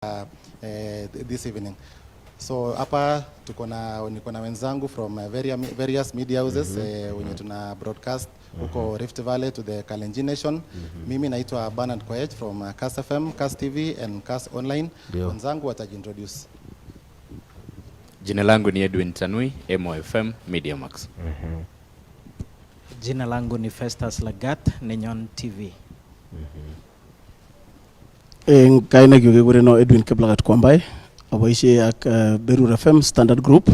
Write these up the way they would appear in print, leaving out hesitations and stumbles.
this evening. So hapa niko na wenzangu from various media houses wenye tuna broadcast huko Rift Valley to the Kalenjin Nation. Mimi naitwa Bernard Koech from Kass FM, Kass TV and Kass Online. Wenzangu watajintroduce. Jina langu ni Edwin Tanui, MOFM Media Max. Jina langu ni Festus Lagat, Kenyan TV. Kaina kigureno Edwin Keblagat Kwambai, aboishi ak Berur FM Standard Group.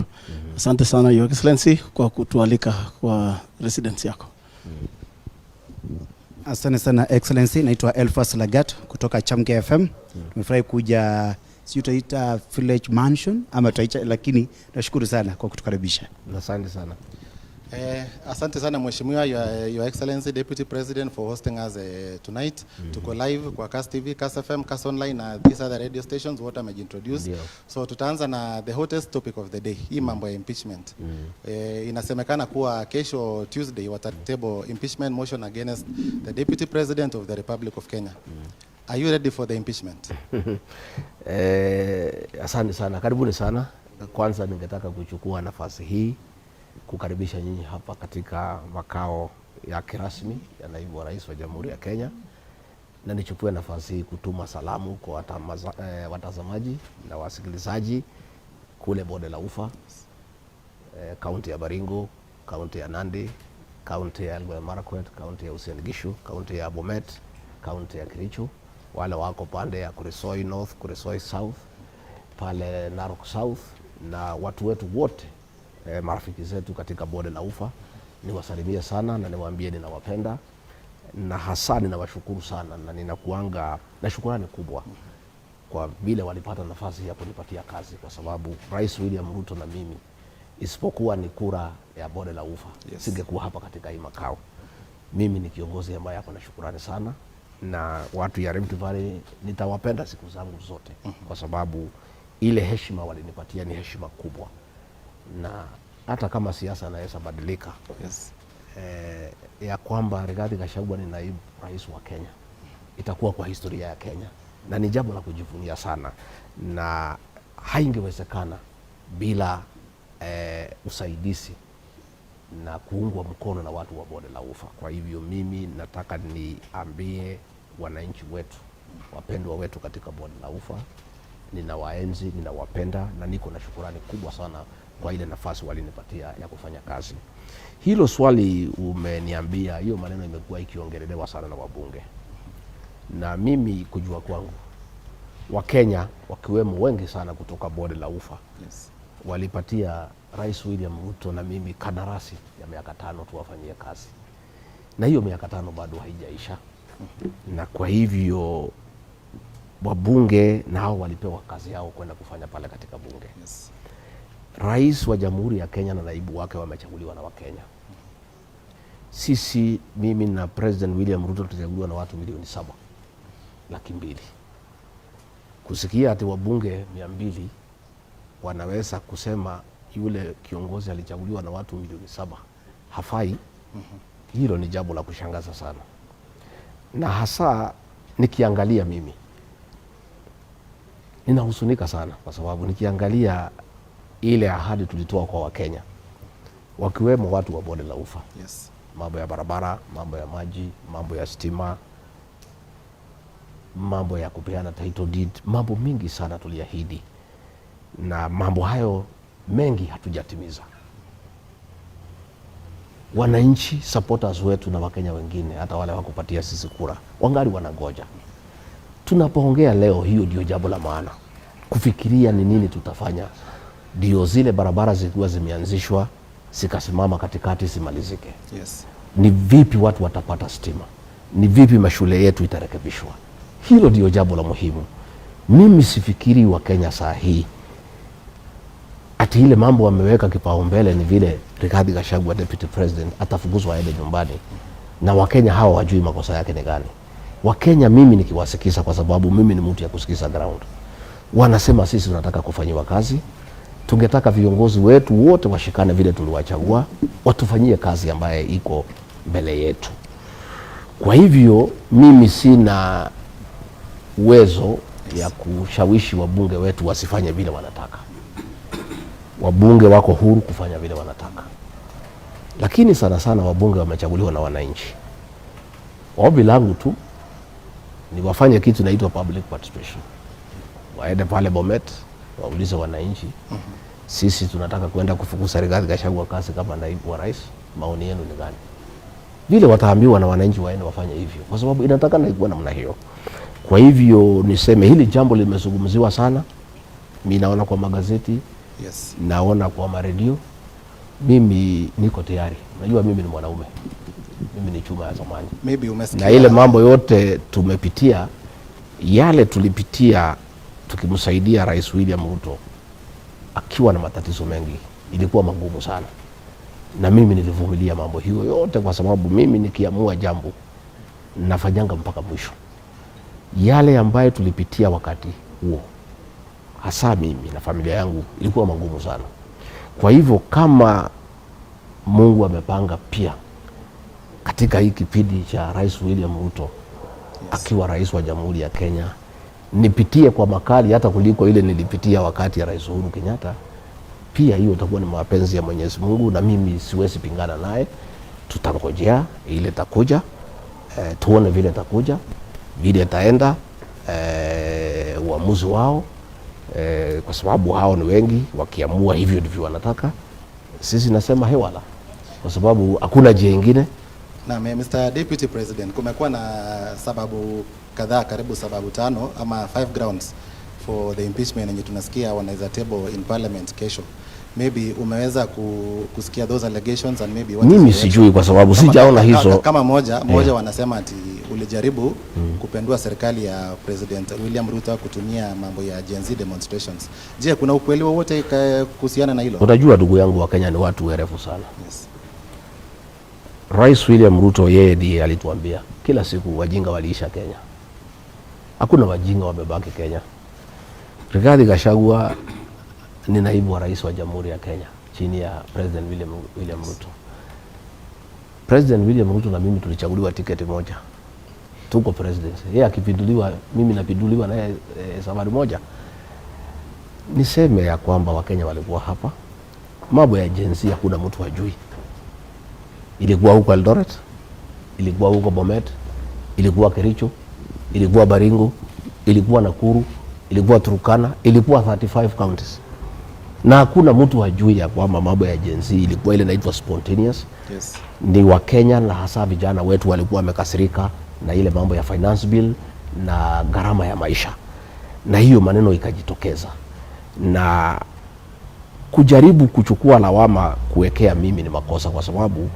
Asante sana Your Excellency kwa kutualika kwa residence yako. Asante sana Excellency, naitwa Elfas Lagat kutoka Chamke FM. Nimefurahi kuja utaita Village Mansion ama tutaicha, lakini nashukuru sana kwa kutukaribisha. Asante sana. Asante sana Mheshimiwa Your Excellency Deputy President for hosting us tonight. Tuko live kwa Kass TV, Kass FM, Kass Online and these other radio stations what I'm introduced. So tutaanza na the hottest topic of the day, hii mambo ya impeachment. Inasemekana kuwa kesho Tuesday watatable impeachment motion against the Deputy President of the Republic of Kenya. Are you ready for the impeachment? Asante sana. Karibuni sana. Kwanza ningetaka kuchukua nafasi hii kukaribisha nyinyi hapa katika makao ya kirasmi ya naibu wa rais wa Jamhuri ya Kenya, na nichukue nafasi hii kutuma salamu kwa watazamaji na wasikilizaji kule bonde la Ufa, kaunti ya Baringo, kaunti ya Nandi, kaunti ya Elgeyo Marakwet, kaunti ya Uasin Gishu, kaunti ya Bomet, kaunti ya Kericho, wale wako pande ya Kuresoi North, Kuresoi South, pale Narok South, na watu wetu wote marafiki zetu katika bonde la Ufa, niwasalimie sana na niwaambie ninawapenda, na hasa ninawashukuru sana, na ninakuanga na shukrani kubwa kwa vile walipata nafasi ya kunipatia kazi, kwa sababu Rais William Ruto na mimi, isipokuwa ni kura ya bonde la Ufa, singekuwa hapa katika hii makao. Mimi ni kiongozi ambaye hapa na shukrani sana, na watu ya Rift Valley nitawapenda siku zangu zote, kwa sababu ile heshima walinipatia ni heshima kubwa, na hata kama siasa inaweza badilika, ya kwamba Rigathi Gachagua ni naibu rais wa Kenya, itakuwa kwa historia ya Kenya, na ni jambo la kujivunia sana, na haingewezekana bila usaidizi na kuungwa mkono na watu wa bonde la Ufa. Kwa hivyo mimi nataka niambie wananchi wetu, wapendwa wetu katika bonde la Ufa, ninawaenzi, ninawapenda, na niko na shukrani kubwa sana kwa ile nafasi walinipatia ya kufanya kazi. Hilo swali umeniambia, hiyo maneno imekuwa ikiongelelewa sana na wabunge, na mimi kujua kwangu, Wakenya wakiwemo wengi sana kutoka bonde la Ufa walipatia Rais William Ruto na mimi kandarasi ya miaka 5 tuwafanyie kazi, na hiyo miaka 5 bado haijaisha. Na kwa hivyo wabunge nao walipewa kazi yao kwenda kufanya pale katika bunge. Rais wa Jamhuri ya Kenya na naibu wake wamechaguliwa na Wakenya. Sisi, mimi na President William Ruto tulichaguliwa na watu milioni 7.2. Kusikia ati wabunge 200 wanaweza kusema yule kiongozi alichaguliwa na watu milioni 7 hafai, hilo ni jambo la kushangaza sana. Na hasa nikiangalia, mimi ninahusunika sana, kwa sababu nikiangalia ile ahadi tulitoa kwa Wakenya, wakiwemo watu wa bonde la Ufa, mambo ya barabara, mambo ya maji, mambo ya stima, mambo ya kupeana title deed, mambo mingi sana tuliahidi, na mambo hayo mengi hatujatimiza. Wananchi, supporters wetu na Wakenya wengine, hata wale wakupatia sisi kura, wangali wanangoja. Tunapoongea leo, hiyo ndio jambo la maana, kufikiria ni nini tutafanya ndio zile barabara zikiwa zimeanzishwa zikasimama katikati simalizike. Ni vipi watu watapata stima? Ni vipi mashule yetu itarekebishwa? Hilo ndio jambo la muhimu. Mimi sifikiri wa Kenya saa hii ati ile mambo wameweka kipaumbele ni vile Rigathi Gachagua Deputy President atafukuzwa aende nyumbani, na Wakenya hawa wajui makosa yake ni gani. Wakenya mimi nikiwasikiza, kwa sababu mimi ni mtu ya kusikiza ground, wanasema sisi tunataka kufanyiwa kazi, tungetaka viongozi wetu wote washikane vile tuliwachagua, watufanyie kazi ambaye iko mbele yetu. Kwa hivyo mimi sina uwezo ya kushawishi wabunge wetu wasifanye vile wanataka. Wabunge wako huru kufanya vile wanataka, lakini sana sana wabunge wamechaguliwa na wananchi. Ombi langu tu ni wafanye kitu inaitwa public participation. Waende pale Bomet, waulize wananchi, sisi tunataka kwenda kufukuza Rigathi Gachagua kazi kama naibu wa rais, maoni yenu ni gani? Vile wataambiwa na wananchi waende wafanye hivyo, kwa sababu inatakana ikuwa namna hiyo. Kwa hivyo niseme hili jambo limezungumziwa sana. Mimi naona kwa magazeti, naona kwa maredio. Mimi niko tayari. Unajua mimi ni mwanaume. Mimi ni chuma ya zamani. Maybe umesikia. Na ile mambo yote tumepitia, yale tulipitia tukimsaidia Rais William Ruto akiwa na matatizo mengi, ilikuwa magumu sana. Na mimi nilivumilia mambo hiyo yote, kwa sababu mimi nikiamua jambo nafanyanga mpaka mwisho. Yale ambayo tulipitia wakati huo, hasa mimi na familia yangu, ilikuwa magumu sana. Kwa hivyo kama Mungu amepanga pia katika hii kipindi cha Rais William Ruto akiwa rais wa Jamhuri ya Kenya, nipitie kwa makali hata kuliko ile nilipitia wakati ya Rais Uhuru Kenyatta, pia hiyo itakuwa ni mapenzi ya Mwenyezi Mungu na mimi siwezi pingana naye. Tutangojea ile takuja, tuone vile takuja, vile taenda, uamuzi wao, kwa sababu hao ni wengi, wakiamua hivyo ndivyo wanataka. Sisi nasema hewala, kwa sababu hakuna njia nyingine. Na Mr. Deputy President, kumekuwa na sababu kadhaa, karibu sababu 5 ama 5 grounds for the impeachment yenye tunasikia wanaweza table in parliament kesho. Maybe umeweza kusikia those allegations and maybe what mimi sijui, kwa sababu sijaona hizo. Kama moja wanasema ati ulijaribu kupendua serikali ya President William Ruto kutumia mambo ya Gen Z demonstrations. Je, kuna ukweli wowote kuhusiana na hilo? Unajua ndugu yangu, wa Kenya ni watu werefu sana. Yes. Rais William Ruto yeye ndiye alituambia kila siku wajinga waliisha Kenya. Hakuna wajinga wamebaki Kenya. Rigathi Gachagua ni naibu wa rais wa Jamhuri ya Kenya chini ya President William Ruto. President William Ruto na mimi tulichaguliwa tiketi moja. Tuko presidency. Yeye akipinduliwa, mimi napinduliwa naye safari moja. Niseme ya kwamba Wakenya walikuwa hapa. Mambo ya Gen Z hakuna mtu hajui. Ilikuwa huko Eldoret, ilikuwa huko Bomet, ilikuwa Kericho, ilikuwa Baringo, ilikuwa Nakuru, ilikuwa Turkana, ilikuwa 35 counties. Na hakuna mtu hajui ya kwamba mambo ya Gen Z ilikuwa ile inaitwa spontaneous. Yes. Ni wa Kenya na hasa vijana wetu walikuwa wamekasirika na ile mambo ya finance bill na gharama ya maisha. Na hiyo maneno ikajitokeza. Na kujaribu kuchukua lawama kuwekea mimi ni makosa, kwa sababu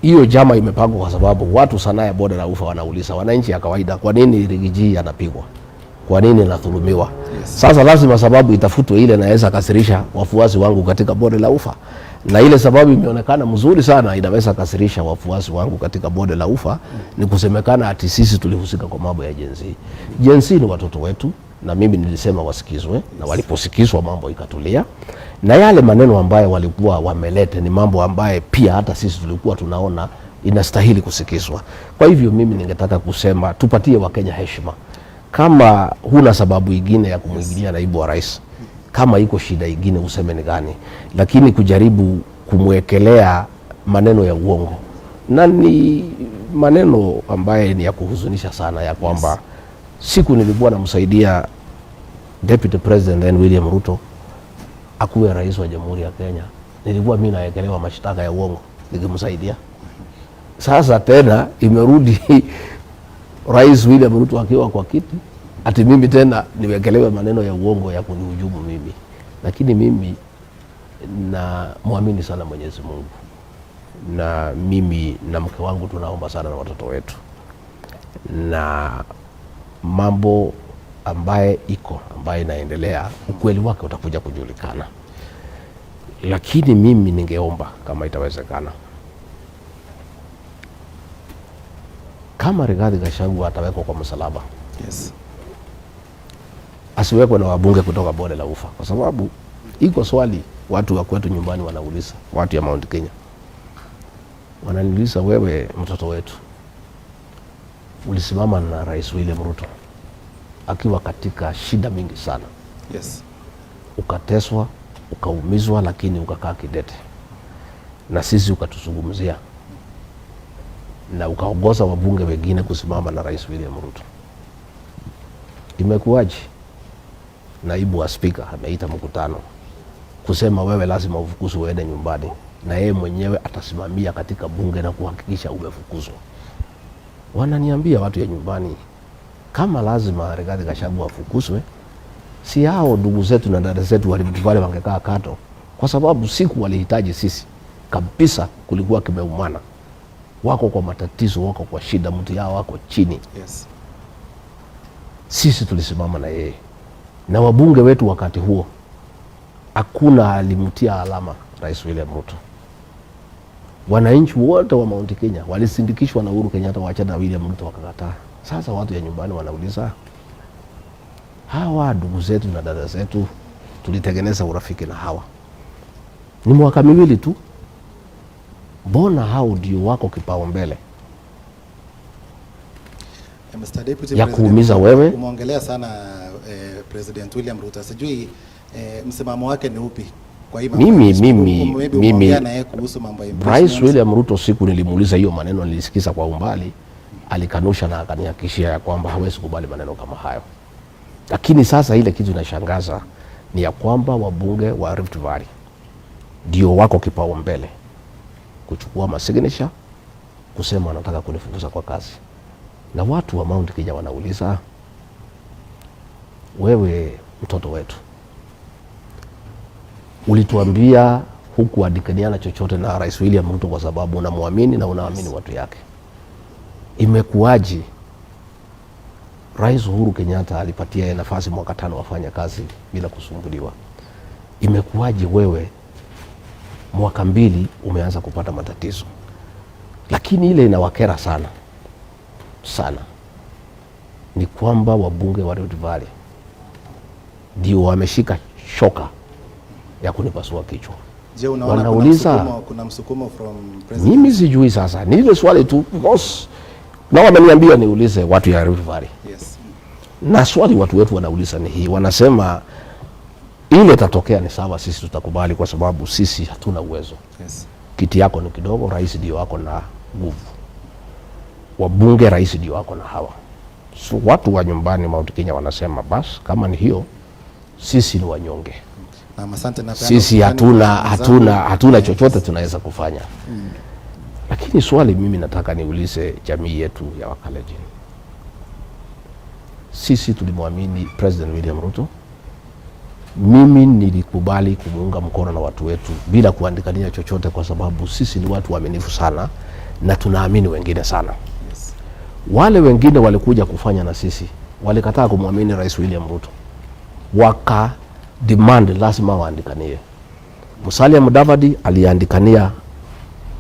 hiyo jama imepangwa kwa sababu watu sana ya bonde la ufa wanauliza wananchi ya kawaida, kwa nini Rigiji anapigwa? Kwa nini anadhulumiwa? Yes. Sasa lazima sababu itafutwe ile naweza kasirisha wafuasi wangu katika bonde la ufa. Na ile sababu imeonekana mzuri sana inaweza kasirisha wafuasi wangu katika bonde la ufa, ni kusemekana ati sisi tulihusika kwa mambo ya Gen Z. Gen Z ni watoto wetu na mimi nilisema wasikizwe, na waliposikizwa mambo ikatulia. Na yale maneno ambayo walikuwa wamelete ni mambo ambaye pia hata sisi tulikuwa tunaona inastahili kusikizwa. Kwa hivyo mimi ningetaka kusema tupatie Wakenya heshima. Kama huna sababu ingine ya kumwingilia naibu wa rais, kama iko shida ingine useme ni gani, lakini kujaribu kumwekelea maneno ya uongo, na ni maneno ambaye ni ya kuhuzunisha sana, ya kwamba siku nilikuwa namsaidia Deputy President William Ruto akuwe rais wa Jamhuri ya Kenya, nilikuwa mimi naekelewa mashtaka ya uongo nikimsaidia. Sasa tena imerudi Rais William Ruto akiwa kwa kiti, ati mimi tena niwekelewe maneno ya uongo ya kunihujumu mimi. Lakini mimi na muamini sana Mwenyezi Mungu, na mimi na mke wangu tunaomba sana na watoto wetu, na mambo ambaye inaendelea ukweli wake utakuja kujulikana. Lakini mimi ningeomba kama itawezekana, kama Rigathi Gachagua atawekwa kwa msalaba, Yes. asiwekwe na wabunge kutoka bonde la ufa, kwa sababu iko swali watu wa kwetu nyumbani wanauliza, watu ya Mount Kenya wananiuliza, wewe mtoto wetu ulisimama na Rais William Ruto akiwa katika shida mingi sana. Yes. Ukateswa, ukaumizwa, lakini ukakaa kidete. Na sisi ukatuzungumzia. Na ukaongoza wabunge wengine kusimama na Rais William Ruto. Imekuwaje? Naibu wa spika ameita mkutano kusema wewe lazima ufukuzwe uende nyumbani, na yeye mwenyewe atasimamia katika bunge na kuhakikisha umefukuzwa. Wananiambia watu ya nyumbani, kama lazima Rigathi Gachagua afukuzwe, si hao ndugu zetu na dada zetu wale wangekaa kato, kwa sababu siku walihitaji sisi kabisa, kulikuwa kimeumana, wako kwa matatizo, wako kwa shida, mtu yao wako chini. Yes. Sisi tulisimama na yeye na wabunge wetu. Wakati huo hakuna alimtia alama Rais William Ruto. Wananchi wote wa Mount Kenya walisindikishwa na Uhuru Kenyatta waachana na William Ruto, wakakataa. Sasa watu ya nyumbani wanauliza, hawa ndugu zetu na dada zetu tulitengeneza urafiki na hawa, ni mwaka miwili tu, mbona hao ndio wako kipaumbele Mr. Deputy ya President, kuumiza wewe? Umeongelea sana President William Ruto. Sijui msimamo wake ni upi kwa hii mambo? Mimi na yeye kuhusu mambo ya impeachment. Rais William Ruto, siku nilimuuliza hiyo maneno, nilisikiza kwa umbali, alikanusha na akanihakikishia ya kwamba hawezi kubali maneno kama hayo. Lakini sasa ile kitu inashangaza ni ya kwamba wabunge wa Rift Valley ndio wako kipaumbele kuchukua masignature kusema wanataka kunifukuza kwa kazi. Na watu wa Mount Kenya wanauliza, wewe mtoto wetu, ulituambia huku adikaniana chochote na Rais William Ruto kwa sababu unamwamini na unaamini watu yake. Imekuwaje Rais Uhuru Kenyatta alipatia nafasi mwaka 5 wafanya kazi bila kusumbuliwa? Imekuwaje wewe mwaka 2 umeanza kupata matatizo? Lakini ile inawakera sana ni kwamba wabunge wa Rift Valley ndio wameshika shoka ya kunipasua kichwa. Je, unaona wanauliza, kuna msukumo from president? Mimi sijui. Sasa ni ile swali tu boss, na wameniambia niulize watu ya Rift Valley. Yes. Na swali watu wetu wanauliza ni hii, wanasema ile itatokea ni sawa, sisi tutakubali kwa sababu sisi hatuna uwezo. Yes. Kiti yako ni kidogo, rais ndio wako na nguvu, wabunge rais ndio wako na hawa. So watu wa nyumbani Mount Kenya wanasema bas, kama ni hiyo, sisi ni wanyonge. Sisi hatuna chochote tunaweza kufanya. Lakini swali mimi nataka niulize jamii yetu ya Wakalenjin. Sisi tulimwamini President William Ruto. Mimi nilikubali kumuunga mkono na watu wetu bila kuandikania chochote, kwa sababu sisi ni watu waaminifu sana na tunaamini wengine sana. Yes. Wale wengine walikuja kufanya na sisi, walikataa kumwamini Rais William Ruto, waka demand lazima waandikanie. Musalia Mudavadi aliandikania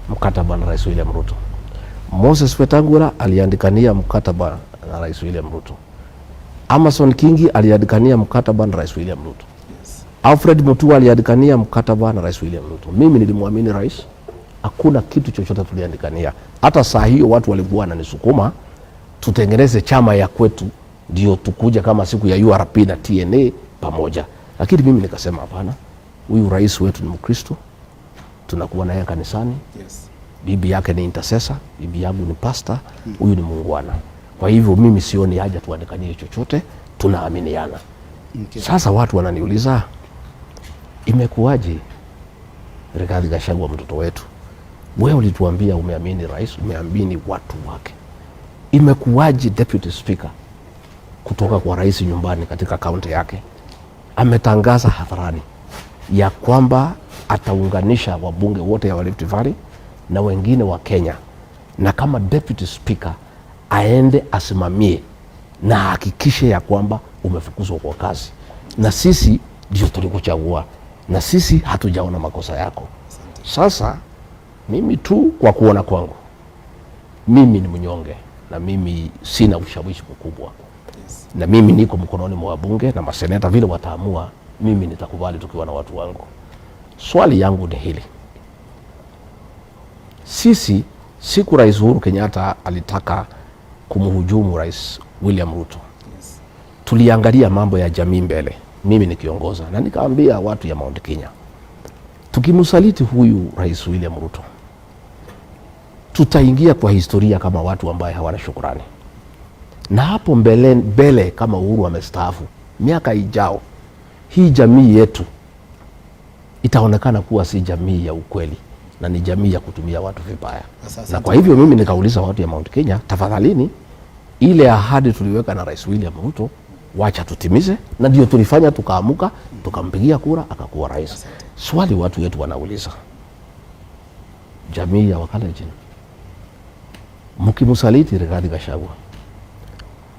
mkataba na Rais William Ruto. Moses Wetangula aliandikania mkataba na Rais William Ruto. Amason Kingi aliandikania mkataba na Rais William Ruto. Yes. Alfred Mutua aliandikania mkataba na Rais William Ruto. Mimi nilimwamini rais, hakuna kitu chochote tuliandikania. Hata saa hiyo watu walikuwa wananisukuma tutengeneze chama ya kwetu ndio tukuja kama siku ya URP na TNA pamoja. Lakini mimi nikasema hapana, huyu rais wetu ni Mkristo, tunakuwa naye kanisani. Yes. Bibi yake ni intercessor, bibi yangu ni pastor, huyu ni muungwana. Kwa hivyo mimi sioni haja tuandikanie chochote, tunaaminiana. Okay. Sasa watu wananiuliza, imekuwaje Rigathi Gachagua mtoto wetu, wewe ulituambia umeamini rais, umeamini watu wake, imekuwaje deputy speaker kutoka kwa rais nyumbani katika kaunti yake ametangaza hadharani ya kwamba ataunganisha wabunge wote ya Rift Valley na wengine wa Kenya, na kama deputy speaker aende asimamie na hakikishe ya kwamba umefukuzwa kwa kazi, na sisi ndio tulikuchagua na sisi hatujaona makosa yako. Sasa mimi tu kwa kuona kwangu, mimi ni mnyonge na mimi sina ushawishi mkubwa. Yes. Na mimi niko mkononi mwa wabunge na maseneta, vile wataamua mimi nitakubali tukiwa na watu wangu. Swali yangu ni hili, sisi siku Rais Uhuru Kenyatta alitaka kumhujumu Rais William Ruto, Yes. tuliangalia mambo ya jamii mbele, mimi nikiongoza, na nikaambia watu ya Mount Kenya, tukimsaliti huyu Rais William Ruto tutaingia kwa historia kama watu ambaye hawana shukrani. Na hapo mbele kama Uhuru amestaafu, miaka ijao, hii jamii yetu itaonekana kuwa si jamii ya ukweli na ni jamii ya kutumia watu vibaya. Na kwa hivyo mimi nikauliza watu ya Mount Kenya, tafadhalini, ile ahadi tuliweka na Rais William Ruto wacha tutimize, na ndio tulifanya, tukaamuka, tukampigia kura, akakuwa rais. Swali watu wetu wanauliza, jamii ya Wakalenjin, mkimsaliti Rigathi Gachagua,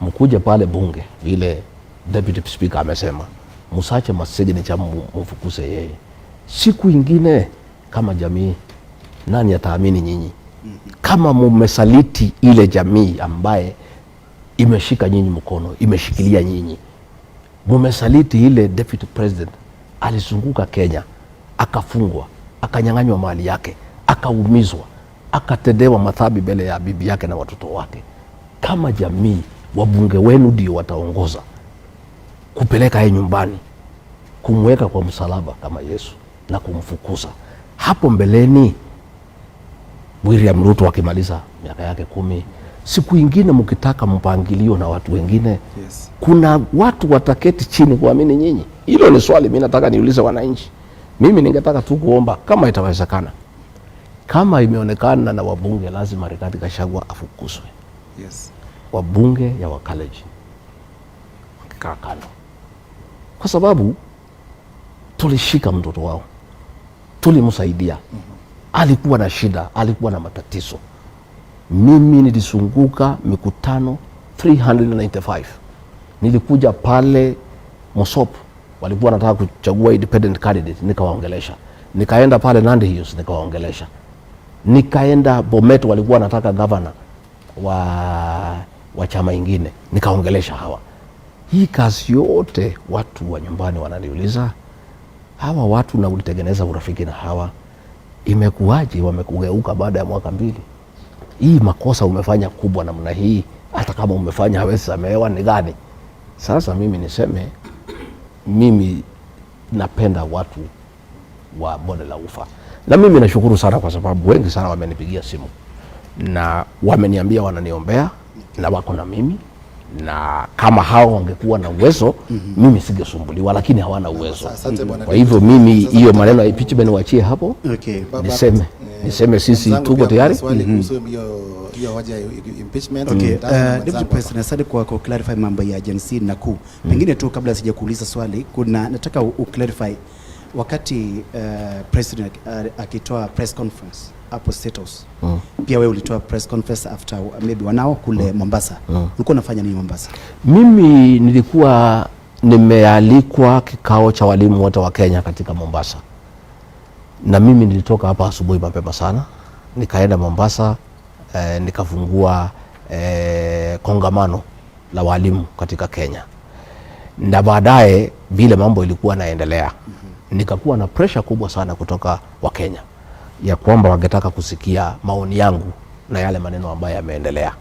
mkuja pale bunge vile Deputy Speaker amesema, musache masegeni cha mfukuse yeye, siku ingine kama jamii nani ataamini nyinyi? Kama mumesaliti ile jamii ambaye imeshika nyinyi mkono, imeshikilia nyinyi, mumesaliti ile Deputy President alizunguka Kenya, akafungwa, akanyang'anywa mali yake, akaumizwa, akatendewa madhambi mbele ya bibi yake na watoto wake. Kama jamii, wabunge wenu ndio wataongoza kupeleka yeye nyumbani, kumweka kwa msalaba kama Yesu na kumfukuza. Hapo mbeleni William Ruto akimaliza miaka yake 10, siku ingine mkitaka mpangilio na watu wengine, kuna watu wataketi chini kuamini nyinyi? Hilo ni swali mimi nataka niulize wananchi. Mimi ningetaka tu kuomba kama itawezekana, kama imeonekana na wabunge lazima Rigathi Gachagua afukuzwe. Wabunge ya Wakalenjin wakikaa kando, kwa sababu tulishika mtoto wao, tulimsaidia. Alikuwa na shida, alikuwa na matatizo. Mimi nilizunguka mikutano 395. Nilikuja pale Mosop, walikuwa wanataka kuchagua independent candidate, nikawaongelesha. Nikaenda pale Nandi Hills, nikawaongelesha. Nikaenda Bomet, walikuwa wanataka governor wa chama ingine, nikaongelesha hawa. Hii kazi yote watu wa nyumbani wananiuliza, hawa watu na ulitengeneza urafiki na hawa, imekuwaje wamekugeuka baada ya mwaka 2? Hii makosa umefanya kubwa namna hii, hata kama umefanya hawezi samehewa, ni gani? Sasa mimi niseme, mimi napenda watu wa bonde la ufa, na mimi nashukuru sana kwa sababu wengi sana wamenipigia simu na wameniambia wananiombea na wako na mimi, na kama hao wangekuwa na uwezo mimi singesumbuliwa, lakini hawana uwezo. Kwa hivyo mimi hiyo maneno ya impeachment niwaachie hapo. Niseme sisi tuko tayari. Deputy President, asante kwa clarify mambo ya agency na kuu. Pengine tu kabla sijakuuliza swali, nataka clarify wakati president akitoa press conference hapo State House, pia wewe ulitoa press conference after maybe wanao kule Mombasa. Ulikuwa unafanya nini Mombasa? Mimi nilikuwa nimealikwa kikao cha walimu wote wa Kenya katika Mombasa, na mimi nilitoka hapa asubuhi mapema sana, nikaenda Mombasa, nikafungua kongamano la walimu katika Kenya. Na baadaye vile mambo ilikuwa naendelea, nikakuwa na pressure kubwa sana kutoka wa Kenya ya kwamba wangetaka kusikia maoni yangu na yale maneno ambayo yameendelea.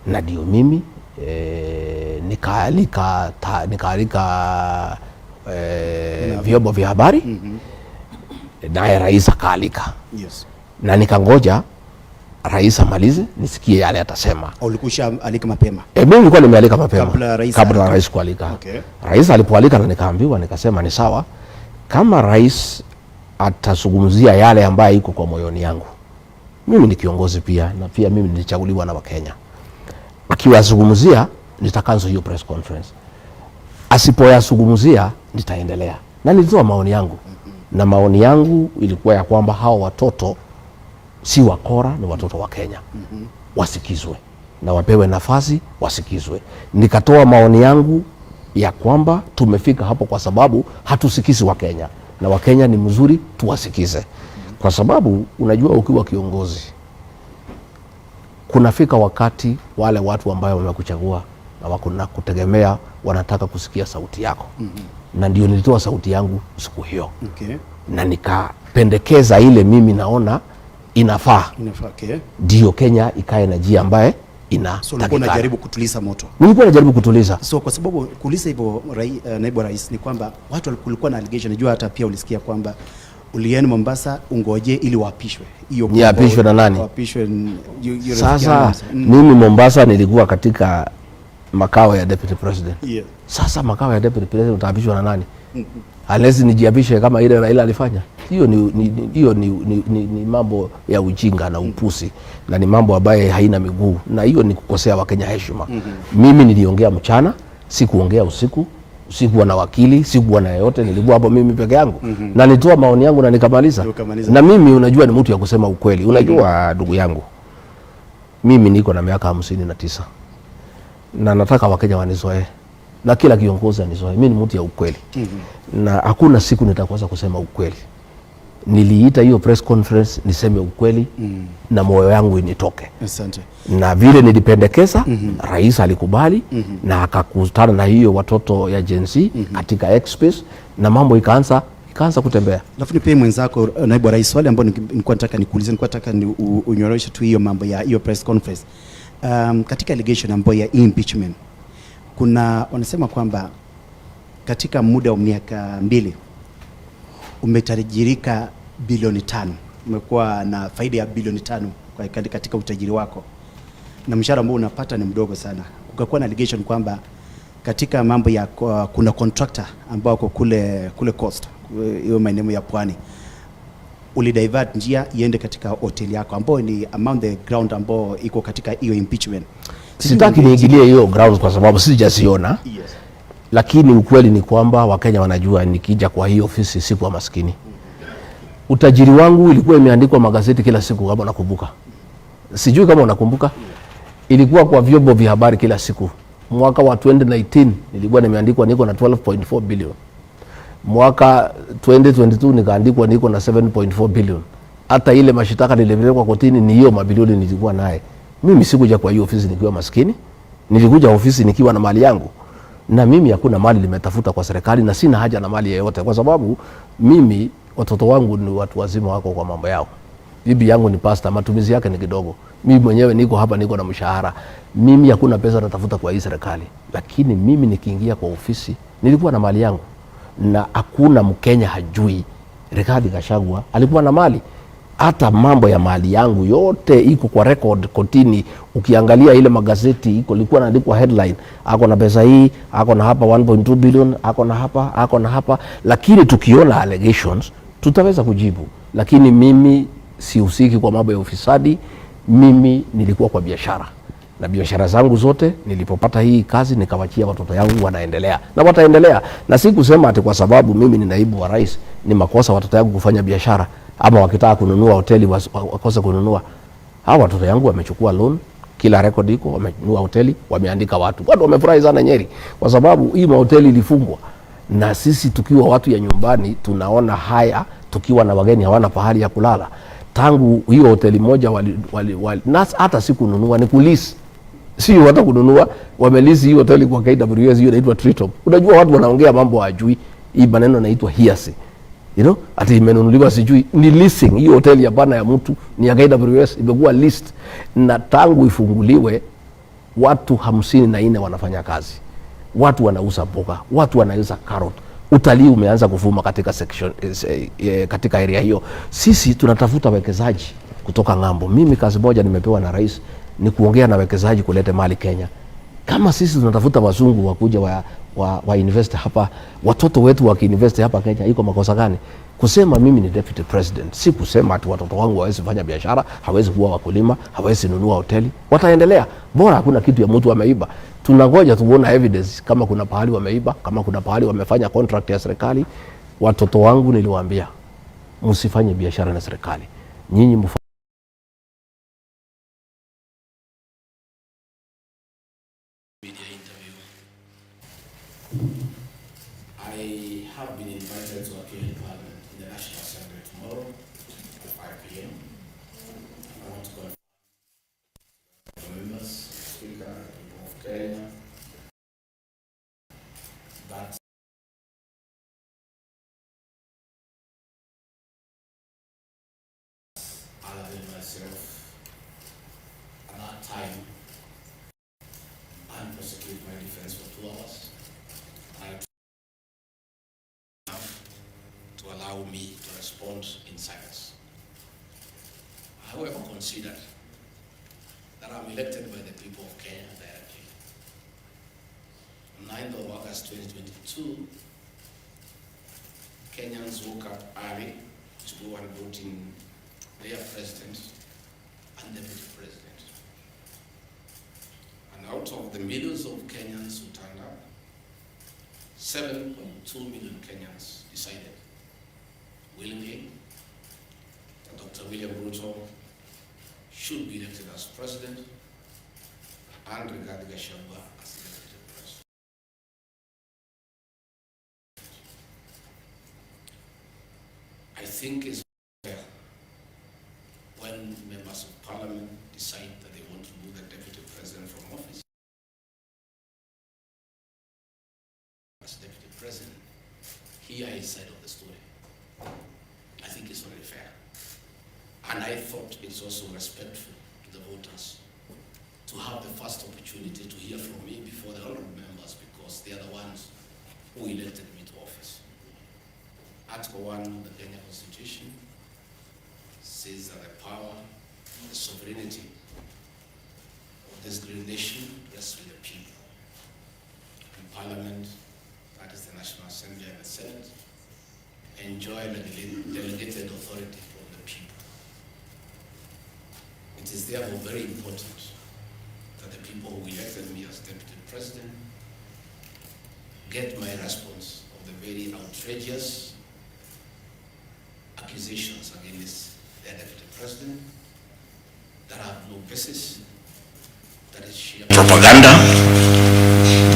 Na ndio mimi nikaalika vyombo vya habari, naye rais akaalika. Na nikangoja rais amalize nisikie yale atasema. Ulikusha alika mapema? Mimi nilikuwa nimealika mapema kabla rais kualika. Rais alipoalika na nikaambiwa, nikasema ni sawa, kama rais atazungumzia yale ambayo iko kwa moyoni yangu, mimi ni kiongozi pia, na pia mimi nilichaguliwa na Wakenya, akiwazungumzia nitakanzo hiyo press conference, asipoyazungumzia nitaendelea. Na nilitoa maoni yangu, na maoni yangu ilikuwa ya kwamba hao watoto si wakora, ni watoto wa Kenya, wasikizwe na wapewe nafasi wasikizwe. Nikatoa maoni yangu ya kwamba tumefika hapo kwa sababu hatusikizi wa Kenya, na wa Kenya ni mzuri tuwasikize. Kwa sababu unajua ukiwa kiongozi kunafika wakati wale watu ambao wamekuchagua na wako na kutegemea wanataka kusikia sauti yako. Na ndio nilitoa sauti yangu siku hiyo. Na nikapendekeza ile mimi naona inafaa. Ndio Kenya ikae na njia ambaye So ulikuwa unajaribu kutuliza moto? Nilikuwa najaribu kutuliza. So kwa sababu kuuliza hivyo naibu rais ni kwamba watu kulikuwa na allegation, najua hata pia ulisikia kwamba ulienda Mombasa ungoje ili waapishwe. Hiyo niapishwe na nani? Waapishwe. Sasa mimi Mombasa nilikuwa katika makao ya deputy president. Yeah. Sasa makao ya deputy president utaapishwa na nani? Unless nijiapishe kama ile Raila alifanya. Hiyo ni mambo ya ujinga na upusi na ni mambo ambaye haina miguu, na hiyo ni kukosea Wakenya heshima. Mimi niliongea mchana, sikuongea usiku, sikuwa na wakili, sikuwa na yeyote, nilikuwa hapo mimi peke yangu na nitoa maoni yangu na nikamaliza. Na mimi unajua ni mtu ya kusema ukweli. Unajua ndugu yangu, mimi niko na miaka 59 na nataka Wakenya wanizoe na kila kiongozi anizoe. Mimi ni mtu ya ukweli na hakuna siku nitakosa kusema ukweli. Niliita hiyo press conference niseme ukweli na moyo yangu initoke. Asante. Na vile nilipendekeza rais alikubali na akakutana na hiyo watoto ya Gen Z katika X-Space na mambo ikaanza kutembea. Alafu nipe mwenzako naibu rais, swali ambao nilikuwa nataka nikuulize, nilikuwa nataka unyoroshe tu hiyo mambo ya hiyo press conference. Katika allegation ambayo ya impeachment, kuna wanasema kwamba katika muda wa miaka 2 umetajirika bilioni 5. Umekuwa na faida ya bilioni 5 katika utajiri wako, na mshahara ambao unapata ni mdogo sana. Kukakuwa na allegation kwamba katika mambo ya kuna contractor ambao wako kule coast, hiyo maeneo ya pwani, ulidivert njia iende katika hoteli yako ambao ni among the ground ambao iko katika hiyo impeachment. Sitaki niingilie hiyo ground kwa sababu sijasiona. Yes. Lakini ukweli ni kwamba Wakenya wanajua nikija kwa hiyo ofisi sikuwa maskini. Utajiri wangu ilikuwa imeandikwa magazeti kila siku, kama unakumbuka. Sijui kama unakumbuka. Ilikuwa kwa vyombo vya habari kila siku. Mwaka wa 2019 nilikuwa nimeandikwa niko na 12.4 billion. Mwaka 2022 nikaandikwa niko na 7.4 billion. Hata ile mashitaka nilipelekwa kotini ni hiyo mabilioni nilikuwa naye. Mimi sikuja kwa hiyo ofisi nikiwa maskini. Nilikuja ofisi nikiwa na mali yangu. Na mimi hakuna mali nimetafuta kwa serikali na sina haja na mali yoyote, kwa sababu mimi watoto wangu ni watu wazima, wako kwa mambo yao. Bibi yangu ni pastor, matumizi yake ni kidogo. Mimi mwenyewe niko hapa, niko na mshahara. Mimi hakuna pesa natafuta kwa hii serikali. Lakini mimi nikiingia kwa ofisi nilikuwa na mali yangu, na hakuna Mkenya hajui Rigathi Gachagua alikuwa na mali. Hata mambo ya mali yangu yote iko kwa record kotini. Ukiangalia ile magazeti iko ilikuwa inaandikwa headline, ako na pesa hii, ako na hapa 1.2 billion, ako na hapa. Lakini tukiona allegations tutaweza kujibu. Lakini mimi sihusiki kwa mambo ya ufisadi. Mimi nilikuwa kwa biashara, na biashara zangu zote nilipopata hii kazi nikawachia watoto yangu, wanaendelea na wataendelea. Na si kusema ati kwa sababu mimi ni naibu wa rais ni makosa watoto yangu kufanya biashara, ama wakitaka kununua hoteli wakose kununua. Hawa watoto yangu wamechukua loan, kila record iko, wamenunua hoteli, wameandika watu. Watu wamefurahi sana Nyeri kwa sababu hii mahoteli ilifungwa, na sisi tukiwa watu ya nyumbani tunaona haya, tukiwa na wageni hawana pahali ya kulala. Tangu hiyo hoteli moja na hata si kununua, ni kulisi. Sio hata kununua, wamelisi hiyo hoteli kwa KWS, hiyo inaitwa Treetop. Unajua watu wanaongea mambo hawajui. Hii maneno inaitwa hearsay. Ati imenunuliwa sijui, ni leasing. Hiyo hoteli ya bana ya mtu ni ya KWS, imekuwa list, na tangu ifunguliwe watu 54 wanafanya kazi. Watu wanauza mboga, watu wanauza carrot. Utalii umeanza kuvuma katika section katika area hiyo. Sisi tunatafuta wekezaji kutoka ng'ambo. Mimi kazi moja nimepewa na rais ni kuongea na wekezaji kulete mali Kenya. Kama sisi tunatafuta wazungu wakuja wa invest hapa, watoto wetu wakiinvest hapa Kenya, iko makosa gani? Kusema mimi ni deputy president, si kusema ati watoto wangu hawezi fanya biashara, hawezi kuwa wakulima, hawezi nunua hoteli. Wataendelea. Bora hakuna kitu ya mtu ameiba. Tunangoja tuone evidence kama kuna pahali wameiba, kama kuna pahali wamefanya contract ya serikali. Watoto wangu niliwaambia, msifanye biashara na serikali. Nyinyi I have been invited to appear in Parliament in the National Assembly tomorrow at 5 p.m. I want to confirm the members, Speaker, people of Kenya, that other than myself, at that time, and prosecute my defense for 2 hours. To allow me to respond in silence. However, considered that I'm elected by the people of Kenya directly. On 9th of August 2022, Kenyans woke up early to go and vote in their president and deputy president. And out of the millions of Kenyans who turned up, 7.2 million Kenyans decided willingly that Dr. William Ruto should be elected as president and Rigathi Gachagua as deputy president. I think it's fair when members of parliament decide that they want to move the deputy president from office as deputy president, hear his side of the story. I think it's only fair. And I thought it's also respectful to the voters to have the first opportunity to hear from me before the honorable members, because they are the ones who elected me to office. Article 1 of the Kenya Constitution says that the power, the sovereignty of this great nation rests with the people. In Parliament, that is the National Assembly and the Senate, enjoy delegated authority from the people. It is therefore very important that the people who elected me as deputy president get my response of the very outrageous accusations against their deputy president that have no basis, that is sheer propaganda,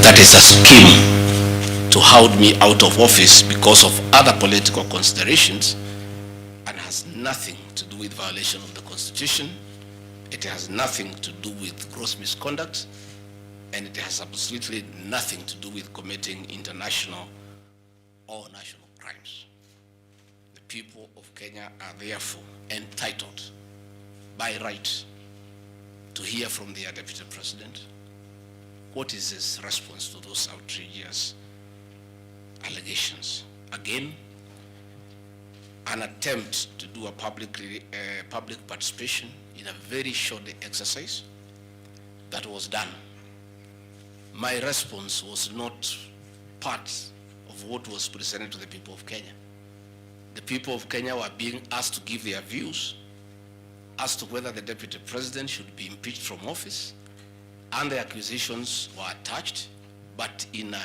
that is a scheme to hold me out of office because of other political considerations, and has nothing to do with violation of the Constitution. It has nothing to do with gross misconduct, and it has absolutely nothing to do with committing international or national crimes. The people of Kenya are therefore entitled by right to hear from their deputy president what is his response to those outrageous allegations. Again, an attempt to do a public participation in a very short exercise that was done. My response was not part of what was presented to the people of Kenya. The people of Kenya were being asked to give their views as to whether the deputy president should be impeached from office, and the accusations were attached, but in a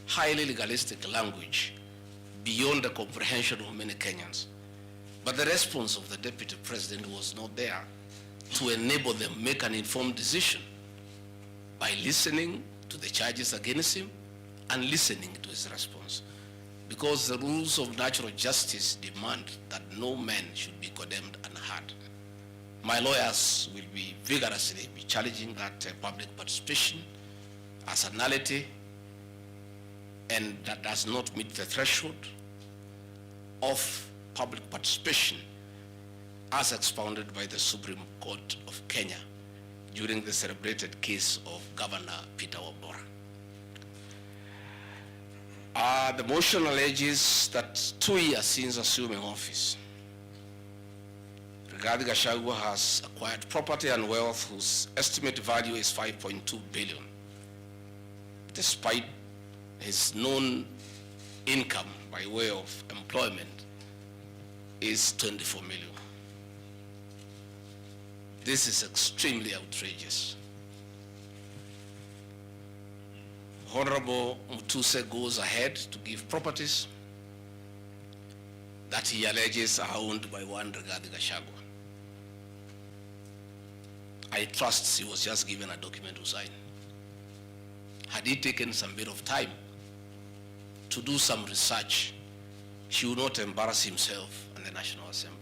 highly legalistic language beyond the comprehension of many Kenyans. But the response of the deputy president was not there to enable them make an informed decision by listening to the charges against him and listening to his response. Because the rules of natural justice demand that no man should be condemned unheard. My lawyers will be vigorously challenging that public participation as a nullity, and that does not meet the threshold of public participation as expounded by the Supreme Court of Kenya during the celebrated case of Governor Peter Wabora. The motion alleges that 2 years since assuming office, Rigathi Gachagua has acquired property and wealth whose estimated value is 5.2 billion, despite his known income by way of employment is 24 million. This is extremely outrageous. Honorable Mutuse goes ahead to give properties that he alleges are owned by one Rigathi Gachagua. I trust he was just given a document to sign. Had he taken some bit of time to do some research, he would not embarrass himself and the National Assembly.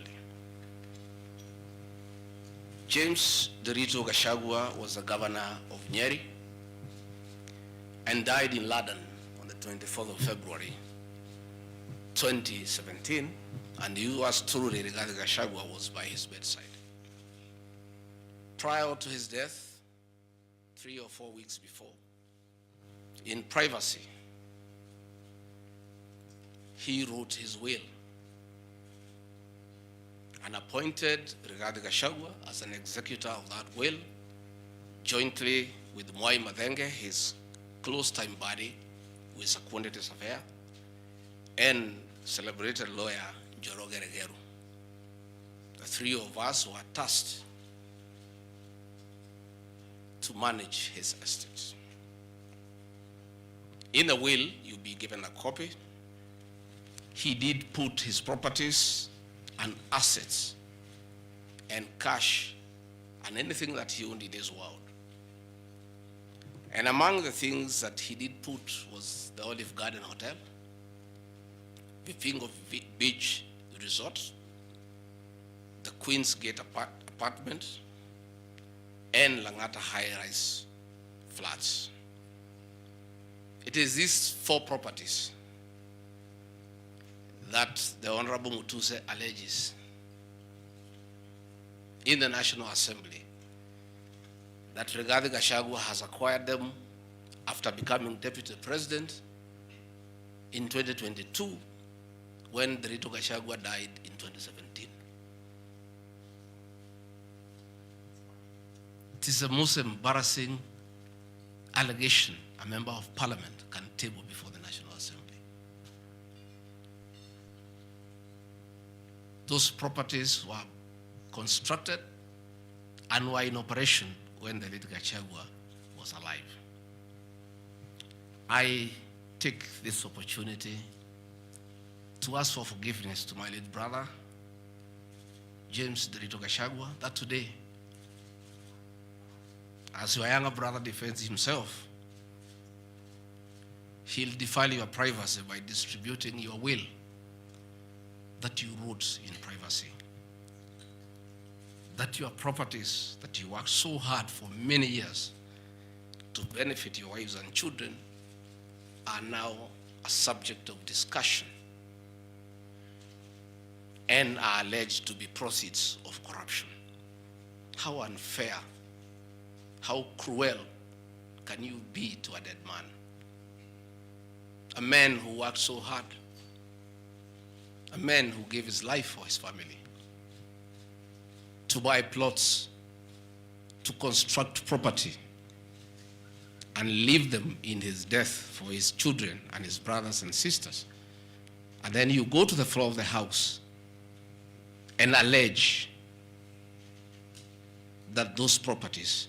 James Derito Gachagua was the governor of Nyeri and died in London on the 24th of February 2017, and yours truly, Rigathi Gachagua, was by his bedside. Prior to his death, 3 or 4 weeks before, in privacy, he wrote his will and appointed Rigathi Gachagua as an executor of that will, jointly with Mwai Madenge, his close time buddy, who is a quantity affair, and celebrated lawyer Njoroge Regeru. The three of us were tasked to manage his estate. In the will, you'll be given a copy. He did put his properties and assets and cash and anything that he owned in his world. And among the things that he did put was the Olive Garden Hotel, the Fingo Beach Resort, the Queen's Gate apartment, and Langata high-rise flats. It is these four properties that the Honorable Mutuse alleges in the National Assembly that Rigathi Gachagua has acquired them after becoming Deputy President in 2022 when Derito Gachagua died in 2017. It is the most embarrassing allegation a member of parliament can table before the National Assembly. Those properties were constructed and were in operation when the late Gachagua was alive. I take this opportunity to ask for forgiveness to my late brother, James Derito Gachagua, that today, as your younger brother defends himself, he'll defile your privacy by distributing your will that you wrote in privacy. That your properties that you worked so hard for many years to benefit your wives and children are now a subject of discussion and are alleged to be proceeds of corruption. How unfair, how cruel can you be to a dead man? A man who worked so hard, a man who gave his life for his family, to buy plots, to construct property, and leave them in his death for his children and his brothers and sisters. And then you go to the floor of the House and allege that those properties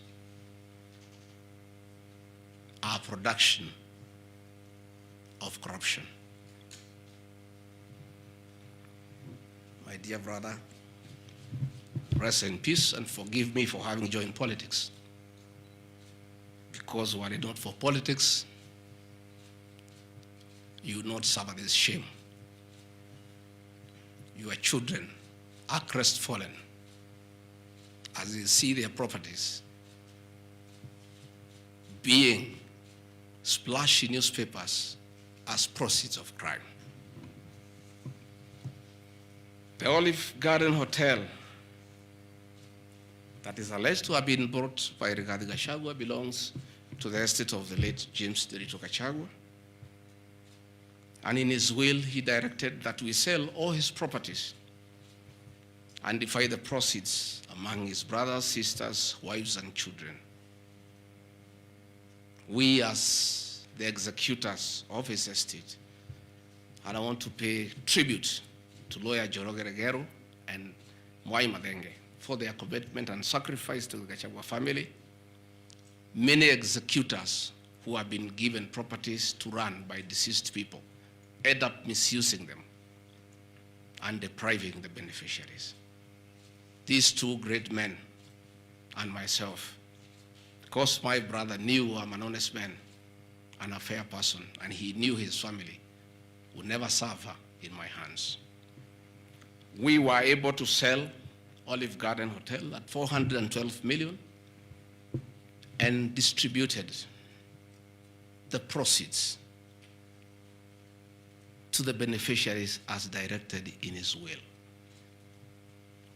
are production of corruption. My dear brother, rest in peace and forgive me for having joined politics. Because were it not for politics, you would not suffer this shame. Your children are crestfallen as they see their properties being splashed in newspapers as proceeds of crime. The Olive Garden Hotel that is alleged to have been bought by Rigathi Gachagua belongs to the estate of the late James Derito Gachagua. And in his will, he directed that we sell all his properties and divide the proceeds among his brothers, sisters, wives, and children. We, as the executors of his estate, and I want to pay tribute to lawyer Njoroge Regeru and Mwai Madenge for their commitment and sacrifice to the Gachagua family. Many executors who have been given properties to run by deceased people end up misusing them and depriving the beneficiaries. These two great men and myself, because my brother knew I'm an honest man and a fair person, and he knew his family would never suffer in my hands. We were able to sell Olive Garden Hotel at 412 million and distributed the proceeds to the beneficiaries as directed in his will.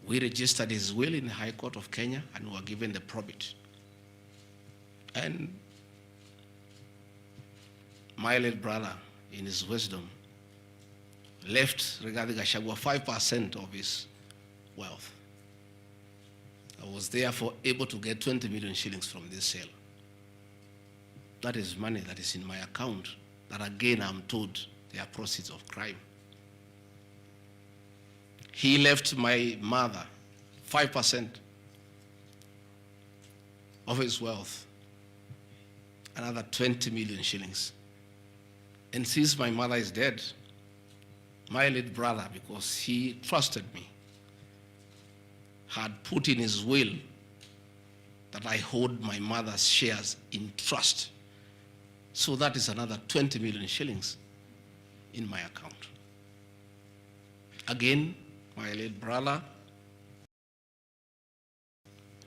We registered his will in the High Court of Kenya and were given the probate. And my late brother, in his wisdom, left regarding Gachagua 5% of his wealth. I was therefore able to get 20 million shillings from this sale. That is money that is in my account that again I'm told they are proceeds of crime. He left my mother 5% of his wealth, another 20 million shillings. And since my mother is dead, my late brother, because he trusted me, had put in his will that I hold my mother's shares in trust. So that is another 20 million shillings in my account. Again, my late brother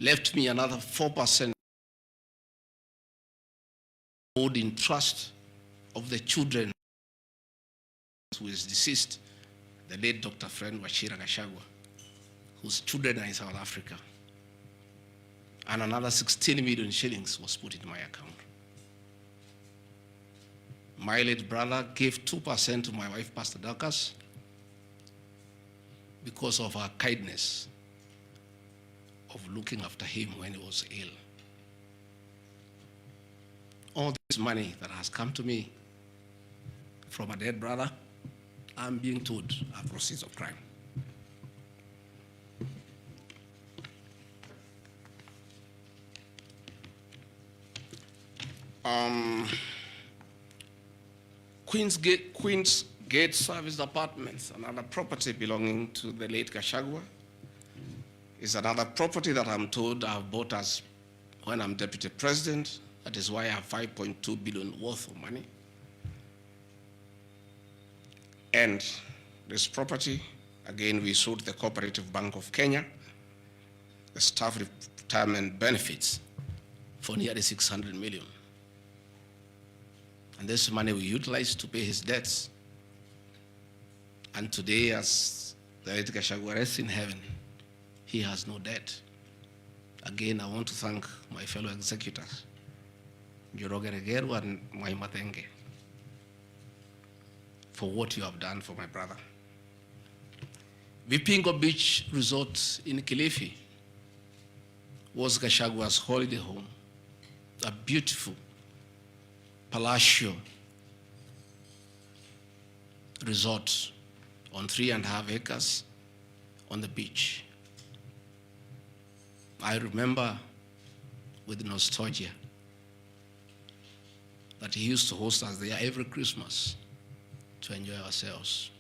left me another 4% hold in trust of the children who is deceased, the late Dr. Friend Wachira Gachagua, whose children are in South Africa. And another 16 million shillings was put in my account. My late brother gave 2% to my wife, Pastor Dorcas, because of her kindness of looking after him when he was ill. All this money that has come to me from a dead brother, I'm being told are proceeds of crime. Queen's Gate Service Apartments, another property belonging to the late Gachagua, is another property that I'm told I've bought as when I'm deputy president. That is why I have 5.2 billion worth of money. And this property, again, we sold the Cooperative Bank of Kenya, the staff retirement benefits for nearly 600 million. And this money we utilized to pay his debts. And today, as the late Gachagua rests in heaven, he has no debt. Again, I want to thank my fellow executors, Njoroge Regeru and Mwai Matenge, for what you have done for my brother. Vipingo Beach Resort in Kilifi was Gachagua's holiday home, a beautiful palatial resort on 3.5 acres on the beach. I remember with nostalgia that he used to host us there every Christmas to enjoy ourselves.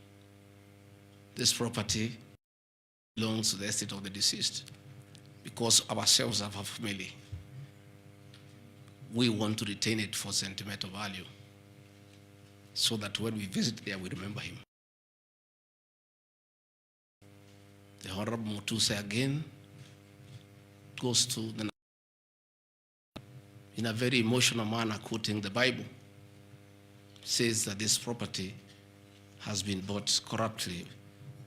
This property belongs to the estate of the deceased because ourselves have a family. We want to retain it for sentimental value so that when we visit there, we remember him. The Honorable Mutuse again goes to the, in a very emotional manner, quoting the Bible, says that this property has been bought corruptly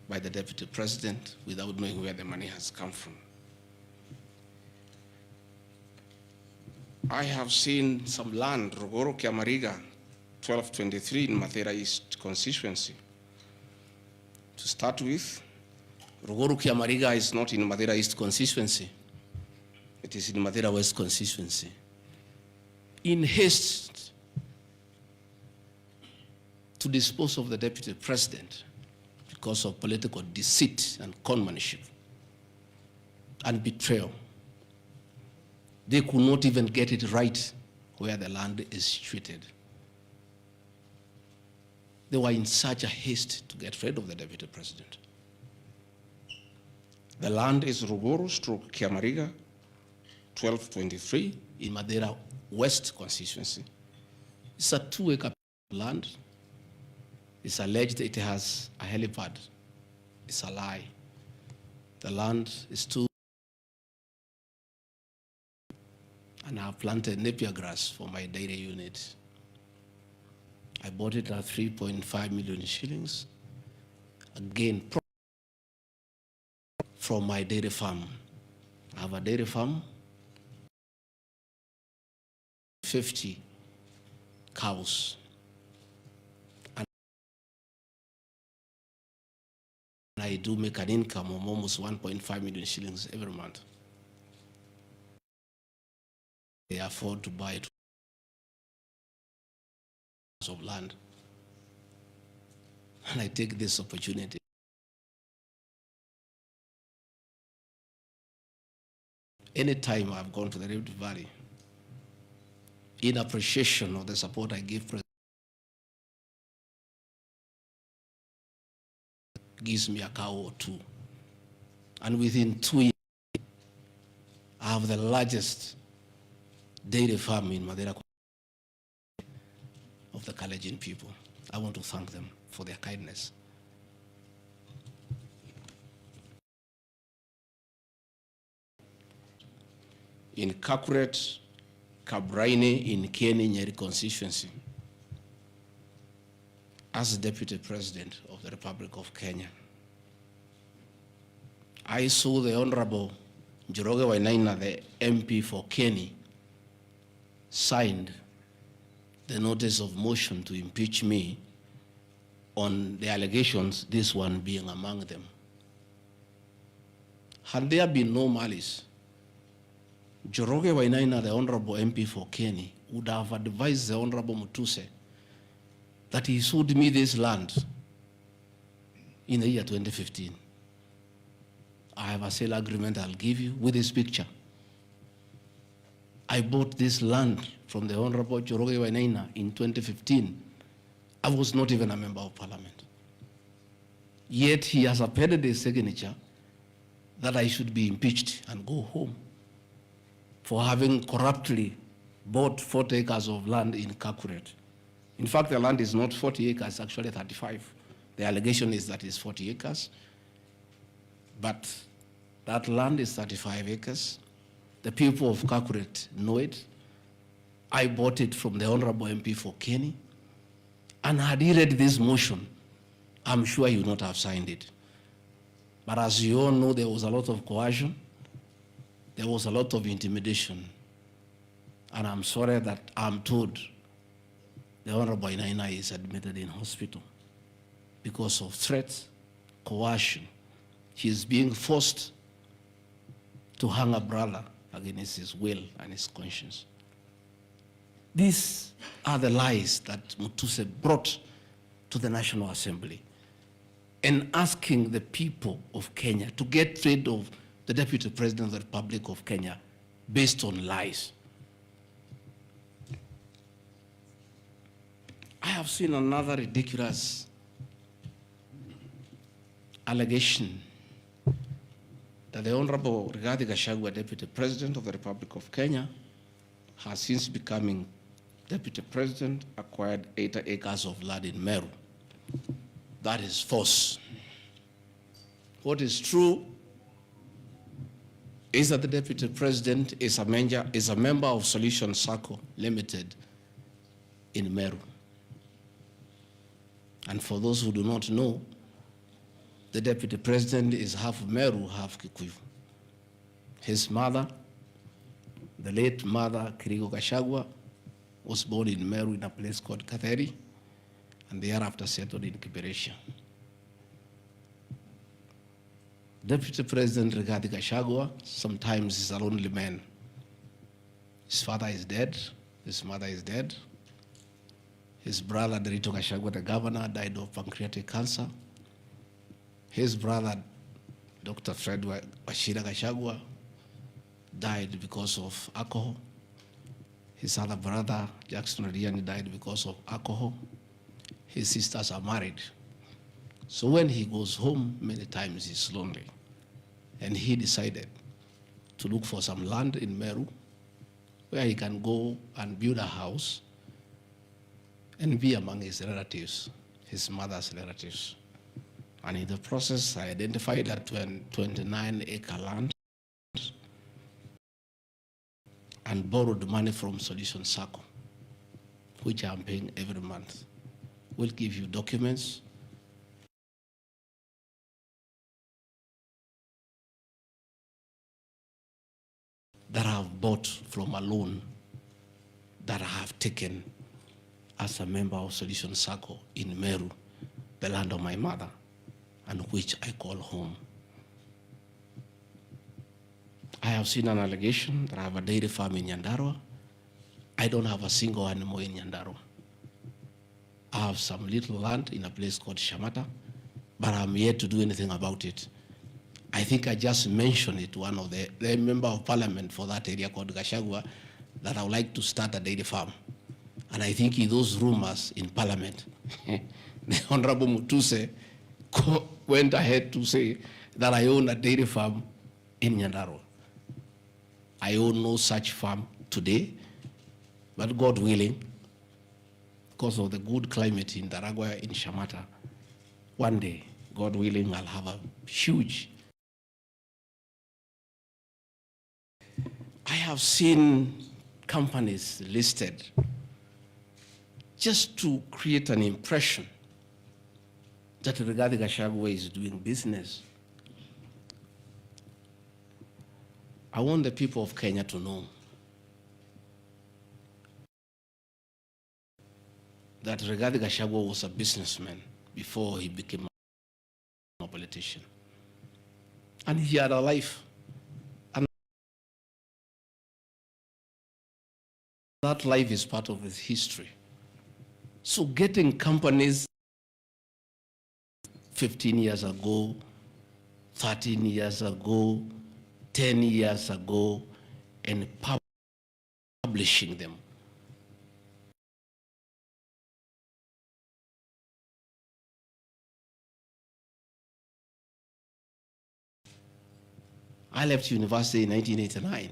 by the deputy president without knowing where the money has come from. I have seen some land, Rogoro Kiamariga, 1223 in Mathera East constituency. To start with, Rogoro Kiamariga is not in Mathera East constituency. It is in Mathera West constituency. In haste to dispose of the deputy president because of political deceit and conmanship and betrayal, they could not even get it right where the land is situated. They were in such a haste to get rid of the deputy president. The land is Ruguru/Kiamariga, 1223 in Mathera West constituency. It's a 2-acre land. It's alleged it has a helipad. It's a lie. The land is too, and I have planted napier grass for my dairy unit. I bought it at 3.5 million shillings. Again, from my dairy farm. I have a dairy farm, 50 cows. I do make an income of almost 1.5 million shillings every month. They afford to buy 2 acres of land. And I take this opportunity anytime I've gone to the Rift Valley, in appreciation of the support I give President, gives me a cow or 2. And within 2 years, I have the largest dairy farm in Madeira of the Kalenjin people. I want to thank them for their kindness. In Kakuret, Kabraine, in Kenyan Nyeri constituency, as Deputy President of the Republic of Kenya, I saw the Honorable Njoroge Wainaina, the MP for Kenny, signed the notice of motion to impeach me on the allegations, this one being among them. Had there been no malice, Njoroge Wainaina, the Honorable MP for Kenny, would have advised the Honorable Mutuse that he sold me this land in the year 2015. I have a sale agreement I'll give you with this picture. I bought this land from the Honorable Njoroge Wainaina in 2015. I was not even a member of parliament. Yet he has appended his signature that I should be impeached and go home for having corruptly bought 40 acres of land in Kakuret. In fact, the land is not 40 acres, actually 35. The allegation is that it's 40 acres, but that land is 35 acres. The people of Kakuret know it. I bought it from the Honorable MP for Kenny, and had he read this motion, I'm sure he would not have signed it. But as you all know, there was a lot of coercion, there was a lot of intimidation, and I'm sorry that I'm told the Honorable Wainaina is admitted in hospital because of threats, coercion. He is being forced to hang a brother against his will and his conscience. These are the lies that Mutuse brought to the National Assembly, and asking the people of Kenya to get rid of the Deputy President of the Republic of Kenya based on lies. I have seen another ridiculous allegation that the Honorable Rigathi Gachagua, Deputy President of the Republic of Kenya, has since becoming Deputy President, acquired 80 acres of land in Meru. That is false. What is true is that the Deputy President is a member of Solution Circle Limited in Meru. And for those who do not know, the Deputy President is half Meru, half Kikuyu. His mother, the late mother, Kirigo Gachagua, was born in Meru in a place called Katheri, and thereafter settled in Kiberesha. Deputy President Rigathi Gachagua sometimes is a lonely man. His father is dead, his mother is dead. His brother, Derito Gachagua, the governor, died of pancreatic cancer. His brother, Dr. Fred Wachira Gachagua, died because of alcohol. His other brother, Jackson Riani, died because of alcohol. His sisters are married. So when he goes home, many times he's lonely. And he decided to look for some land in Meru where he can go and build a house and be among his relatives, his mother's relatives. And in the process, I identified that 29-acre land and borrowed money from Solution Circle, which I'm paying every month. We'll give you documents. That I have bought from a loan that I have taken as a member of Solution Circle in Meru, the land of my mother. and which I call home. I have seen an allegation that I have a dairy farm in Nyandarua. I don't have a single animal in Nyandarua. I have some little land in a place called Shamata, but I'm yet to do anything about it. I think I just mentioned it to one of the member of parliament for that area called Gachagua that I would like to start a dairy farm. And I think in those rumors in parliament, the Honorable Mutuse went ahead to say that I own a dairy farm in Nyandarua. I own no such farm today, but God willing, because of the good climate in Daragwa, in Shamata, one day, God willing, I'll have a huge. I have seen companies listed just to create an impression that Rigathi Gachagua is doing business. I want the people of Kenya to know that Rigathi Gachagua was a businessman before he became a politician. And he had a life. And that life is part of his history. So getting companies 15 years ago, 13 years ago, 10 years ago, and publishing them. I left university in 1989.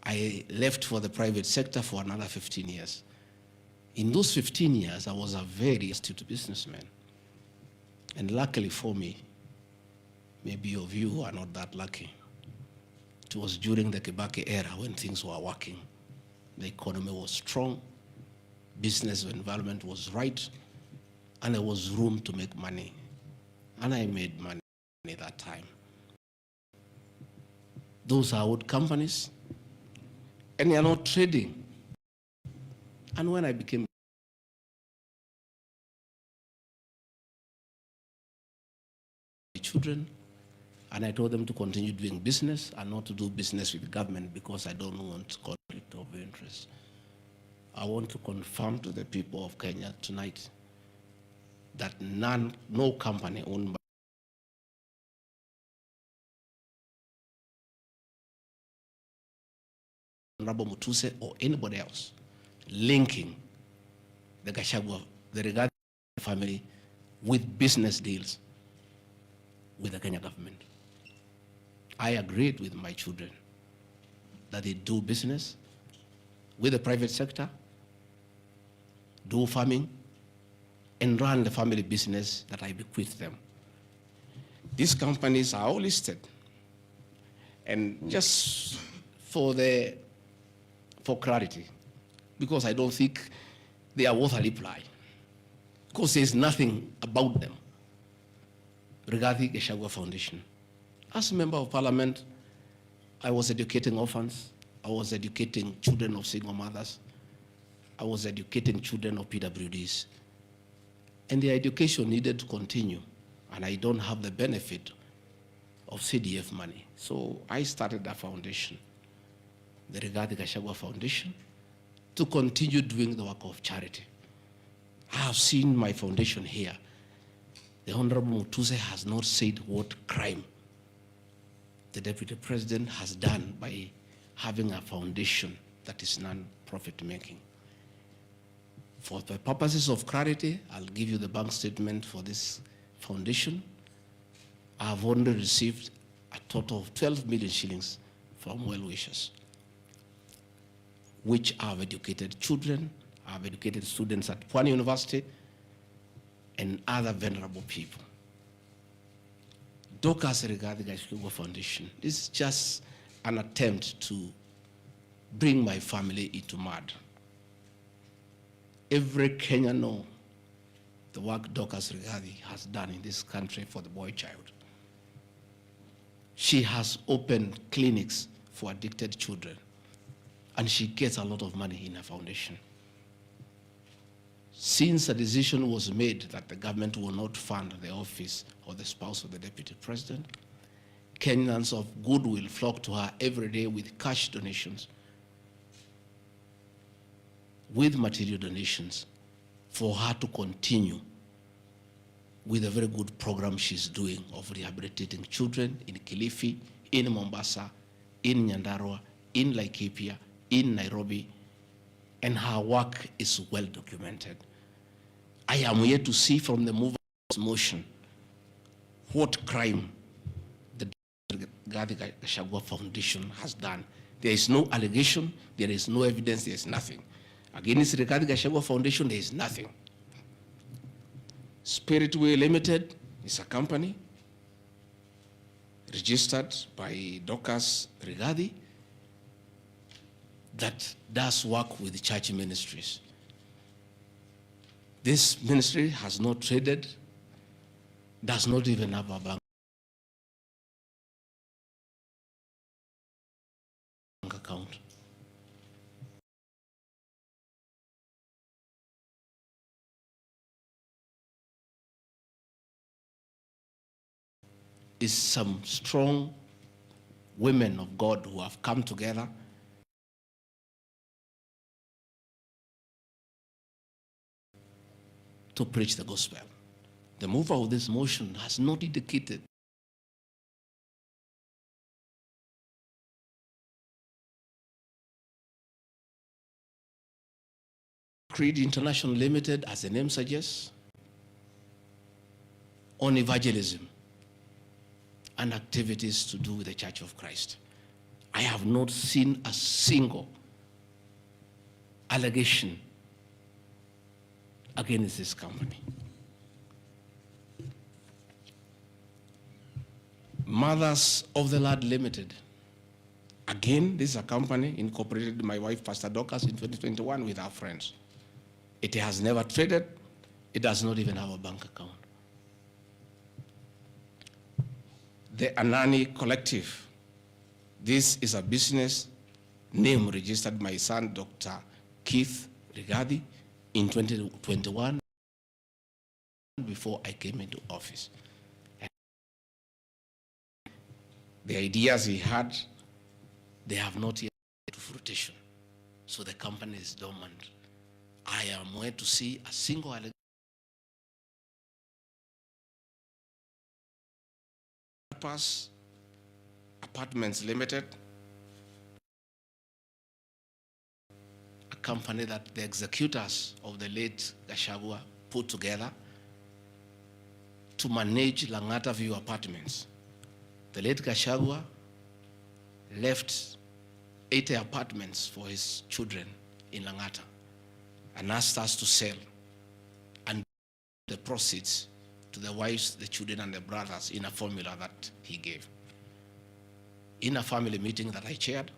I left for the private sector for another 15 years. In those 15 years, I was a very astute businessman. And luckily for me, maybe of you who are not that lucky, it was during the Kibaki era when things were working. The economy was strong, business environment was right, and there was room to make money. And I made money at that time. Those are old companies, and they are not trading. And when I became children, and I told them to continue doing business and not to do business with the government because I don't want conflict of interest. I want to confirm to the people of Kenya tonight that no company owned by Honorable Mutuse or anybody else linking the Gachagua, the Rigathi family with business deals with the Kenya government. I agreed with my children that they do business with the private sector, do farming, and run the family business that I bequeathed them. These companies are all listed. And just for clarity, because I don't think they are worth a reply, because there's nothing about them. Rigathi Gachagua Foundation. As a member of parliament, I was educating orphans. I was educating children of single mothers. I was educating children of PWDs. And their education needed to continue. And I don't have the benefit of CDF money. So I started a foundation, the Rigathi Gachagua Foundation, to continue doing the work of charity. I have seen my foundation here. The Honorable Mutuse has not said what crime the Deputy President has done by having a foundation that is non-profit making. For the purposes of clarity, I'll give you the bank statement for this foundation. I have only received a total of 12 million shillings from well-wishers, which have educated children, have educated students at Pwani University, and other vulnerable people. Dorcas Rigathi Gachagua Foundation, this is just an attempt to bring my family into mud. Every Kenyan knows the work Dorcas Rigathi has done in this country for the boy child. She has opened clinics for addicted children. and she gets a lot of money in her foundation. Since a decision was made that the government will not fund the office of the spouse of the deputy president, Kenyans of goodwill flock to her every day with cash donations, with material donations, for her to continue with a very good program she's doing of rehabilitating children in Kilifi, in Mombasa, in Nyandarua, in Laikipia, in Nairobi, and her work is well documented. I am here to see from the mover's motion what crime the DP Gachagua Foundation has done. There is no allegation, there is no evidence, there is nothing. Against the DP Gachagua Foundation, there is nothing. Spiritway Limited is a company registered by Docas Rigathi that does work with church ministries. This ministry has not traded, does not even have a bank account. Is some strong women of God who have come together to preach the gospel. The mover of this motion has not indicated Creed International Limited, as the name suggests, on evangelism and activities to do with the Church of Christ. I have not seen a single allegation against this company. Mothers of the Lord Limited. Again, this is a company incorporated by my wife, Pastor Docas, in 2021 with our friends. It has never traded. It does not even have a bank account. The Anani Collective. This is a business name registered by my son, Dr. Keith Rigathi, in 2021 before I came into office. And the ideas he had, they have not yet to fruition. So the company is dormant. I am where to see a single allegation. Apartments Limited, a company that the executors of the late Gachagua put together to manage Langata View Apartments. The late Gachagua left 80 apartments for his children in Langata and asked us to sell and the proceeds to the wives, the children, and the brothers in a formula that he gave. In a family meeting that I chaired,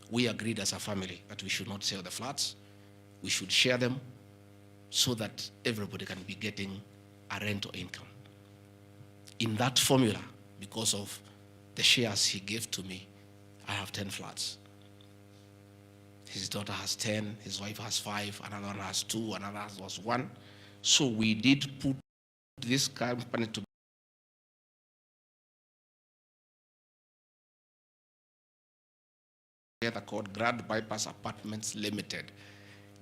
we agreed as a family that we should not sell the flats. We should share them so that everybody can be getting a rental income. In that formula, because of the shares he gave to me, I have 10 flats. His daughter has 10, his wife has 5, another one has 2, another has 1. So we did put this company together called Grand Bypass Apartments Limited.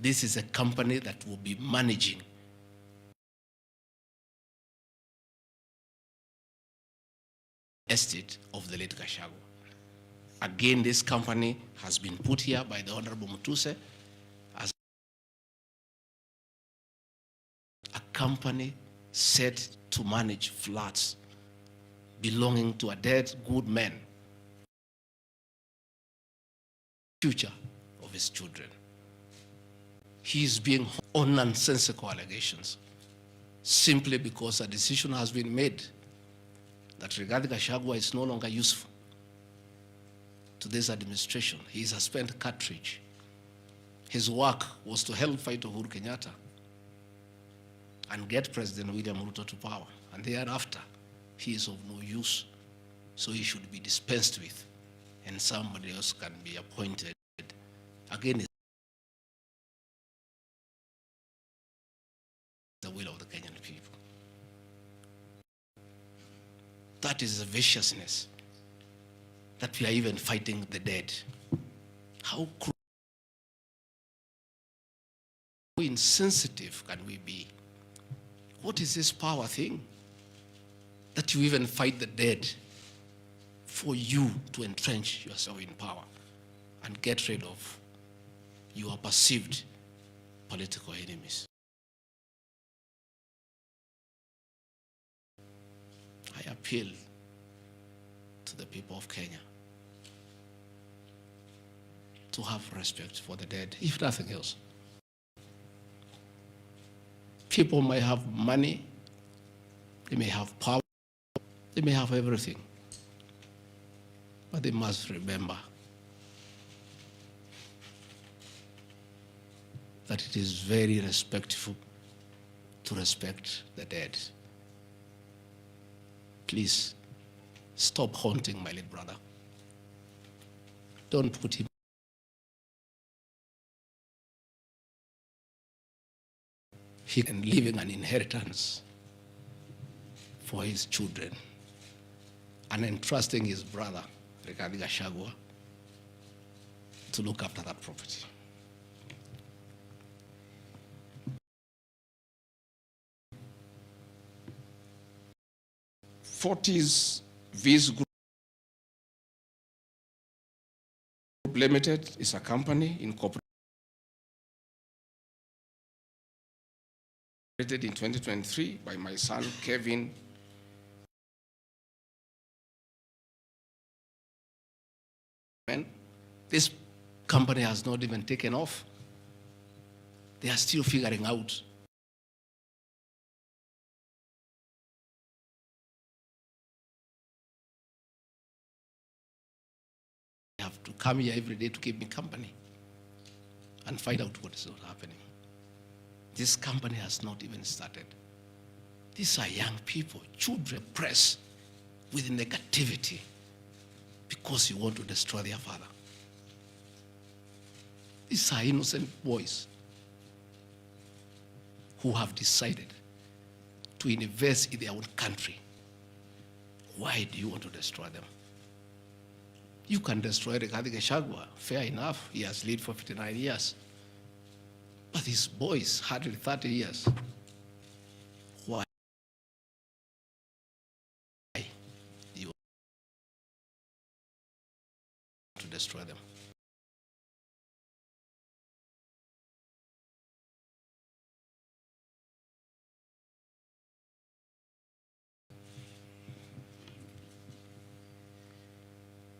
This is a company that will be managing estate of the late Gachagua. Again, this company has been put here by the Honorable Mutuse as a company set to manage flats belonging to a dead good man, future of his children. He is being on nonsensical allegations simply because a decision has been made that regarding Gachagua is no longer useful to this administration. He is a spent cartridge. His work was to help fight Uhuru Kenyatta and get President William Ruto to power. And thereafter, he is of no use. So he should be dispensed with, and somebody else can be appointed against the will of the Kenyan people. That is the viciousness that we are even fighting the dead. How insensitive can we be? What is this power thing? That you even fight the dead for you to entrench yourself in power and get rid of your perceived political enemies. I appeal to the people of Kenya to have respect for the dead, if nothing else. People may have money, they may have power, they may have everything, but they must remember that it is very respectful to respect the dead. Please, stop haunting my late brother. Don't put him and leaving an inheritance for his children and entrusting his brother, DP Gachagua, to look after that property. Fortis Viz Group Limited is a company incorporated in 2023 by my son Kevin. This company has not even taken off. They are still figuring out they have to come here every day to keep me company and find out what is not happening. This company has not even started. These are young people, children pressed with negativity because you want to destroy their father. These are innocent boys who have decided to invest in their own country. Why do you want to destroy them? You can destroy DP Gachagua, fair enough, he has lived for 59 years. But these boys, 130 years. Why do you want to destroy them?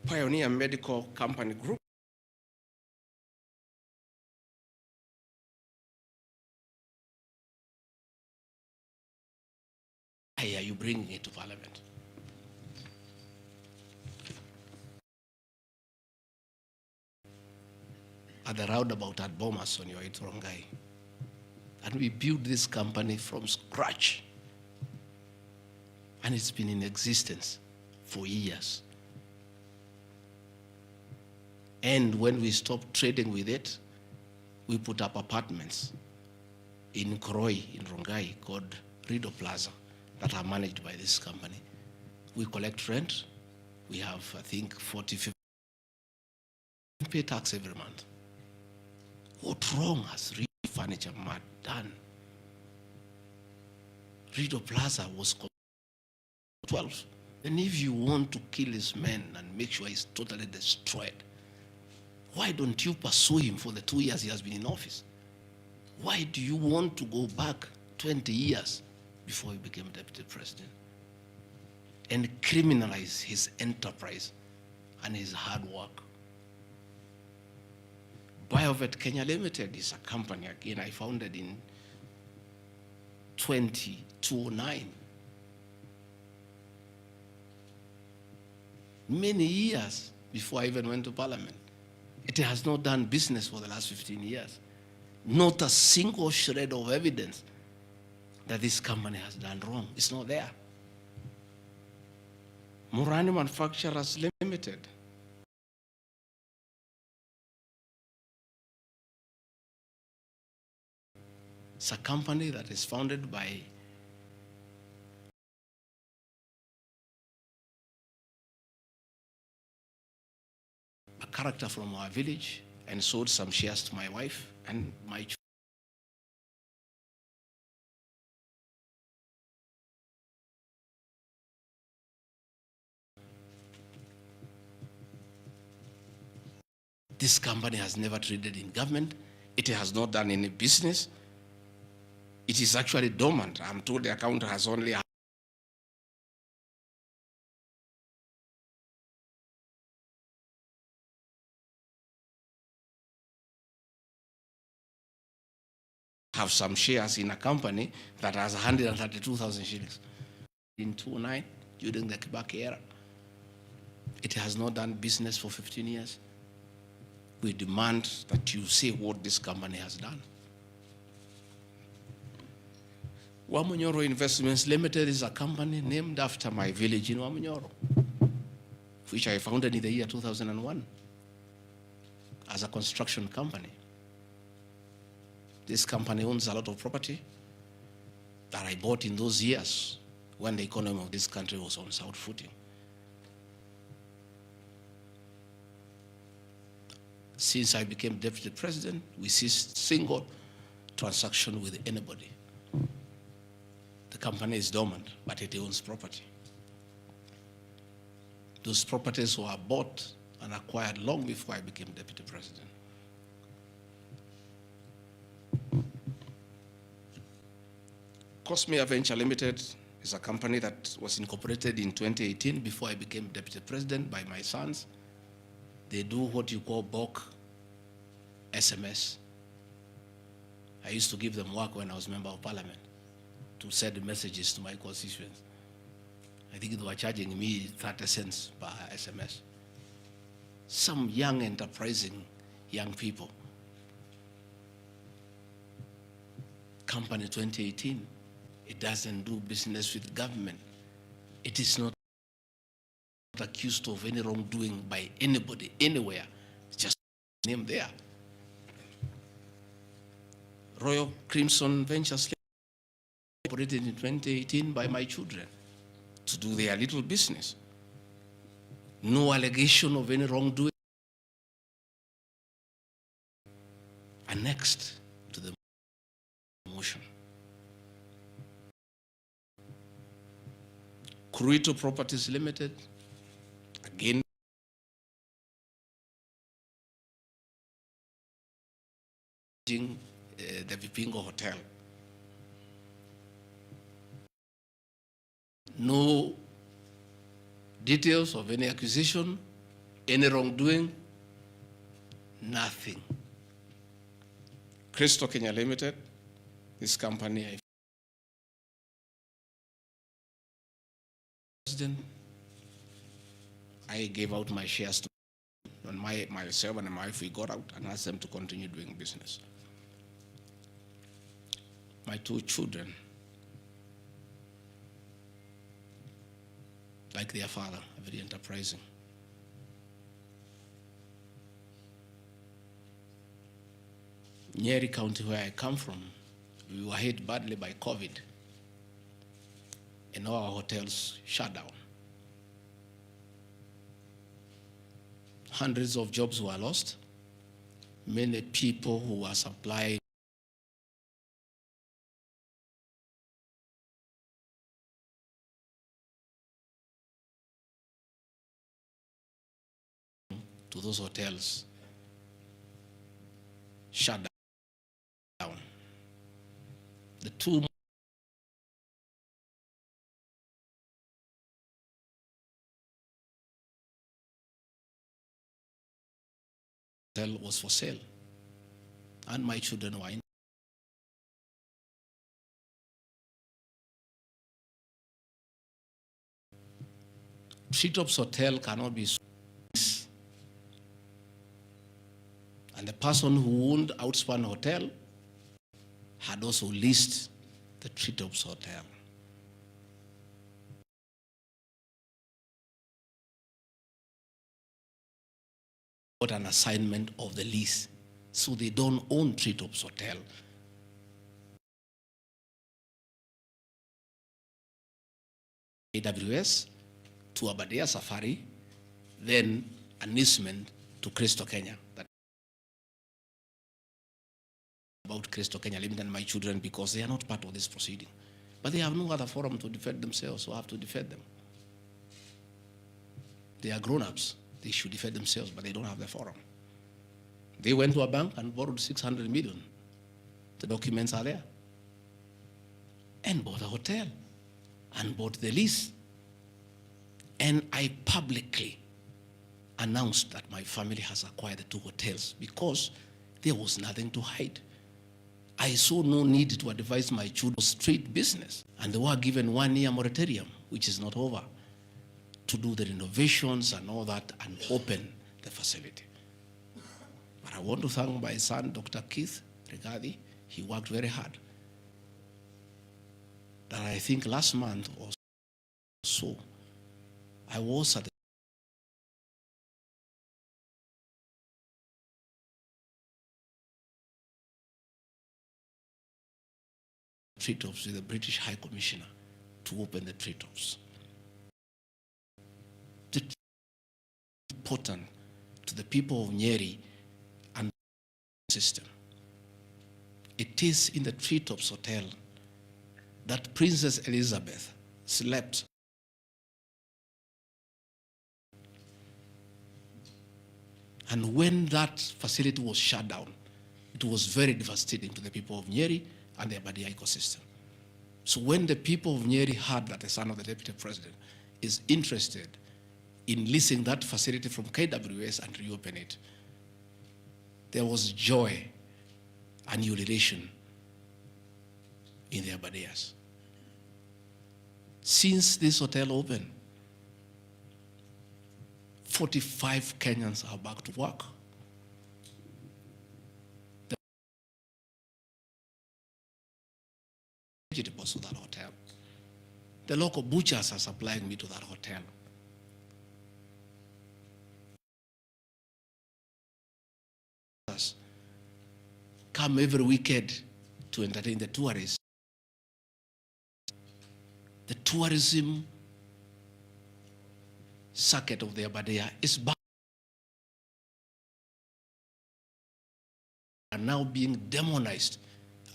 Pioneer Medical Company Group why are you bringing it to Parliament? At the roundabout at Bomas on your way to Rongai. And we built this company from scratch. And it's been in existence for years. And when we stopped trading with it, we put up apartments in Kroi, in Rongai, called Rido Plaza, that are managed by this company. We collect rent. We have, I think, 40, 50. We pay tax every month. What wrong has Rido Furniture Mart done? Rido Plaza was 12. And if you want to kill his men and make sure he's totally destroyed, why don't you pursue him for the 2 years he has been in office? Why do you want to go back 20 years before he became deputy president and criminalize his enterprise and his hard work? Biovet Kenya Limited is a company, again, I founded in 2009. Many years before I even went to Parliament. It has not done business for the last 15 years. Not a single shred of evidence that this company has done wrong. It's not there. Murani Manufacturers Limited It's a company that is founded by a character from our village and sold some shares to my wife and my children. This company has never traded in government. It has not done any business. It is actually dormant. I'm told the account has only have some shares in a company that has 132,000 shillings. In 2009, during the Kibaki era, it has not done business for 15 years. We demand that you say what this company has done. Wamunyoro Investments Limited is a company named after my village in Wamunyoro, which I founded in the year 2001 as a construction company. This company owns a lot of property that I bought in those years when the economy of this country was on sound footing. Since I became deputy president, we ceased single transaction with anybody. The company is dormant, but it owns property. Those properties were bought and acquired long before I became deputy president. Cosmea Venture Limited is a company that was incorporated in 2018 before I became deputy president by my sons. They do what you call bulk SMS. I used to give them work when I was member of parliament to send messages to my constituents. I think they were charging me 30 cents per SMS. Some young, enterprising young people. Company 2018, it doesn't do business with government. It is not accused of any wrongdoing by anybody, anywhere. It's just name there. Royal Crimson Ventures operated in 2018 by my children to do their little business. No allegation of any wrongdoing. Annexed to the motion. Kurito Properties Limited, again, the Vipingo Hotel. No details of any accusation, any wrongdoing, nothing. Crystal Kenya Limited, this company, I gave out my shares to when myself and my wife, we got out and asked them to continue doing business. My two children, like their father, very enterprising. Nyeri County, where I come from, we were hit badly by COVID, and all our hotels shut down. Hundreds of jobs were lost. Many people who were supplying to those hotels shut down. The two hotel was for sale, and my children were in. Treetops Hotel cannot be sold. And the person who owned Outspan Hotel had also leased the Treetops Hotel. Got an assignment of the lease, so they don't own Treetops Hotel. AWS to Aberdare Safari, then an easement to Crystal Kenya. That about Crystal Kenya Limited and my children, because they are not part of this proceeding. But they have no other forum to defend themselves, so I have to defend them. They are grown-ups. They should defend themselves, but they don't have the forum. They went to a bank and borrowed 600 million. The documents are there. And bought a hotel and bought the lease. And I publicly announced that my family has acquired the 2 hotels because there was nothing to hide. I saw no need to advise my children street business, and they were given 1-year moratorium, which is not over, to do the renovations and all that and open the facility. But I want to thank my son, Dr. Keith Regadi. He worked very hard. That I think last month or so, I was at the treetops with the British High Commissioner to open the treetops. It's important to the people of Nyeri and the system. It is in the treetops hotel that Princess Elizabeth slept. And when that facility was shut down, it was very devastating to the people of Nyeri and the Aberdare ecosystem. So when the people of Nyeri heard that the son of the deputy president is interested in leasing that facility from KWS and reopen it, there was joy and ululation in the Aberdares. Since this hotel opened, 45 Kenyans are back to work. The vegetables to that hotel. The local butchers are supplying me to that hotel. Come every weekend to entertain the tourists. The tourism circuit of the Aberdare is back, are now being demonized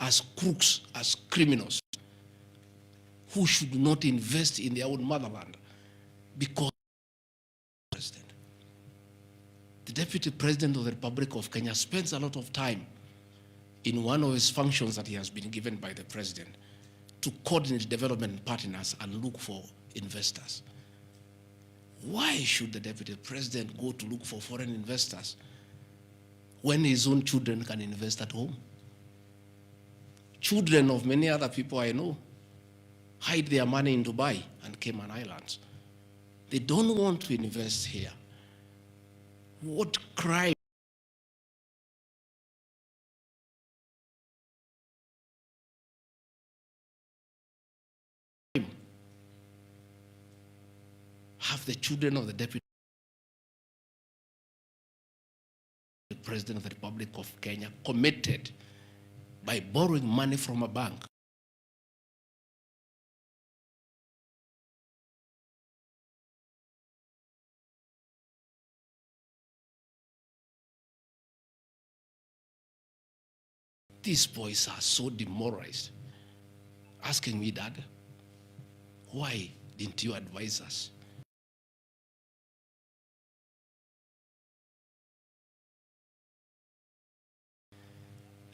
as crooks, as criminals, who should not invest in their own motherland because the Deputy President of the Republic of Kenya spends a lot of time in one of his functions that he has been given by the President to coordinate development partners and look for investors. Why should the Deputy President go to look for foreign investors when his own children can invest at home? Children of many other people I know hide their money in Dubai and Cayman Islands. They don't want to invest here. What crime have the children of the Deputy President of the Republic of Kenya committed by borrowing money from a bank? These boys are so demoralized, asking me, Dad, why didn't you advise us?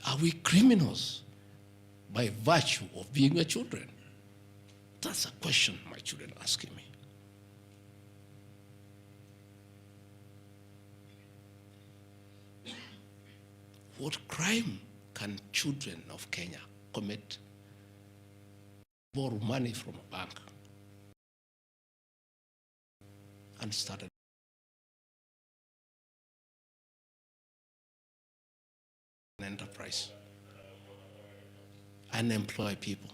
Are we criminals by virtue of being your children? That's a question my children are asking me. What crime can children of Kenya commit? Borrow money from a bank and start an enterprise and employ people.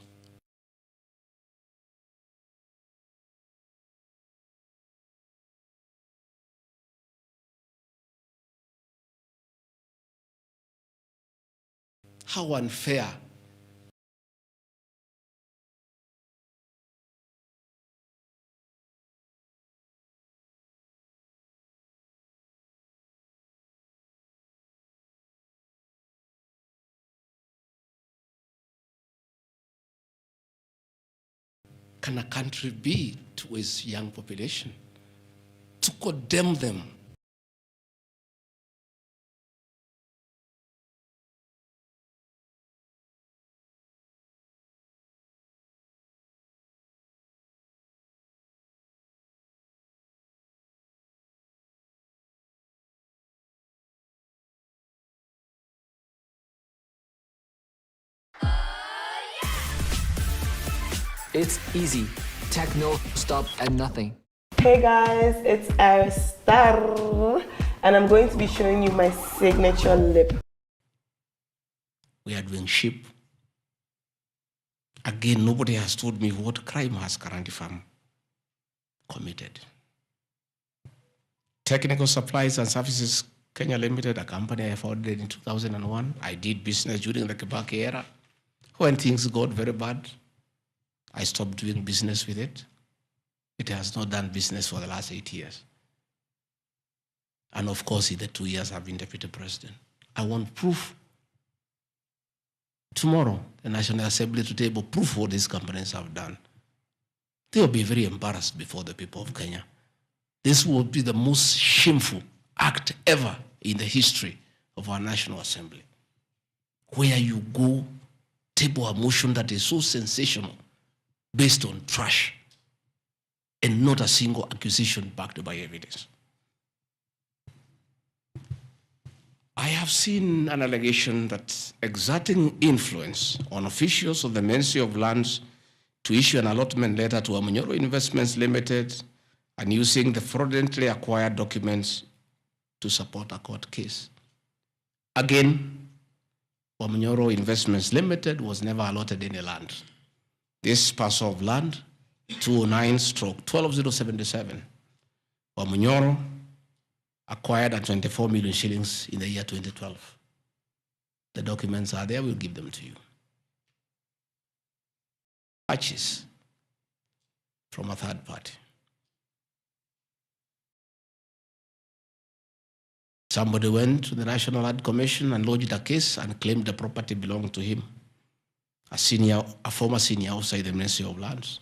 How unfair can a country be to its young population? To condemn them. It's easy. Techno, stop at nothing. Hey guys, it's Aristar, and I'm going to be showing you my signature lip. We are doing sheep. Again, nobody has told me what crime has Karandi Farm committed. Technical Supplies and Services Kenya Limited, a company I founded in 2001. I did business during the Kibaki era. When things got very bad, I stopped doing business with it. It has not done business for the last 8 years. And of course, in the 2 years I've been deputy president. I want proof. Tomorrow, the National Assembly to table proof what these companies have done. They will be very embarrassed before the people of Kenya. This will be the most shameful act ever in the history of our National Assembly, where you go table a motion that is so sensational based on trash and not a single accusation backed by evidence. I have seen an allegation that exerting influence on officials of the Ministry of Lands to issue an allotment letter to Amunyoro Investments Limited and using the fraudulently acquired documents to support a court case. Again, Amunyoro Investments Limited was never allotted any land. This parcel of land, 209/12077, Amunyoro acquired at 24 million shillings in the year 2012. The documents are there, we'll give them to you. Purchase from a third party. Somebody went to the National Land Commission and lodged a case and claimed the property belonged to him, a former senior outside the Ministry of Lands.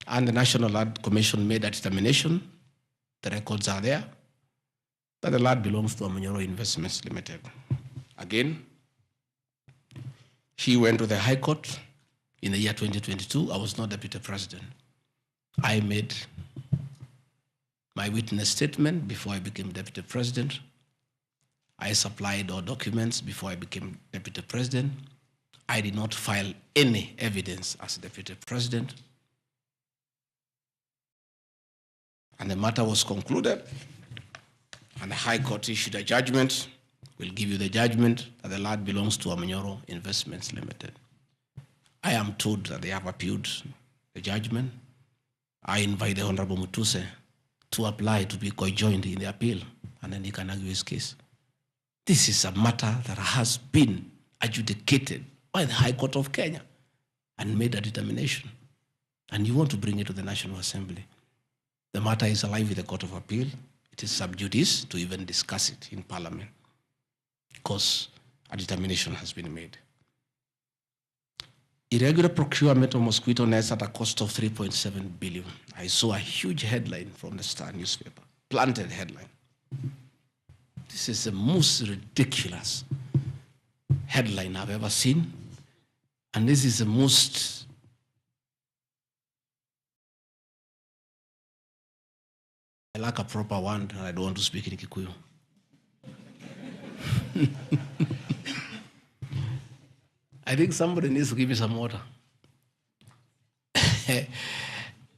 And the National Land Commission made a determination, the records are there, that the land belongs to Amunyoro Investments Limited. Again, he went to the High Court in the year 2022. I was not deputy president. I made my witness statement before I became deputy president. I supplied all documents before I became deputy president. I did not file any evidence as deputy president. And the matter was concluded, and the High Court issued a judgment. We'll give you the judgment that the land belongs to Amunyoro Investments Limited. I am told that they have appealed the judgment. I invite the Honorable Mutuse to apply to be co-joined in the appeal, and then he can argue his case. This is a matter that has been adjudicated by the High Court of Kenya and made a determination. And you want to bring it to the National Assembly. The matter is alive with the Court of Appeal. It is sub judice to even discuss it in Parliament because a determination has been made. Irregular procurement of mosquito nets at a cost of 3.7 billion. I saw a huge headline from the Star newspaper, planted headline. This is the most ridiculous headline I've ever seen. And this is the most I lack a proper one, and I don't want to speak in Kikuyu. I think somebody needs to give me some water.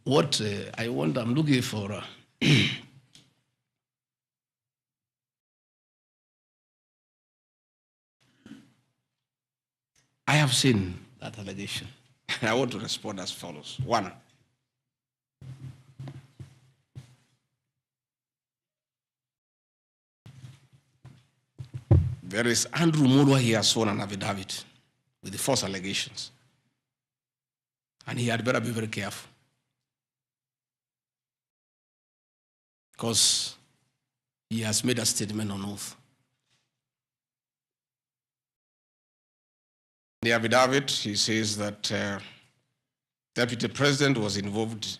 What I want, I'm looking for. I have seen that allegation. I want to respond as follows. One, there is Andrew Murwa, he has sworn an affidavit with the false allegations. And he had better be very careful. Because he has made a statement on oath. In the affidavit, he says that Deputy President was involved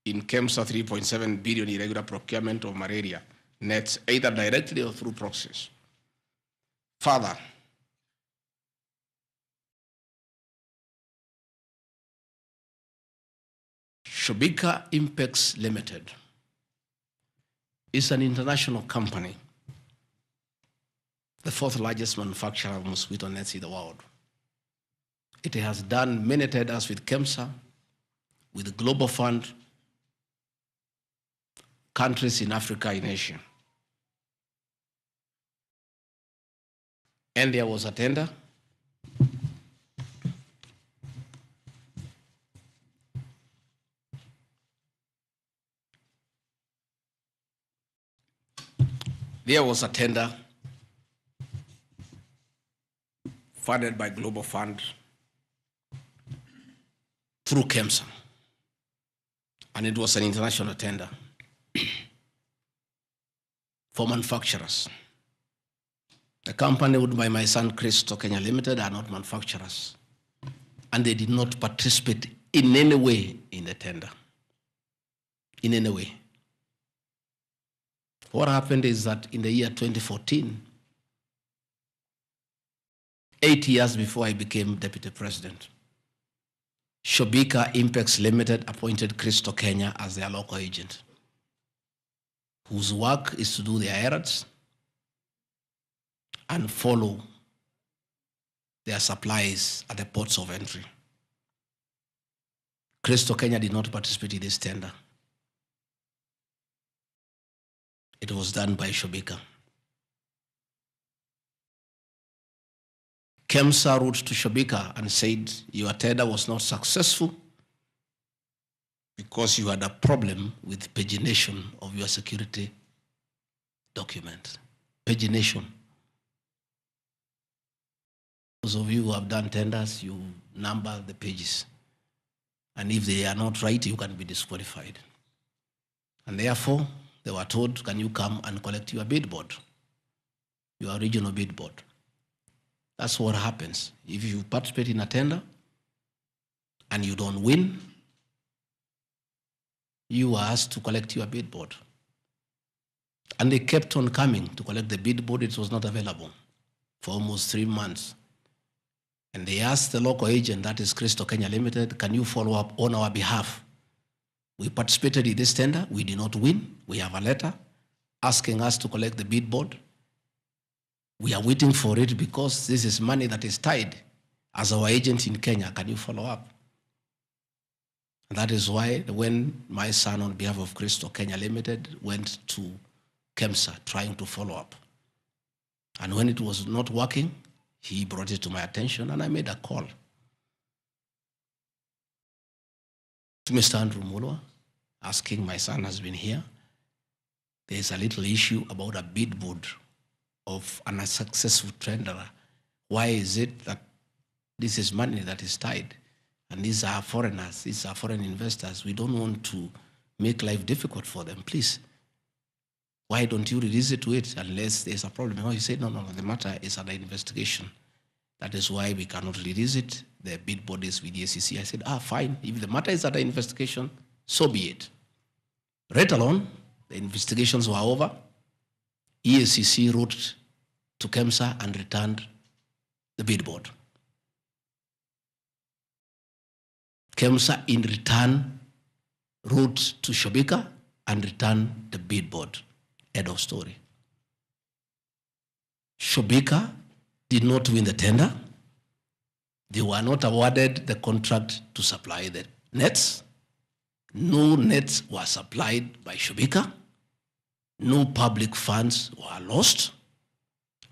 in KEMSA 3.7 billion irregular procurement of malaria nets, either directly or through proxies. Further, Shobika Impex Limited is an international company, the fourth largest manufacturer of mosquito nets in the world. It has done many tenders with KEMSA, with the Global Fund, countries in Africa, in Asia. And there was a tender. There was a tender funded by Global Fund through KEMSA, and it was an international tender for manufacturers. The company owned by my son Christo Kenya Limited are not manufacturers, and they did not participate in any way in the tender. In any way. What happened is that in the year 2014, 8 years before I became deputy president, Shobika Impex Limited appointed Christo Kenya as their local agent, whose work is to do their errands and follow their supplies at the ports of entry. Christo Kenya did not participate in this tender. It was done by Shobika. KEMSA wrote to Shobika and said, your tender was not successful because you had a problem with pagination of your security document. Pagination. Those of you who have done tenders, you number the pages. And if they are not right, you can be disqualified. And therefore, they were told, can you come and collect your bid board, your original bid board? That's what happens. If you participate in a tender and you don't win, you are asked to collect your bid board. And they kept on coming to collect the bid board. It was not available for almost 3 months. And they asked the local agent, that is Christo Kenya Limited, can you follow up on our behalf? We participated in this tender. We did not win. We have a letter asking us to collect the bid board. We are waiting for it because this is money that is tied as our agent in Kenya. Can you follow up? And that is why when my son, on behalf of Christo Kenya Limited, went to KEMSA trying to follow up. And when it was not working, he brought it to my attention and I made a call to Mr. Andrew Mulwa, asking, my son has been here. There's a little issue about a bid board of an unsuccessful tenderer. Why is it that this is money that is tied? And these are foreigners, these are foreign investors. We don't want to make life difficult for them. Please, why don't you release it to it unless there's a problem? No, he said, no, the matter is under investigation. That is why we cannot release it. The bid board is with the SEC. I said, fine. If the matter is under investigation, so be it. Right along, the investigations were over. EACC wrote to KEMSA and returned the bid board. KEMSA in return wrote to Shobika and returned the bid board. End of story. Shobika did not win the tender. They were not awarded the contract to supply the nets. No nets were supplied by Shobika. No public funds were lost.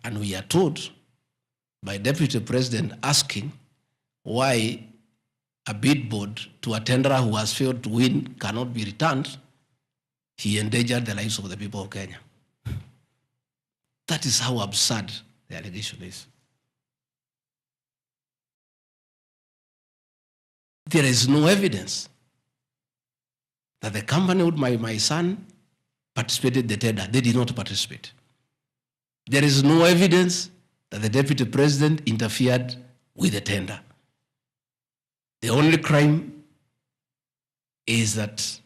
And we are told by Deputy President asking why a bid board to a tenderer who has failed to win cannot be returned. He endangered the lives of the people of Kenya. That is how absurd the allegation is. There is no evidence that the company with my son participated in the tender. They did not participate. There is no evidence that the Deputy President interfered with the tender. The only crime is that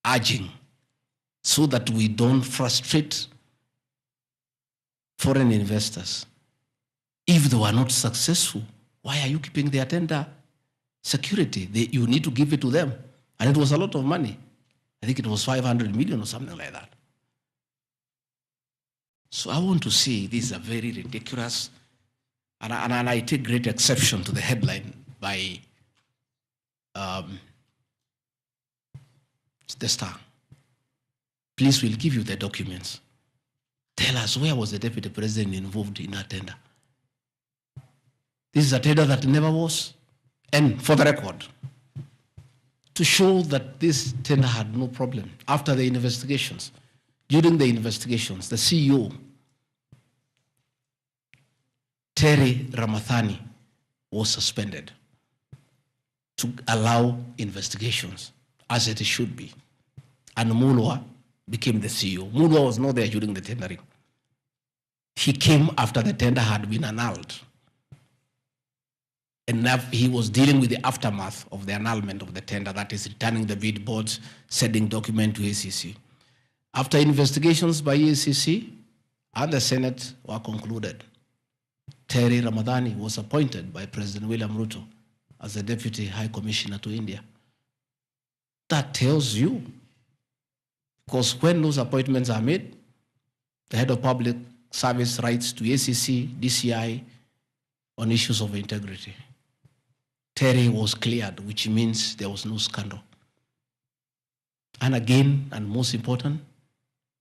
urging so that we don't frustrate foreign investors. If they were not successful, why are you keeping their tender security? You need to give it to them. And it was a lot of money. I think it was 500 million or something like that. So I want to say this is a very ridiculous, and I take great exception to the headline by the Star. Please, we'll give you the documents. Tell us, where was the deputy president involved in that tender? This is a tender that never was. And for the record, to show that this tender had no problem, after the investigations, during the investigations, the CEO, Terry Ramathani, was suspended to allow investigations, as it should be. And Mulwa became the CEO. Mulwa was not there during the tendering. He came after the tender had been annulled. And he was dealing with the aftermath of the annulment of the tender, that is returning the bid boards, sending document to ACC. After investigations by ACC and the Senate were concluded, Terry Ramadhani was appointed by President William Ruto as the Deputy High Commissioner to India. That tells you, because when those appointments are made, the head of public service writes to ACC, DCI on issues of integrity. Terry was cleared, which means there was no scandal. And again, and most important,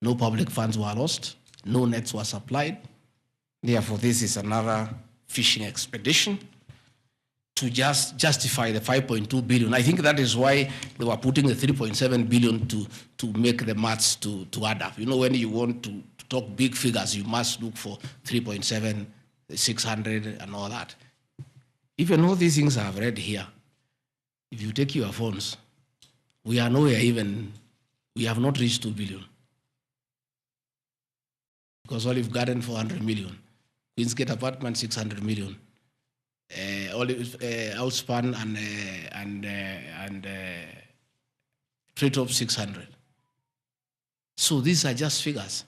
no public funds were lost, no nets were supplied. Therefore, this is another fishing expedition to just justify the 5.2 billion. I think that is why they were putting the 3.7 billion to make the maths to add up. You know, when you want to talk big figures, you must look for 3.7, 600 and all that. Even all these things I've read here, if you take your phones, we are nowhere even, we have not reached 2 billion. Because Olive Garden, 400 million. Queensgate Apartment, 600 million. Outspan and Treetop, 600. So these are just figures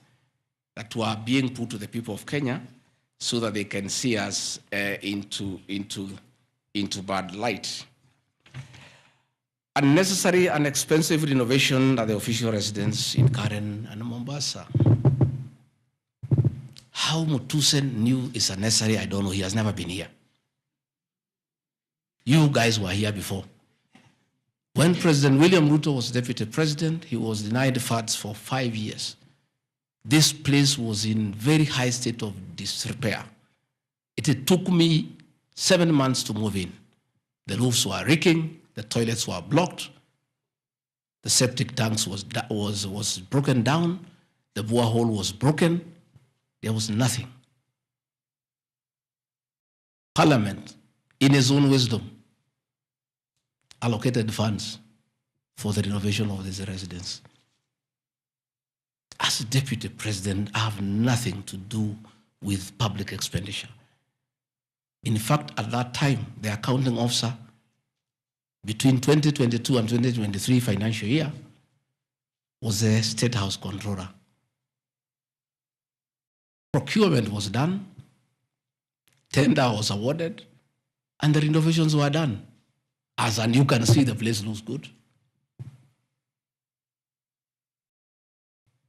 that were being put to the people of Kenya so that they can see us into bad light. Unnecessary and expensive renovation at the official residence in Karen and Mombasa. How Mutusen knew is unnecessary, I don't know. He has never been here. You guys were here before. When President William Ruto was deputy president, he was denied funds for 5 years. This place was in very high state of disrepair. It took me 7 months to move in. The roofs were leaking, the toilets were blocked, the septic tanks was broken down, the borehole was broken, there was nothing. Parliament, in his own wisdom, allocated funds for the renovation of this residence. As a deputy president, I have nothing to do with public expenditure. In fact, at that time, the accounting officer, between 2022 and 2023 financial year, was the State House Controller. Procurement was done, tender was awarded, and the renovations were done. And you can see the place looks good.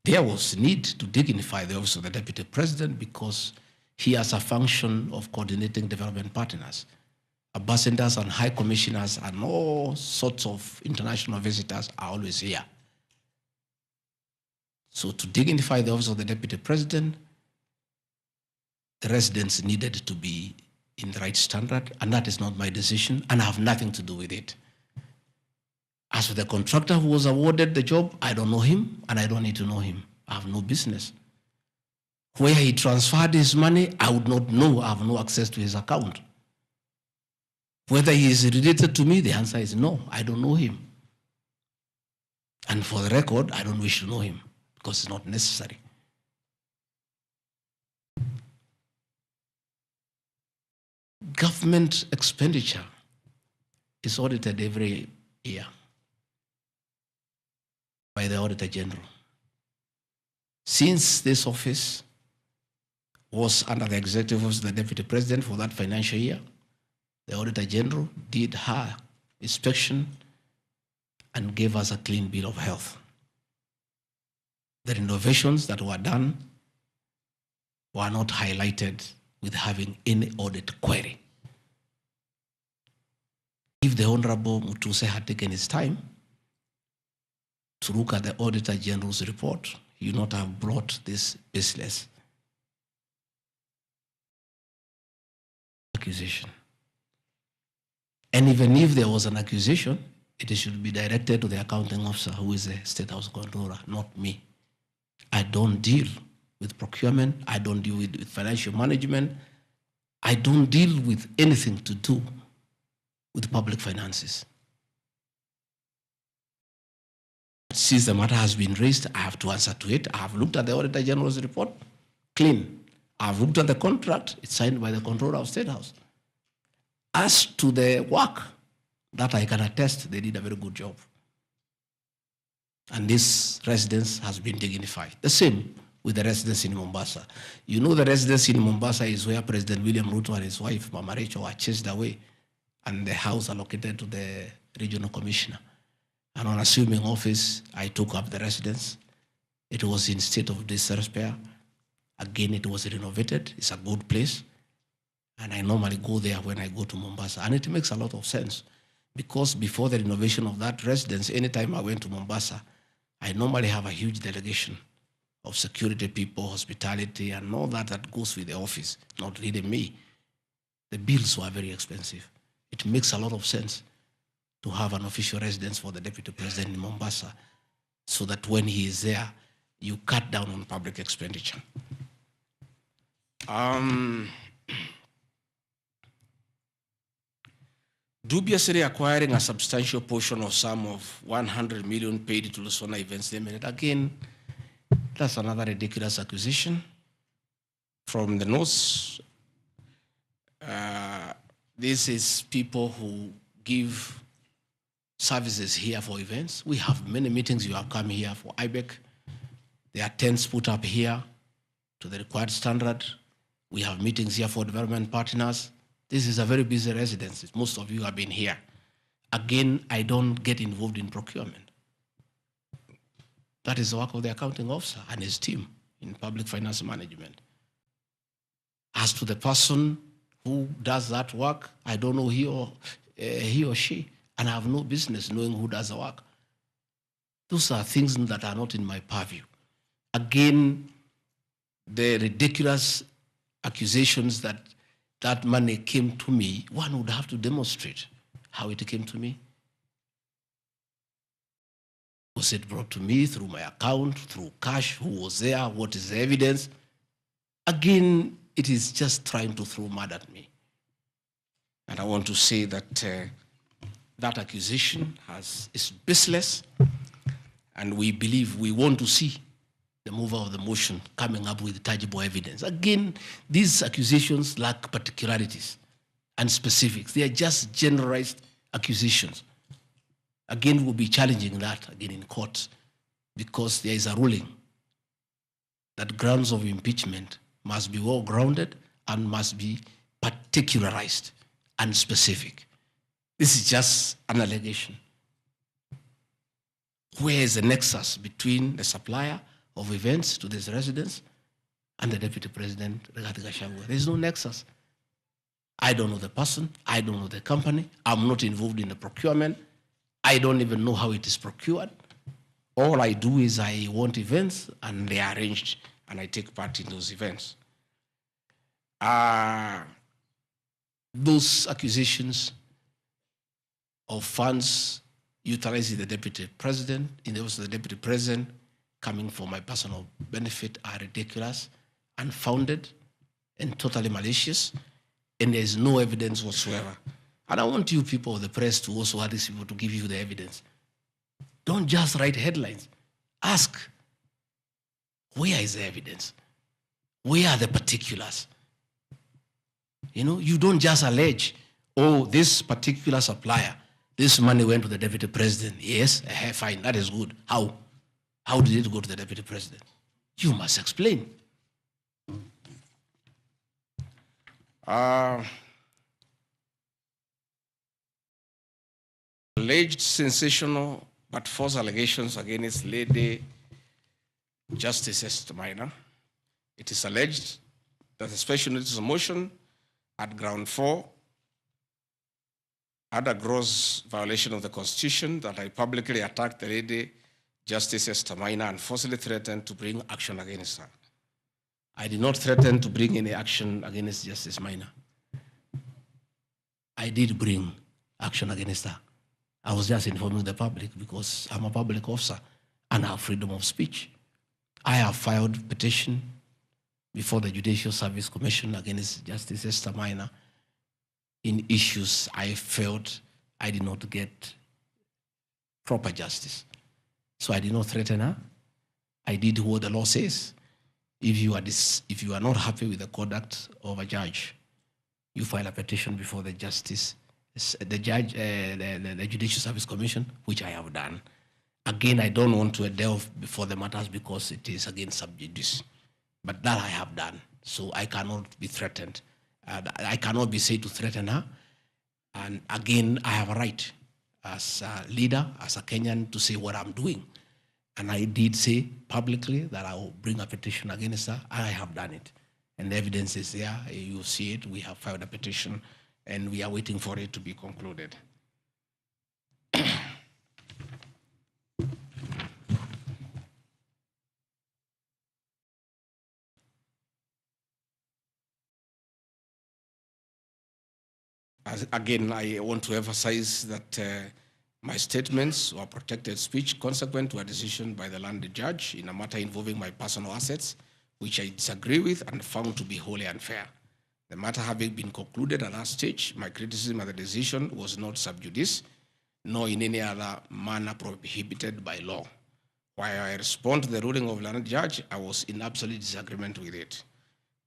There was need to dignify the office of the deputy president because he has a function of coordinating development partners. Ambassadors and high commissioners and all sorts of international visitors are always here. So to dignify the office of the deputy president, the residents needed to be in the right standard, and that is not my decision, and I have nothing to do with it. As for the contractor who was awarded the job, I don't know him, and I don't need to know him. I have no business. Where he transferred his money, I would not know. I have no access to his account. Whether he is related to me, the answer is no. I don't know him. And for the record, I don't wish to know him because it's not necessary. Government expenditure is audited every year by the Auditor General. Since this office was under the executive office of the Deputy President for that financial year, the Auditor General did her inspection and gave us a clean bill of health. The renovations that were done were not highlighted with having any audit query. If the Honorable Mutuse had taken his time to look at the Auditor General's report, he would not have brought this baseless accusation. And even if there was an accusation, it should be directed to the accounting officer, who is the State House Controller, not me. I don't deal with procurement. I don't deal with financial management. I don't deal with anything to do with public finances. Since the matter has been raised, I have to answer to it. I have looked at the Auditor General's report, clean. I have looked at the contract, it's signed by the Controller of State House. As to the work, that I can attest, they did a very good job. And this residence has been dignified. The same with the residence in Mombasa. You know, the residence in Mombasa is where President William Ruto and his wife, Mama Rachel, were chased away, and the house allocated to the regional commissioner. And on assuming office, I took up the residence. It was in state of disrepair. Again, it was renovated. It's a good place. And I normally go there when I go to Mombasa. And it makes a lot of sense, because before the renovation of that residence, anytime I went to Mombasa, I normally have a huge delegation of security people, hospitality, and all that goes with the office, not really me. The bills were very expensive. It makes a lot of sense to have an official residence for the Deputy President in Mombasa, so that when he is there, you cut down on public expenditure. Dubiously acquiring a substantial portion of sum of 100 million paid to Lusona Events Limited. Again, that's another ridiculous acquisition from the notes. This is people who give services here for events. We have many meetings. You have come here for IBEC. There are tents put up here to the required standard. We have meetings here for development partners. This is a very busy residence. Most of you have been here. Again, I don't get involved in procurement. That is the work of the accounting officer and his team in public finance management. As to the person who does that work, I don't know he or she, and I have no business knowing who does the work. Those are things that are not in my purview. Again, the ridiculous accusations that money came to me, one would have to demonstrate how it came to me. Was it brought to me through my account, through cash? Who was there? What is the evidence? Again, it is just trying to throw mud at me. And I want to say that that accusation is baseless, and we believe we want to see the mover of the motion coming up with tangible evidence. Again, these accusations lack particularities and specifics. They are just generalized accusations. Again, we'll be challenging that again in court, because there is a ruling that grounds of impeachment must be well-grounded and must be particularized and specific. This is just an allegation. Where is the nexus between the supplier of events to this residence and the Deputy President, DP Gachagua? There is no nexus. I don't know the person. I don't know the company. I'm not involved in the procurement. I don't even know how it is procured. All I do is I want events, and they are arranged, and I take part in those events. Those accusations of funds utilizing the Deputy President, in the office of the Deputy President, coming for my personal benefit, are ridiculous, unfounded, and totally malicious, and there is no evidence whatsoever. And I want you people of the press to also ask these people to give you the evidence. Don't just write headlines. Ask, where is the evidence? Where are the particulars? You know, you don't just allege, oh, this particular supplier This money went to the deputy president. Yes, fine, that is good. How? How did it go to the deputy president? You must explain. Alleged sensational but false allegations against Lady Justice Esther Maina. It is alleged that the special notice of motion at ground 4 had a gross violation of the Constitution, that I publicly attacked the Lady Justice Esther Maina and falsely threatened to bring action against her. I did not threaten to bring any action against Justice Maina. I did bring action against her. I was just informing the public because I'm a public officer and I have freedom of speech. I have filed petition before the Judicial Service Commission against Justice Esther Maina in issues I felt I did not get proper justice. So I did not threaten her. I did what the law says. If you are not happy with the conduct of a judge, you file a petition before the Judicial Service Commission, which I have done. Again, I don't want to delve before the matters because it is against sub judice. But that I have done, so I cannot be threatened. I cannot be said to threaten her. And again, I have a right as a leader, as a Kenyan, to say what I'm doing. And I did say publicly that I will bring a petition against her, and I have done it. And the evidence is there, you see it, we have filed a petition, and we are waiting for it to be concluded. Again, I want to emphasize that my statements were protected speech consequent to a decision by the landed judge in a matter involving my personal assets, which I disagree with and found to be wholly unfair. The matter having been concluded at that stage, my criticism of the decision was not sub judice, nor in any other manner prohibited by law. While I respond to the ruling of the landed judge, I was in absolute disagreement with it.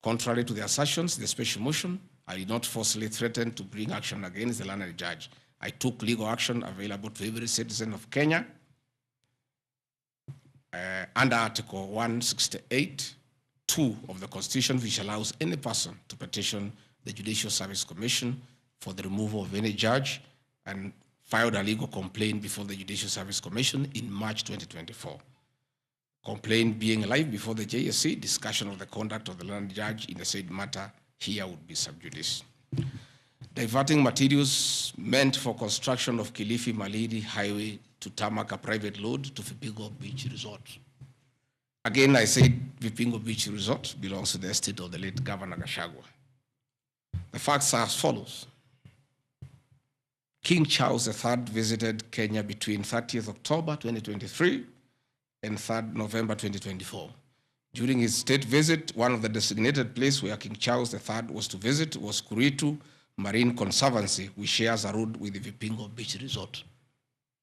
Contrary to the assertions, the special motion, I did not falsely threaten to bring action against the landed judge. I took legal action available to every citizen of Kenya under Article 168(2) of the Constitution, which allows any person to petition the Judicial Service Commission for the removal of any judge, and filed a legal complaint before the Judicial Service Commission in March 2024. Complaint being live before the JSC, discussion of the conduct of the landed judge in the said matter here would be sub judice. Diverting materials meant for construction of Kilifi Malindi Highway to tarmac a private load to Vipingo Beach Resort. Again, I said Vipingo Beach Resort belongs to the estate of the late Governor Gachagua. The facts are as follows. King Charles III visited Kenya between 30th October 2023 and 3rd November 2024. During his state visit, one of the designated places where King Charles III was to visit was Kuritu Marine Conservancy, which shares a road with the Vipingo Beach Resort.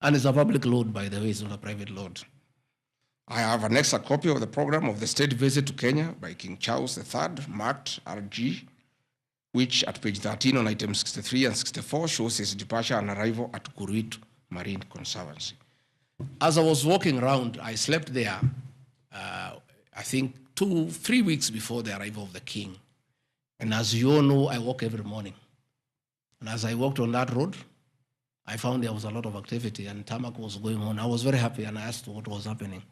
And it's a public load, by the way, it's not a private load. I have annexed a copy of the program of the state visit to Kenya by King Charles III, marked RG, which at page 13 on items 63 and 64 shows his departure and arrival at Kuritu Marine Conservancy. As I was walking around, I slept there, I think 2-3 weeks before the arrival of the king. And as you all know, I walk every morning. And as I walked on that road, I found there was a lot of activity and tarmac was going on. I was very happy and I asked what was happening.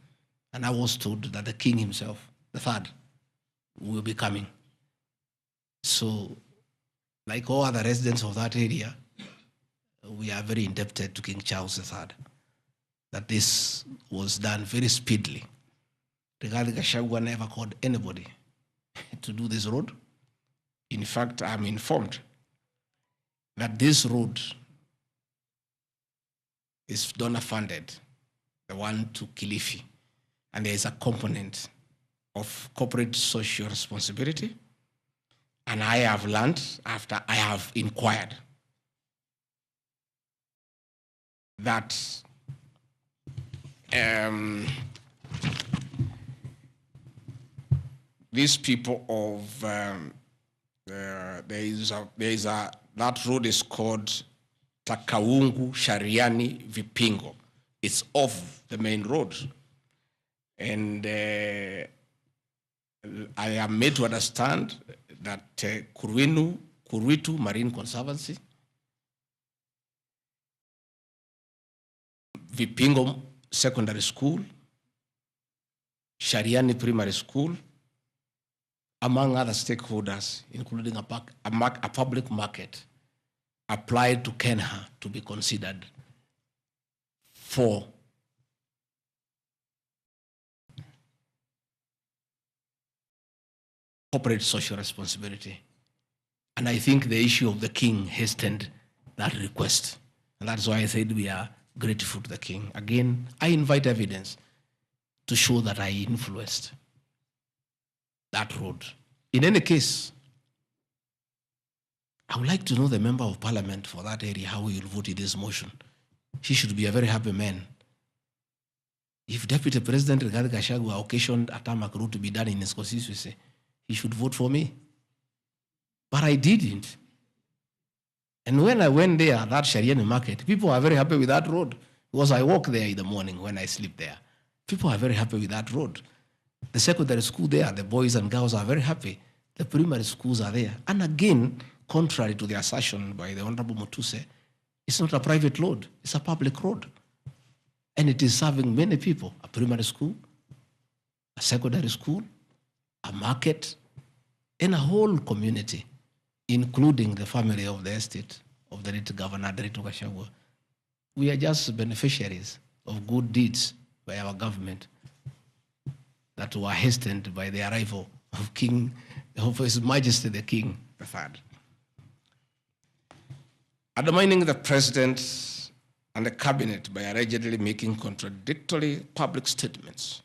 And I was told that the king himself, the third, will be coming. So, like all other residents of that area, we are very indebted to King Charles III, that this was done very speedily. Rigathi Gachagua never called anybody to do this road. In fact, I'm informed that this road is donor funded, the one to Kilifi, and there is a component of corporate social responsibility. And I have learned after I have inquired that these people of that road is called Takaungu, Shariani, Vipingo. It's off the main road. And I am made to understand that Kuritu Marine Conservancy, Vipingo Secondary School, Shariani Primary School, among other stakeholders, including a public market, applied to Kenya to be considered for corporate social responsibility. And I think the issue of the king hastened that request. And that's why I said we are grateful to the king. Again, I invite evidence to show that I influenced that road. In any case, I would like to know the member of parliament for that area, how he will vote in this motion. He should be a very happy man. If Deputy President Kenyans Gachagua occasioned a tarmac road to be done in his constituency, he should vote for me. But I didn't. And when I went there, that Shariani market, people are very happy with that road because I walk there in the morning when I sleep there. People are very happy with that road. The secondary school there, the boys and girls are very happy. The primary schools are there. And again, contrary to the assertion by the Honorable Mutuse, it's not a private road, it's a public road. And it is serving many people, a primary school, a secondary school, a market, and a whole community, including the family of the estate of the late Governor DP Gachagua. We are just beneficiaries of good deeds by our government that were hastened by the arrival of His Majesty the King III. Undermining the president and the cabinet by allegedly making contradictory public statements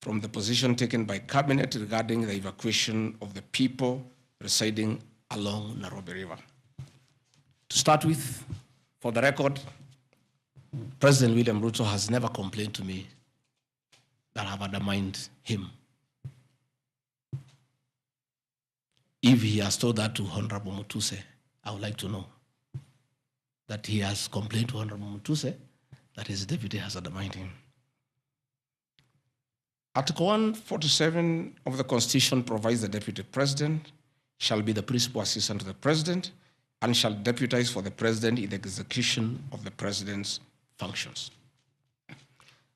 from the position taken by cabinet regarding the evacuation of the people residing along Nairobi River. To start with, for the record, President William Ruto has never complained to me that I have undermined him. If he has told that to Honorable Mutuse, I would like to know that he has complained to Honorable Mutuse that his deputy has undermined him. Article 147 of the Constitution provides the Deputy President shall be the principal assistant to the President and shall deputize for the President in the execution of the President's functions.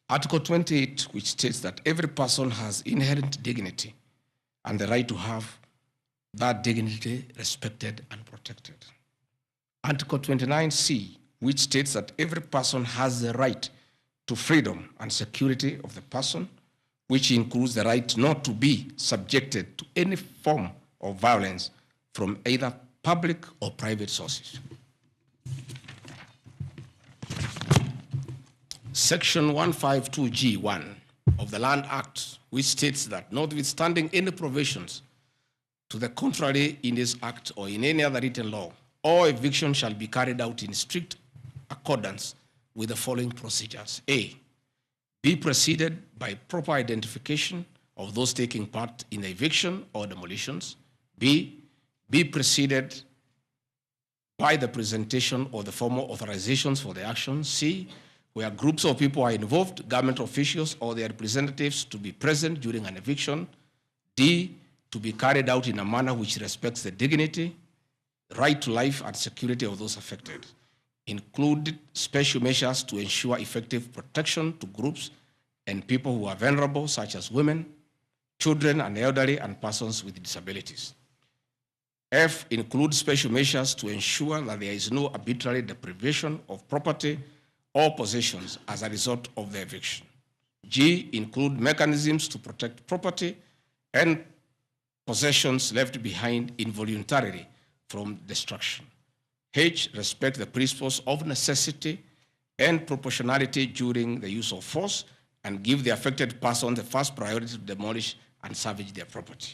Article 28, which states that every person has inherent dignity and the right to have that dignity respected and protected. Article 29C, which states that every person has the right to freedom and security of the person, which includes the right not to be subjected to any form of violence from either public or private sources. Section 152G1 of the Land Act, which states that notwithstanding any provisions to the contrary in this act or in any other written law, all eviction shall be carried out in strict accordance with the following procedures. A, be preceded by proper identification of those taking part in the eviction or demolitions. B, be preceded by the presentation of the formal authorizations for the action. C, where groups of people are involved, government officials or their representatives to be present during an eviction. D, to be carried out in a manner which respects the dignity, right to life and security of those affected. Include special measures to ensure effective protection to groups and people who are vulnerable, such as women, children and elderly and persons with disabilities. F, include special measures to ensure that there is no arbitrary deprivation of property or possessions as a result of the eviction. G, include mechanisms to protect property and possessions left behind involuntarily from destruction. H, respect the principles of necessity and proportionality during the use of force and give the affected person the first priority to demolish and salvage their property.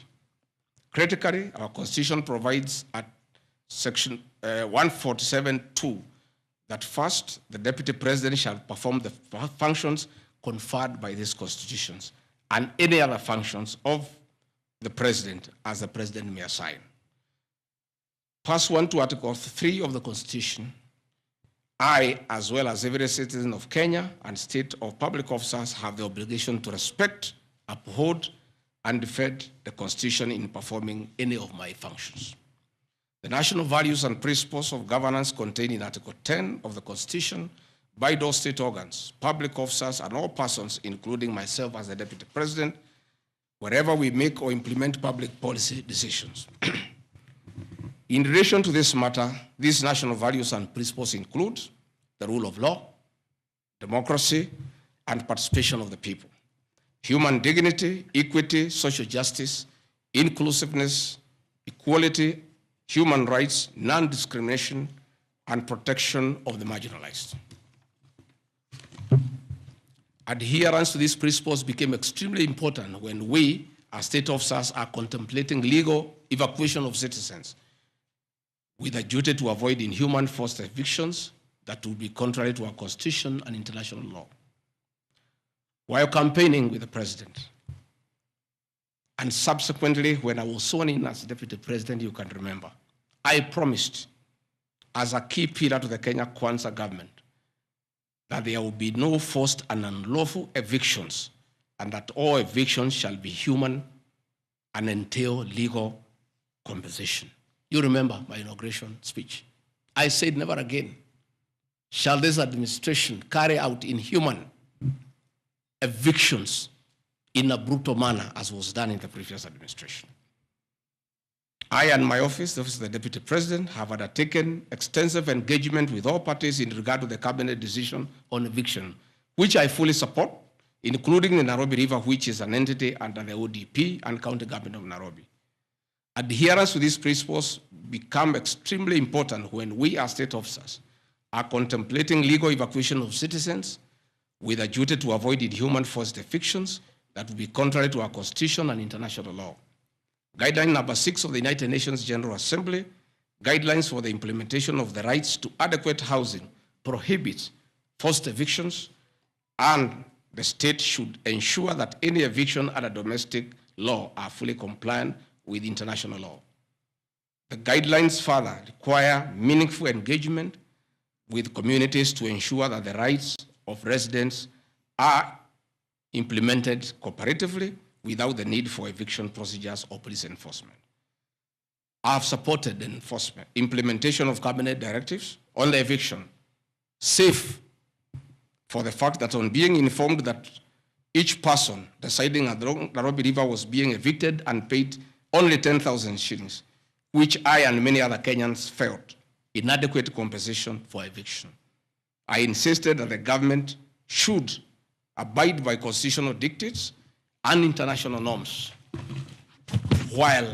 Critically, our Constitution provides at Section 147(2) that first, the Deputy President shall perform the functions conferred by these constitutions and any other functions of the President as the President may assign. Pursuant to Article 3 of the Constitution, I, as well as every citizen of Kenya and state of public officers, have the obligation to respect, uphold, and defend the Constitution in performing any of my functions. The national values and principles of governance contained in Article 10 of the Constitution by those state organs, public officers, and all persons, including myself as the Deputy President, wherever we make or implement public policy decisions. In relation to this matter, these national values and principles include the rule of law, democracy, and participation of the people, human dignity, equity, social justice, inclusiveness, equality, human rights, non-discrimination, and protection of the marginalized. Adherence to these principles became extremely important when we, as state officers, are contemplating legal evacuation of citizens with a duty to avoid inhuman forced evictions that would be contrary to our Constitution and international law. While campaigning with the President, and subsequently when I was sworn in as Deputy President, you can remember, I promised as a key pillar to the Kenya Kwanza government that there will be no forced and unlawful evictions, and that all evictions shall be human and entail legal compensation. You remember my inauguration speech. I said never again shall this administration carry out inhuman evictions in a brutal manner as was done in the previous administration. I and my office, the Office of the Deputy President, have undertaken extensive engagement with all parties in regard to the cabinet decision on eviction, which I fully support, including the Nairobi River, which is an entity under the ODP and County Government of Nairobi. Adherence to these principles become extremely important when we as state officers are contemplating legal evacuation of citizens with a duty to avoid inhuman forced evictions that would be contrary to our Constitution and international law. Guideline number 6 of the United Nations General Assembly, guidelines for the implementation of the rights to adequate housing, prohibits forced evictions, and the state should ensure that any eviction under domestic law are fully compliant with international law. The guidelines further require meaningful engagement with communities to ensure that the rights of residents are implemented cooperatively without the need for eviction procedures or police enforcement. I have supported the implementation of cabinet directives on the eviction, safe for the fact that on being informed that each person residing at the Nairobi River was being evicted and paid only 10,000 shillings, which I and many other Kenyans felt inadequate compensation for eviction. I insisted that the government should abide by constitutional dictates and international norms while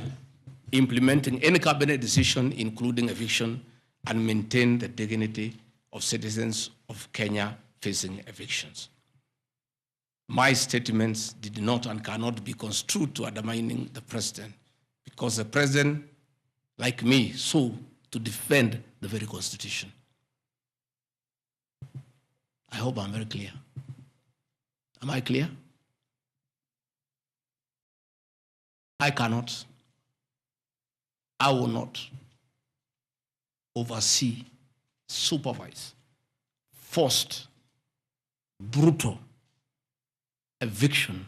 implementing any cabinet decision, including eviction, and maintain the dignity of citizens of Kenya facing evictions. My statements did not and cannot be construed to undermining the president, because the president, like me, sought to defend the very Constitution. I hope I'm very clear. Am I clear? I cannot, I will not oversee, supervise, forced, brutal eviction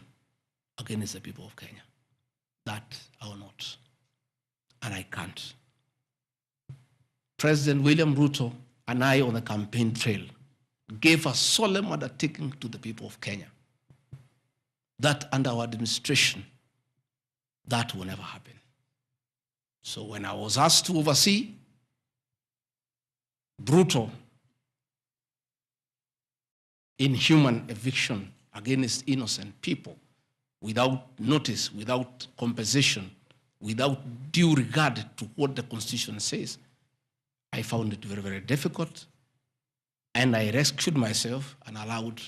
against the people of Kenya. That I will not, and I can't. President William Ruto and I on the campaign trail gave a solemn undertaking to the people of Kenya that under our administration, that will never happen. So when I was asked to oversee brutal, inhuman eviction against innocent people without notice, without compensation, without due regard to what the Constitution says, I found it very, very difficult. And I rescued myself and allowed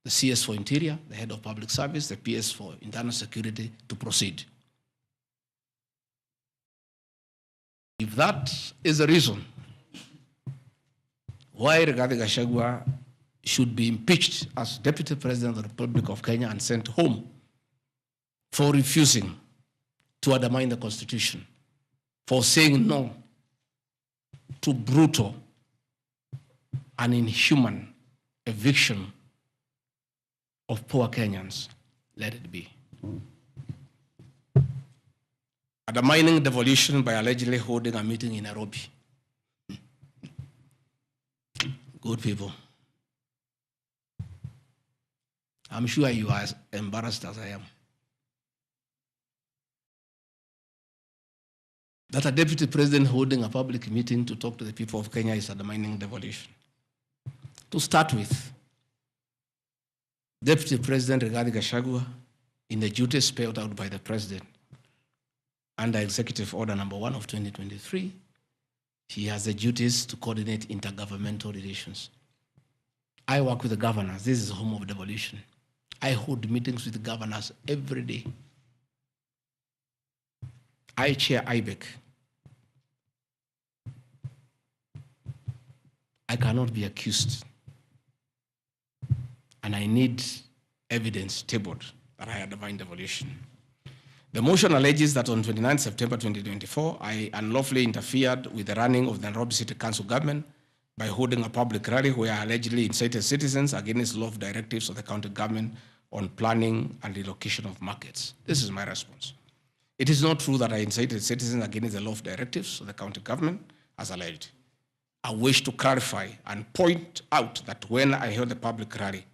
the CS for Interior, the Head of Public Service, the PS for Internal Security to proceed. If that is the reason why Rigathi Gachagua should be impeached as Deputy President of the Republic of Kenya and sent home for refusing to undermine the Constitution, for saying no to brutal an inhuman eviction of poor Kenyans, let it be. Undermining devolution by allegedly holding a meeting in Nairobi. Good people. I'm sure you are as embarrassed as I am. That a deputy president holding a public meeting to talk to the people of Kenya is undermining devolution. To start with, Deputy President Kenyans Gachagua, in the duties spelled out by the President under Executive Order number 1 of 2023, he has the duties to coordinate intergovernmental relations. I work with the governors. This is the home of devolution. I hold meetings with the governors every day. I chair IBEC. I cannot be accused. And I need evidence tabled that I undermined devolution. The motion alleges that on 29 September 2024, I unlawfully interfered with the running of the Nairobi City Council government by holding a public rally where I allegedly incited citizens against law of directives of the county government on planning and relocation of markets. This is my response. It is not true that I incited citizens against the law of directives of the county government, as alleged. I wish to clarify and point out that when I held the public rally,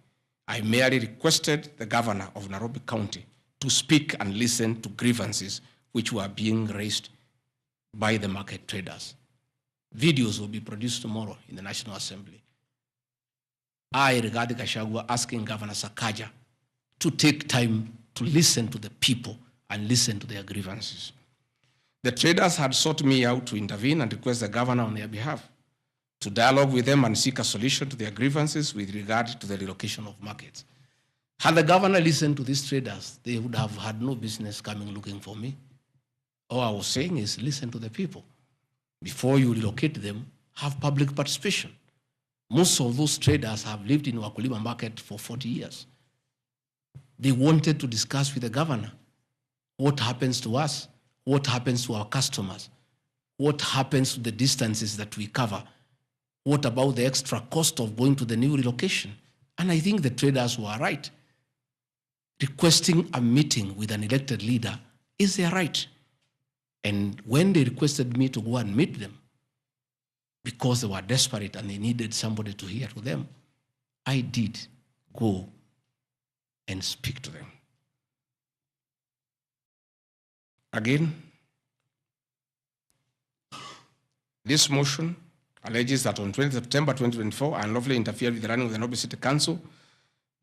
I merely requested the governor of Nairobi County to speak and listen to grievances which were being raised by the market traders. Videos will be produced tomorrow in the National Assembly. I, Rigathi Gachagua, asking Governor Sakaja to take time to listen to the people and listen to their grievances. The traders had sought me out to intervene and request the governor on their behalf to dialogue with them and seek a solution to their grievances with regard to the relocation of markets. Had the governor listened to these traders, they would have had no business coming looking for me. All I was saying is listen to the people. Before you relocate them, have public participation. Most of those traders have lived in Wakulima market for 40 years. They wanted to discuss with the governor what happens to us, what happens to our customers, what happens to the distances that we cover, what about the extra cost of going to the new relocation? And I think the traders were right. Requesting a meeting with an elected leader is their right. And when they requested me to go and meet them, because they were desperate and they needed somebody to hear to them, I did go and speak to them. Again, this motion alleges that on 20 September 2024, I unlawfully interfered with the running of the Nairobi City Council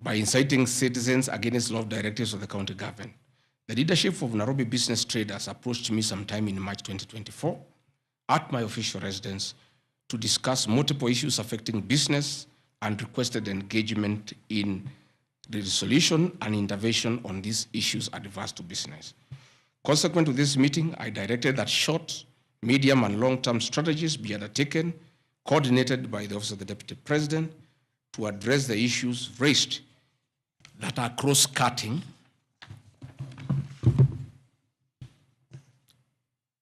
by inciting citizens against law directives of the county government. The leadership of Nairobi business traders approached me sometime in March 2024 at my official residence to discuss multiple issues affecting business and requested engagement in the resolution and intervention on these issues adverse to business. Consequent to this meeting, I directed that short, medium, and long-term strategies be undertaken, coordinated by the Office of the Deputy President, to address the issues raised that are cross-cutting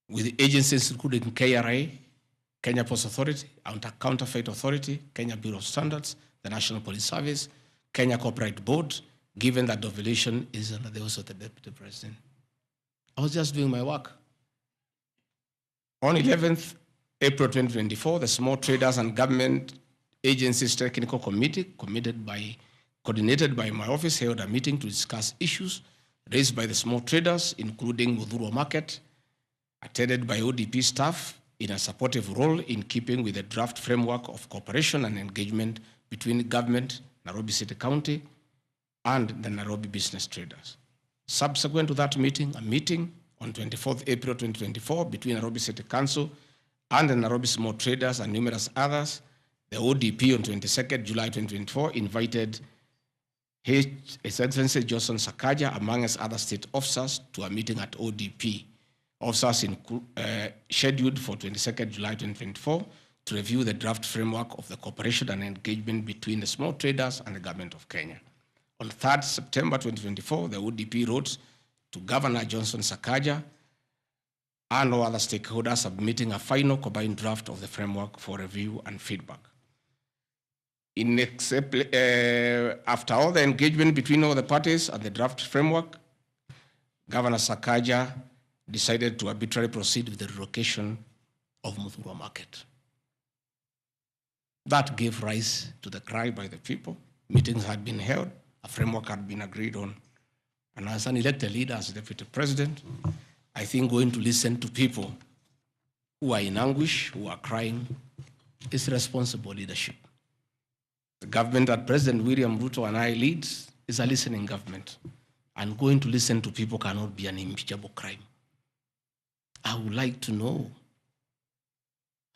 with agencies including KRA, Kenya Post Authority, Counterfeit Authority, Kenya Bureau of Standards, the National Police Service, Kenya Corporate Board, given that devolution is under the Office of the Deputy President. I was just doing my work. On 11th April 2024, the Small Traders and Government Agencies Technical Committee, coordinated by my office, held a meeting to discuss issues raised by the small traders, including Mudhurwa Market, attended by ODP staff in a supportive role in keeping with the draft framework of cooperation and engagement between government, Nairobi City County, and the Nairobi business traders. Subsequent to that meeting, a meeting on 24th April 2024 between Nairobi City Council and the Nairobi small traders and numerous others, the ODP on 22nd July 2024 invited His Excellency Johnson Sakaja, among other state officers, to a meeting at ODP. Officers scheduled for 22nd July 2024 to review the draft framework of the cooperation and engagement between the small traders and the government of Kenya. On 3rd September 2024, the ODP wrote to Governor Johnson Sakaja and all other stakeholders submitting a final combined draft of the framework for review and feedback. After all the engagement between all the parties and the draft framework, Governor Sakaja decided to arbitrarily proceed with the relocation of Muthurwa Market. That gave rise to the cry by the people. Meetings had been held, a framework had been agreed on. And as an elected leader, as deputy president, I think going to listen to people who are in anguish, who are crying, is responsible leadership. The government that President William Ruto and I lead is a listening government. And going to listen to people cannot be an impeachable crime. I would like to know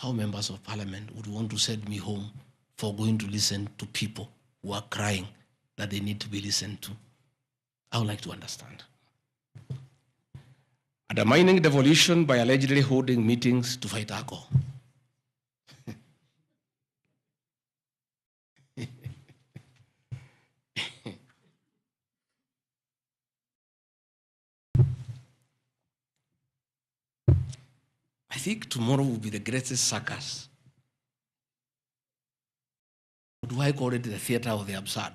how members of parliament would want to send me home for going to listen to people who are crying that they need to be listened to. I would like to understand. Undermining devolution by allegedly holding meetings to fight alcohol. I think tomorrow will be the greatest circus. Do I call it the theater of the absurd?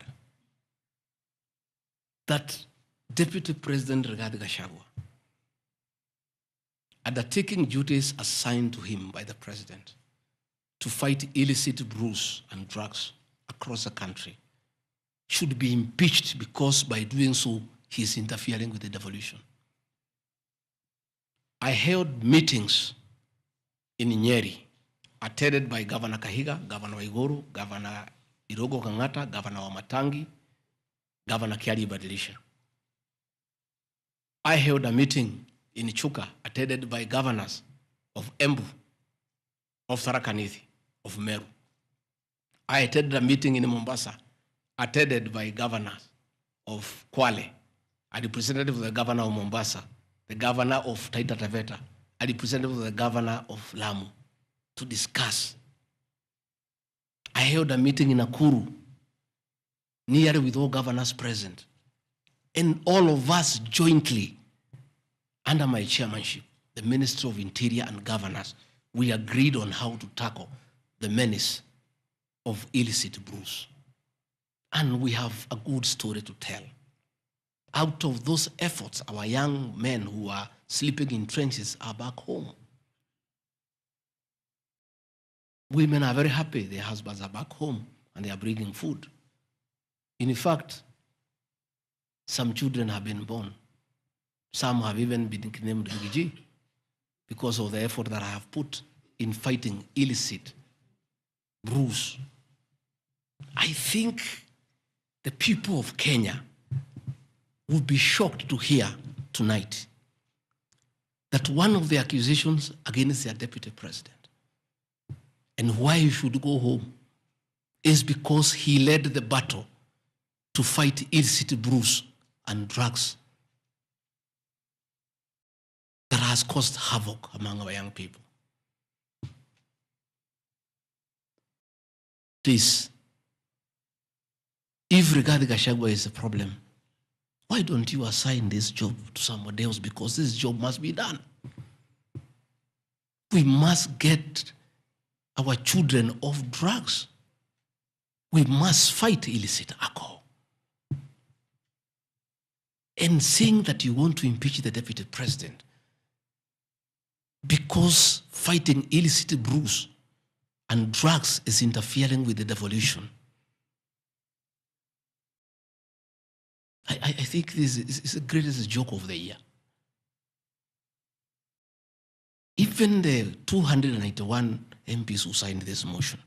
That Deputy President Rigathi Gachagua, undertaking duties assigned to him by the President to fight illicit brews and drugs across the country, should be impeached because by doing so, he is interfering with the devolution. I held meetings in Nyeri, attended by Governor Kahiga, Governor Waiguru, Governor Irogo Kangata, Governor Wamatangi, Governor Kiari Badilisha. I held a meeting in Chuka, attended by governors of Embu, of Tharaka Nithi, of Meru. I attended a meeting in Mombasa, attended by governors of Kwale, a representative of the governor of Mombasa, the governor of Taita Taveta, a representative of the governor of Lamu, to discuss. I held a meeting in Nakuru, nearly with all governors present, and all of us jointly, under my chairmanship, the Ministry of Interior and Governors, we agreed on how to tackle the menace of illicit brews. And we have a good story to tell. Out of those efforts, our young men who are sleeping in trenches are back home. Women are very happy their husbands are back home and they are bringing food. In fact, some children have been born. Some have even been named Gigi because of the effort that I have put in fighting illicit brews. I think the people of Kenya would be shocked to hear tonight that one of the accusations against their deputy president and why he should go home is because he led the battle to fight illicit brews and drugs that has caused havoc among our young people. Please, if Rigathi Gachagua is a problem, why don't you assign this job to somebody else? Because this job must be done. We must get our children off drugs. We must fight illicit alcohol. And saying that you want to impeach the deputy president because fighting illicit brews and drugs is interfering with the devolution. I think this is the greatest joke of the year. Even the 291 MPs who signed this motion,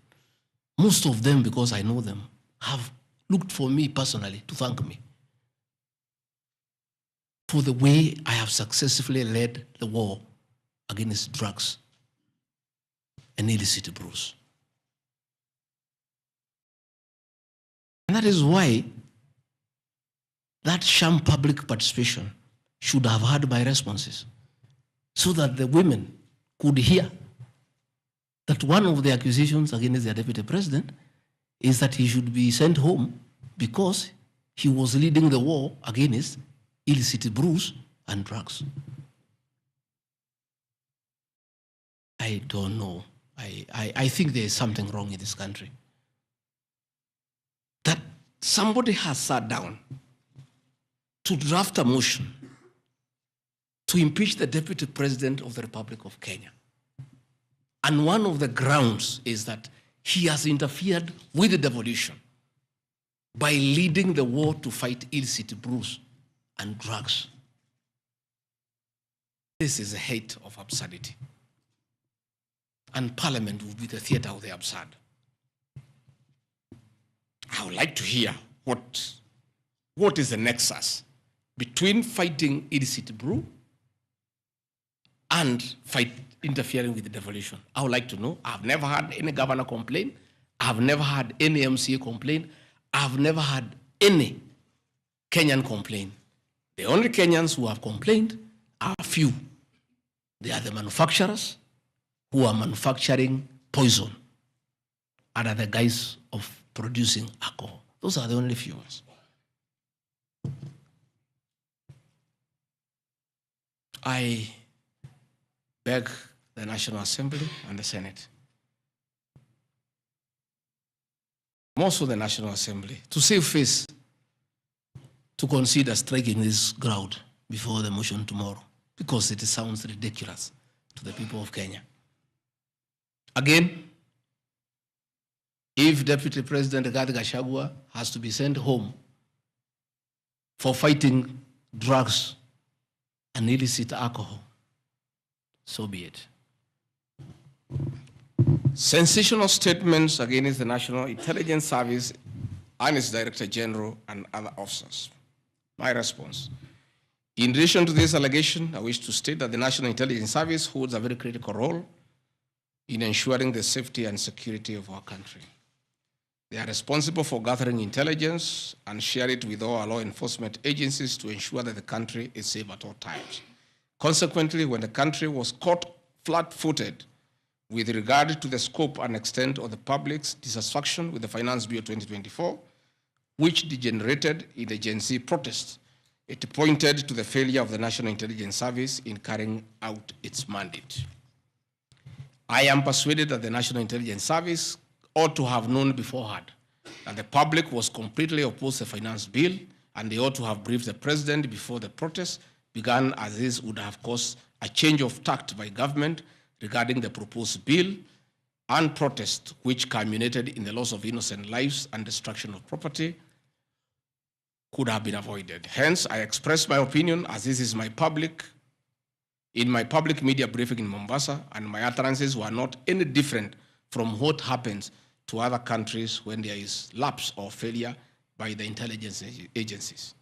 most of them, because I know them, have looked for me personally to thank me for the way I have successfully led the war against drugs and illicit brews. And that is why that sham public participation should have had my responses so that the women could hear that one of the accusations against the deputy president is that he should be sent home because he was leading the war against illicit brews and drugs. I don't know. I think there is something wrong in this country. somebody has sat down to draft a motion to impeach the Deputy President of the Republic of Kenya. And one of the grounds is that he has interfered with the devolution by leading the war to fight illicit brews and drugs. This is a height of absurdity. And Parliament will be the theater of the absurd. I would like to hear what is the nexus between fighting illicit brew and interfering with the devolution. I would like to know. I've never had any governor complain. I've never had any MCA complain. I've never had any Kenyan complain. The only Kenyans who have complained are few. They are the manufacturers who are manufacturing poison under the guise of producing alcohol. Those are the only few ones. I beg the National Assembly and the Senate, more so the National Assembly, to save face, to consider striking this ground before the motion tomorrow, because it sounds ridiculous to the people of Kenya. Again, if Deputy President DP Gachagua has to be sent home for fighting drugs and illicit alcohol, so be it. Sensational statements against the National Intelligence Service and its Director General and other officers. My response. In relation to this allegation, I wish to state that the National Intelligence Service holds a very critical role in ensuring the safety and security of our country. They are responsible for gathering intelligence and share it with all our law enforcement agencies to ensure that the country is safe at all times. Consequently, when the country was caught flat-footed with regard to the scope and extent of the public's dissatisfaction with the Finance Bill 2024, which degenerated in the Gen Z protests, it pointed to the failure of the National Intelligence Service in carrying out its mandate. I am persuaded that the National Intelligence Service ought to have known beforehand that the public was completely opposed to the finance bill, and they ought to have briefed the president before the protests began, as this would have caused a change of tact by government regarding the proposed bill, and protest which culminated in the loss of innocent lives and destruction of property could have been avoided. Hence, I express my opinion, as this is in my public media briefing in Mombasa, and my utterances were not any different from what happens to other countries when there is lapse or failure by the intelligence agencies.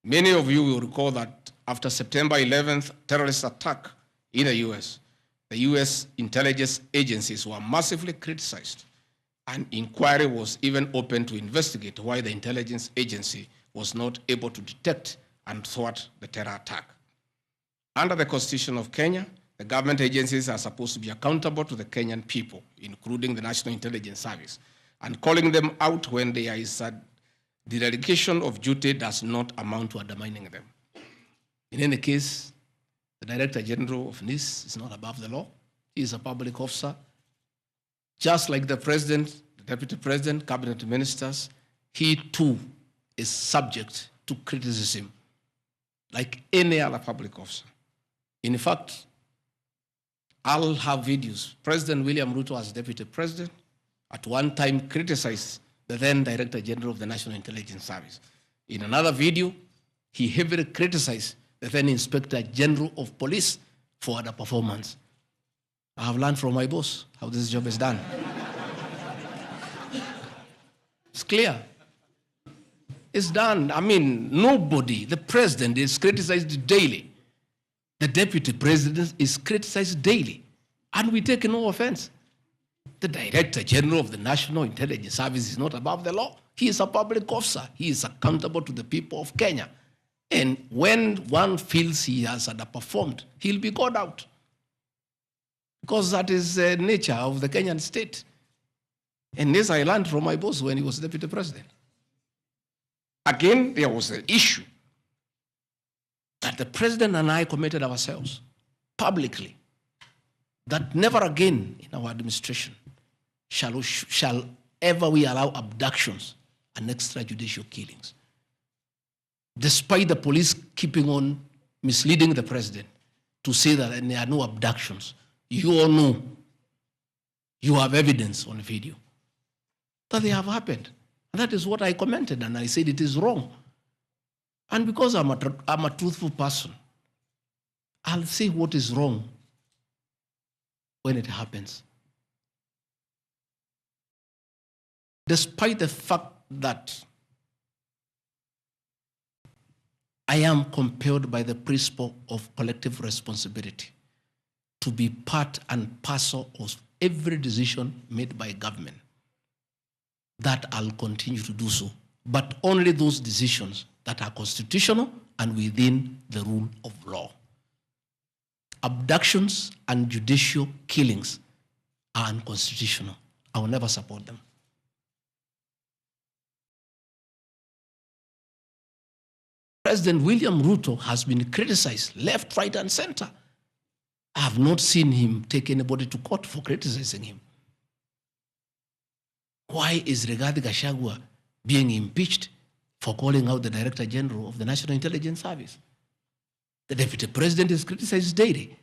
Many of you will recall that after September 11th terrorist attack in the US intelligence agencies were massively criticized. An inquiry was even opened to investigate why the intelligence agency was not able to detect and thwart the terror attack. Under the Constitution of Kenya, the government agencies are supposed to be accountable to the Kenyan people, including the National Intelligence Service, and calling them out when there is a dereliction of duty does not amount to undermining them. In any case, the Director General of NIS is not above the law. He is a public officer. Just like the President, the Deputy President, Cabinet Ministers, he too is subject to criticism like any other public officer. In fact, I'll have videos. President William Ruto, as Deputy President, at one time criticized the then Director General of the National Intelligence Service. In another video, he heavily criticized the then Inspector General of Police for the performance. I have learned from my boss how this job is done. It's clear. It's done. I mean, nobody, the President is criticized daily. The Deputy President is criticized daily, and we take no offense. The Director General of the National Intelligence Service is not above the law. He is a public officer. He is accountable to the people of Kenya. And when one feels he has underperformed, he'll be called out. Because that is the nature of the Kenyan state. And this I learned from my boss when he was Deputy President. Again, there was an issue that the President and I committed ourselves publicly that never again in our administration shall ever we allow abductions and extrajudicial killings. Despite the police keeping on misleading the president to say that there are no abductions, you all know, you have evidence on video that they have happened. And that is what I commented, and I said it is wrong. And because I'm a truthful person, I'll say what is wrong when it happens. Despite the fact that I am compelled by the principle of collective responsibility to be part and parcel of every decision made by government, that I'll continue to do so, but only those decisions that are constitutional and within the rule of law. Abductions and judicial killings are unconstitutional. I will never support them. President William Ruto has been criticized left, right, and center. I have not seen him take anybody to court for criticizing him. Why is Rigathi Gachagua being impeached for calling out the Director General of the National Intelligence Service? The Deputy President is criticized daily.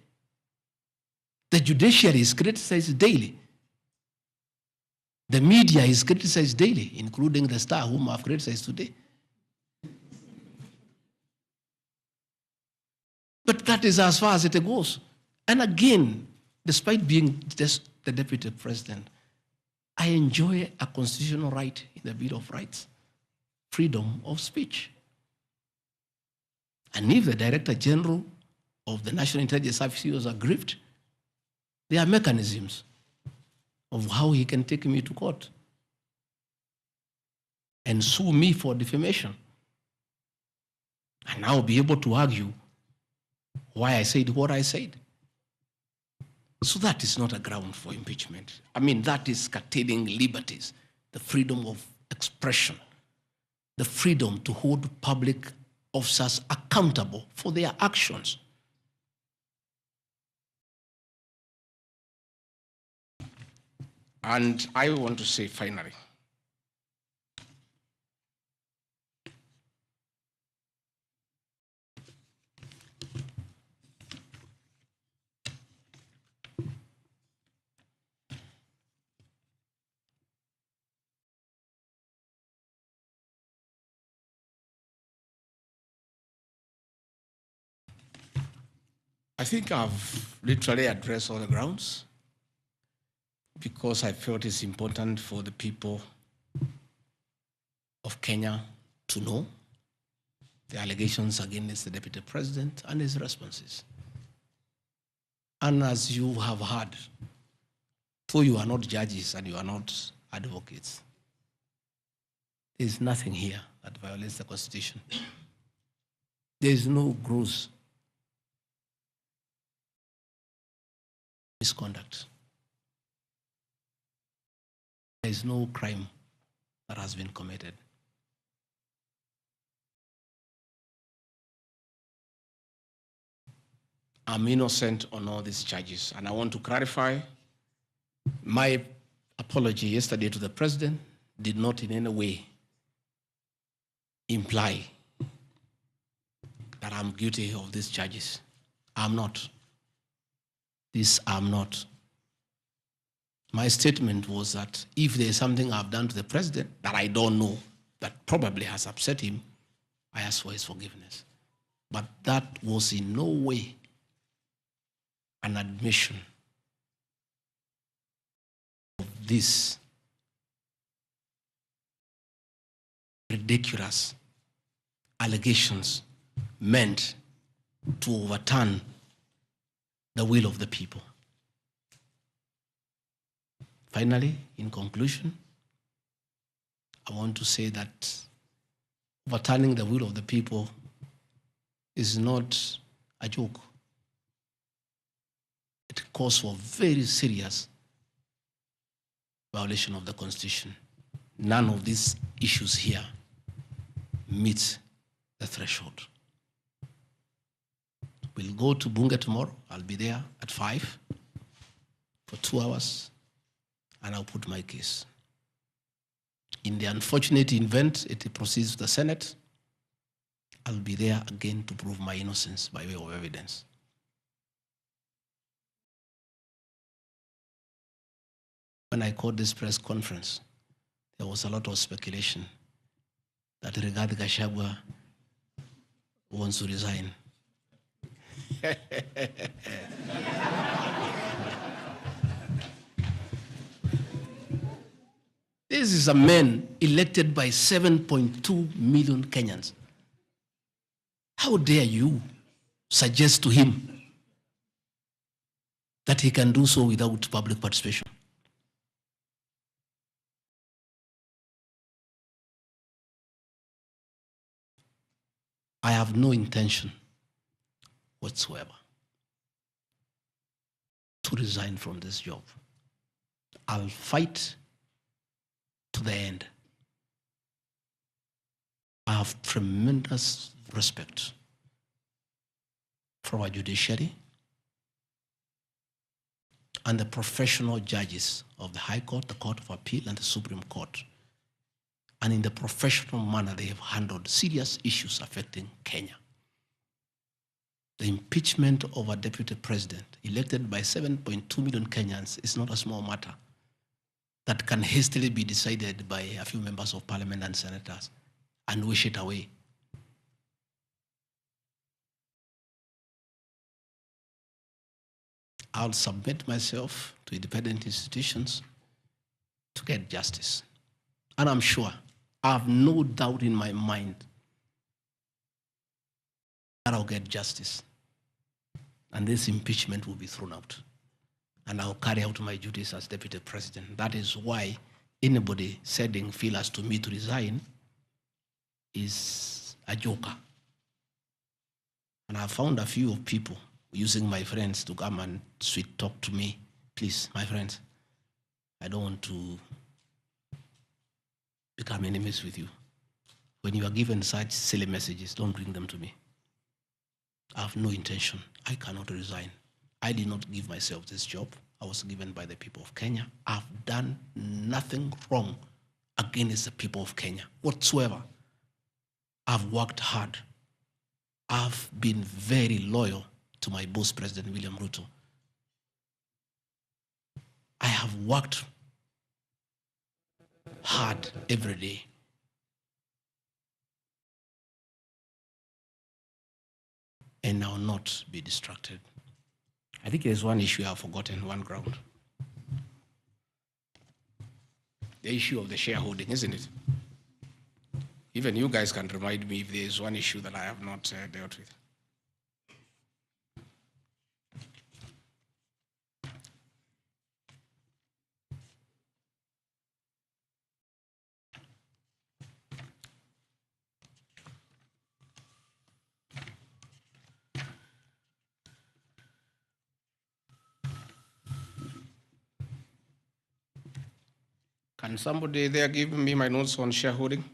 The judiciary is criticized daily. The media is criticized daily, including the Star, whom I've criticized today. But that is as far as it goes. And again, despite being just the Deputy President, I enjoy a constitutional right in the Bill of Rights, freedom of speech. And if the Director General of the National Intelligence Service was aggrieved, there are mechanisms of how he can take me to court and sue me for defamation. And I'll be able to argue why I said what I said. So that is not a ground for impeachment. I mean, that is curtailing liberties, the freedom of expression, the freedom to hold public officers accountable for their actions. And I want to say finally, I think I've literally addressed all the grounds because I felt it's important for the people of Kenya to know the allegations against the Deputy President and his responses. And as you have heard, though you are not judges and you are not advocates, there is nothing here that violates the Constitution. There is no gross misconduct. There is no crime that has been committed. I'm innocent on all these charges, and I want to clarify my apology yesterday to the President did not in any way imply that I'm guilty of these charges. I'm not. This I'm not. My statement was that if there is something I've done to the President that I don't know, that probably has upset him, I ask for his forgiveness. But that was in no way an admission of this ridiculous allegations meant to overturn the will of the people. Finally, in conclusion, I want to say that overturning the will of the people is not a joke. It calls for very serious violation of the Constitution. None of these issues here meets the threshold. We'll go to Bunge tomorrow. I'll be there at 5 for 2 hours, and I'll put my case. In the unfortunate event it proceeds to the Senate, I'll be there again to prove my innocence by way of evidence. When I called this press conference, there was a lot of speculation that Rigathi Gachagua wants to resign. This is a man elected by 7.2 million Kenyans. How dare you suggest to him that he can do so without public participation? I have no intention whatsoever to resign from this job. I'll fight to the end. I have tremendous respect for our judiciary and the professional judges of the High Court, the Court of Appeal, and the Supreme Court. And in the professional manner, they have handled serious issues affecting Kenya. The impeachment of a deputy president elected by 7.2 million Kenyans is not a small matter that can hastily be decided by a few members of parliament and senators and wish it away. I'll submit myself to independent institutions to get justice. And I'm sure, I have no doubt in my mind that I'll get justice. And this impeachment will be thrown out. And I'll carry out my duties as deputy president. That is why anybody sending feelers to me to resign is a joker. And I found a few of people using my friends to come and sweet talk to me. Please, my friends, I don't want to become enemies with you. When you are given such silly messages, don't bring them to me. I have no intention. I cannot resign. I did not give myself this job. I was given by the people of Kenya. I've done nothing wrong against the people of Kenya whatsoever. I've worked hard. I've been very loyal to my boss, President William Ruto. I have worked hard every day. And I will not be distracted. I think there's one issue I've forgotten, one ground. The issue of the shareholding, isn't it? Even you guys can remind me if there's one issue that I have not dealt with. Can somebody there give me my notes on shareholding?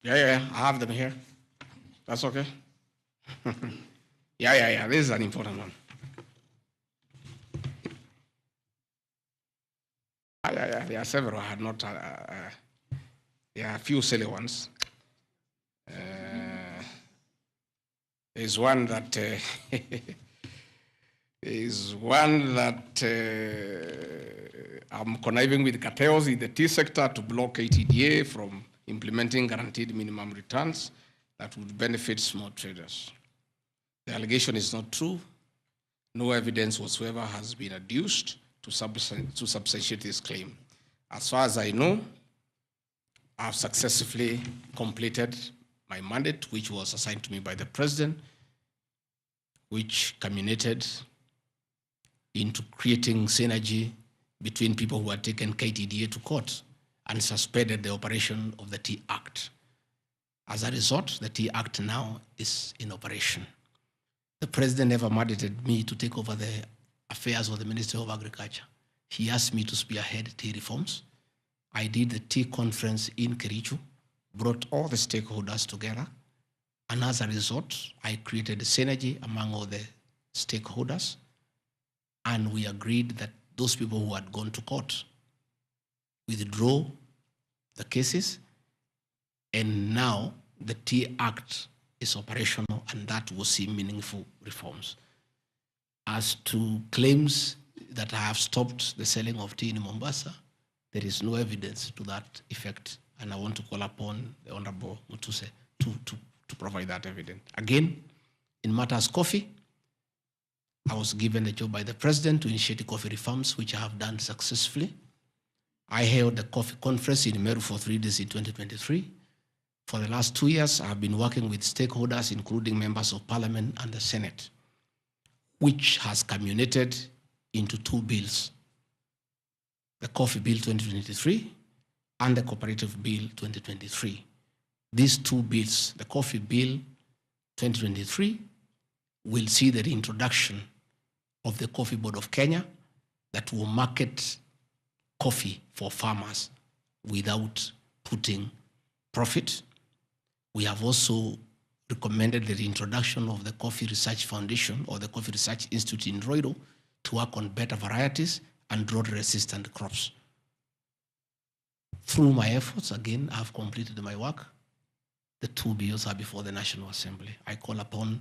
Yeah, I have them here. That's okay. Yeah, this is an important one. Yeah, there are several. I had not, there are a few silly ones. There's one that I'm conniving with cartels in the tea sector to block ATDA from implementing guaranteed minimum returns that would benefit small traders. The allegation is not true. No evidence whatsoever has been adduced to substantiate this claim. As far as I know, I've successfully completed my mandate, which was assigned to me by the president, which culminated into creating synergy between people who had taken KTDA to court and suspended the operation of the Tea Act. As a result, the Tea Act now is in operation. The president never mandated me to take over the affairs of the Ministry of Agriculture. He asked me to spearhead tea reforms. I did the tea conference in Kericho, brought all the stakeholders together, and as a result, I created a synergy among all the stakeholders, and we agreed that those people who had gone to court withdraw the cases, and now the Tea Act is operational, and that will see meaningful reforms. As to claims that I have stopped the selling of tea in Mombasa, there is no evidence to that effect, and I want to call upon the Honorable Mutuse to provide that evidence. Again, in matters coffee, I was given a job by the President to initiate coffee reforms, which I have done successfully. I held the coffee conference in Meru for 3 days in 2023. For the last 2 years, I have been working with stakeholders, including members of Parliament and the Senate, which has culminated into 2 bills, the Coffee Bill 2023 and the Cooperative Bill 2023. These 2 bills, the Coffee Bill 2023, will see the reintroduction of the Coffee Board of Kenya that will market coffee for farmers without putting profit. We have also recommended the reintroduction of the Coffee Research Foundation or the Coffee Research Institute in Roiro to work on better varieties and drought-resistant crops. Through my efforts, again, I've completed my work. The 2 bills are before the National Assembly. I call upon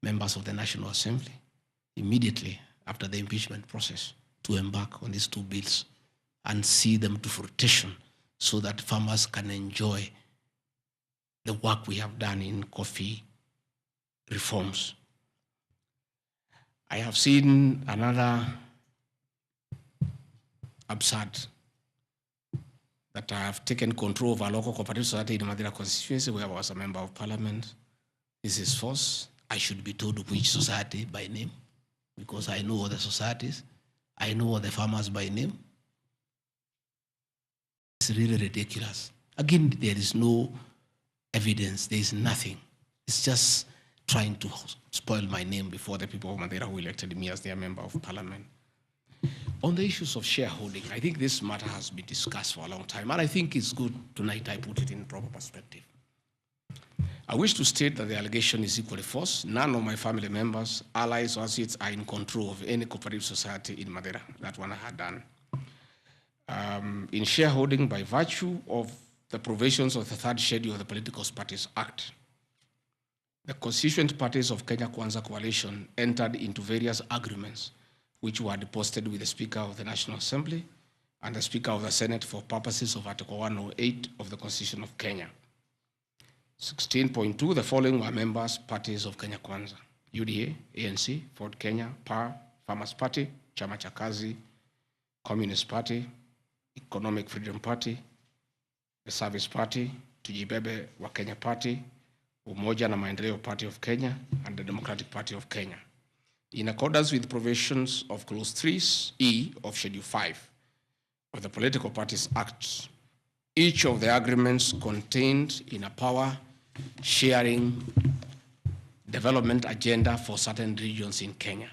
members of the National Assembly immediately after the impeachment process to embark on these 2 bills and see them to fruition so that farmers can enjoy the work we have done in coffee reforms. I have seen another absurd, that I have taken control of a local cooperative society in Madera constituency where I was a member of Parliament. This is false. I should be told which society by name, because I know all the societies. I know all the farmers by name. It's really ridiculous. Again, there is no evidence. There is nothing. It's just trying to spoil my name before the people of Madeira who elected me as their member of Parliament. On the issues of shareholding, I think this matter has been discussed for a long time, and I think it's good tonight I put it in proper perspective. I wish to state that the allegation is equally false. None of my family members, allies, or associates are in control of any cooperative society in Madeira. That one I had done. In shareholding by virtue of the provisions of the 3rd schedule of the Political Parties Act, the constituent parties of Kenya Kwanza Coalition entered into various agreements which were deposited with the Speaker of the National Assembly and the Speaker of the Senate for purposes of Article 108 of the Constitution of Kenya. 16.2, the following were members, parties of Kenya Kwanza: UDA, ANC, Ford Kenya, PAR, Farmers Party, Chama cha Kazi, Communist Party, Economic Freedom Party, the Service Party, Tujibebe wa Kenya Party, Umoja na Maendeleo Party of Kenya, and the Democratic Party of Kenya. In accordance with provisions of Clause 3E of Schedule 5 of the Political Parties Act, each of the agreements contained in a power-sharing development agenda for certain regions in Kenya.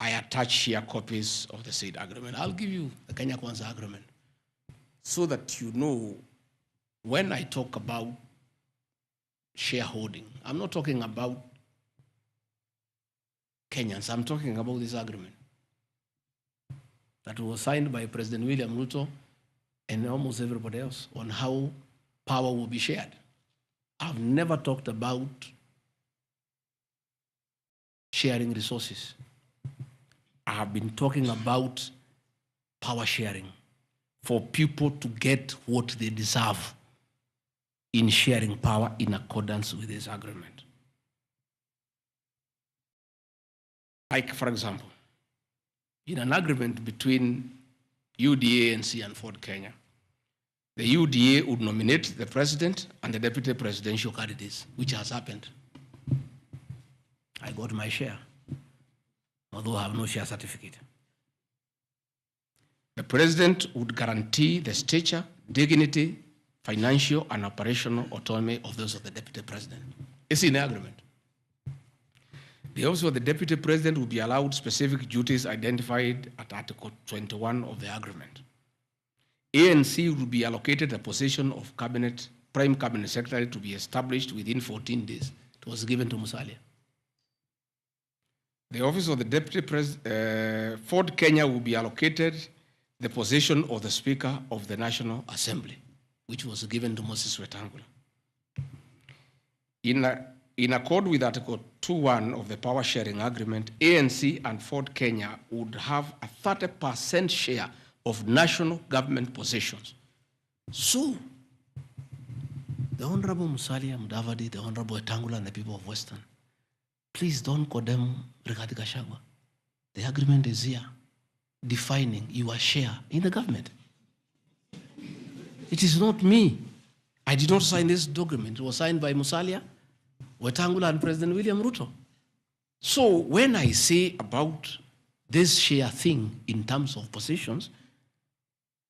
I attach here copies of the said agreement. I'll give you the Kenya Kwanza agreement so that you know when I talk about shareholding, I'm not talking about Kenyans. I'm talking about this agreement that was signed by President William Ruto and almost everybody else on how power will be shared. I've never talked about sharing resources. I have been talking about power sharing for people to get what they deserve in sharing power in accordance with this agreement. Like, for example, in an agreement between UDA, ANC, and Ford Kenya, the UDA would nominate the president and the deputy presidential candidates, which has happened. I got my share, although I have no share certificate. The president would guarantee the stature, dignity, financial, and operational autonomy of those of the deputy president. It's in the agreement. The office of the deputy president will be allowed specific duties identified at Article 21 of the agreement. ANC will be allocated a position of prime cabinet secretary to be established within 14 days. It was given to Musalia. the office of the Deputy President, Ford Kenya will be allocated the position of the Speaker of the National Assembly, which was given to Moses Wetangula. In accord with Article 2.1 of the Power Sharing Agreement, ANC and Ford Kenya would have a 30% share of national government positions. So, the Honorable Musalia Mudavadi, the Honorable Wetangula, and the people of Western, please don't condemn Rigathi Gachagua. The agreement is here, defining your share in the government. It is not me. I did not sign this document. It was signed by Musalia, Wetangula, and President William Ruto. So when I say about this share thing in terms of positions,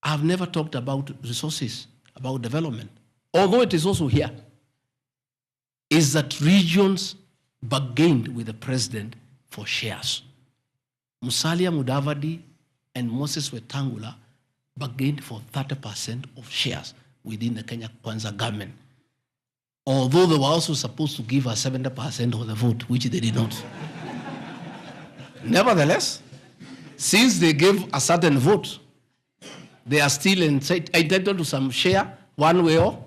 I've never talked about resources, about development. Although it is also here, is that regions bargained with the president for shares. Musalia Mudavadi and Moses Wetangula bargained for 30% of shares within the Kenya Kwanza government. Although they were also supposed to give us 70% of the vote, which they did not. Nevertheless, since they gave a certain vote, they are still entitled to some share one way or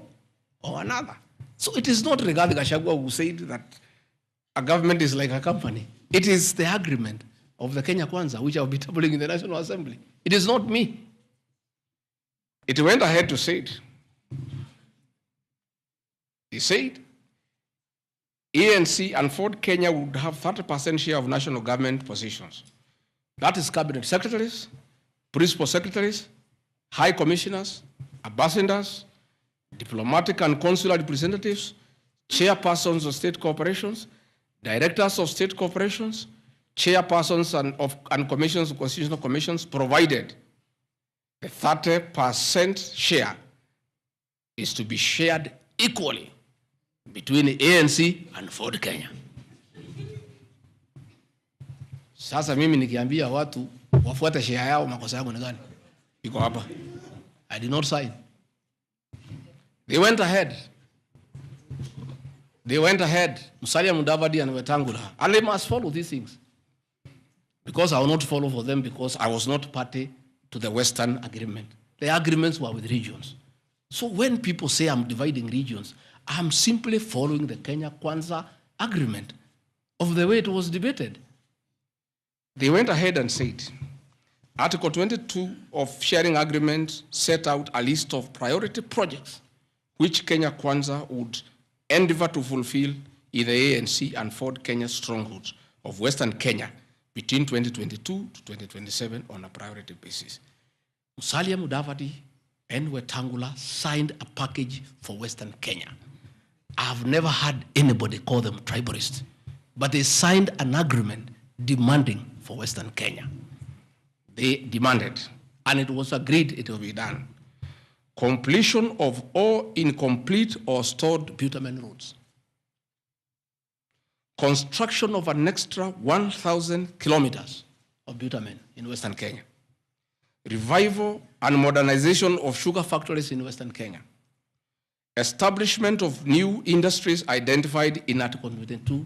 another. So it is not Rigathi Gachagua who said that a government is like a company. It is the agreement of the Kenya Kwanza, which I will be tabling in the National Assembly. It is not me. It went ahead to say it. He said, ANC and Ford Kenya would have 30% share of national government positions. That is cabinet secretaries, principal secretaries, high commissioners, ambassadors, diplomatic and consular representatives, chairpersons of state corporations, directors of state corporations, chairpersons and commissions of constitutional commissions, provided the 30% share is to be shared equally between the ANC and Ford Kenya. Sasa mimi nikiambia watu wafuate share yao, makosa yangu ni gani? Iko hapa. I did not sign. They went ahead. Musalia Mudavadi and Wetangula. And they must follow these things. Because I will not follow for them because I was not party to the Western agreement. The agreements were with regions. So when people say I'm dividing regions, I'm simply following the Kenya Kwanza agreement of the way it was debated. They went ahead and said, Article 22 of sharing agreement set out a list of priority projects which Kenya Kwanza would endeavor to fulfill in the ANC and Ford Kenya strongholds of Western Kenya between 2022 to 2027 on a priority basis. Musalia Mudavadi and Wetangula signed a package for Western Kenya. I've never had anybody call them tribalists, but they signed an agreement demanding for Western Kenya. They demanded, and it was agreed it will be done. Completion of all incomplete or stored bitumen roads. Construction of an extra 1,000 kilometers of bitumen in Western Kenya. Revival and modernization of sugar factories in Western Kenya. Establishment of new industries identified in Article 22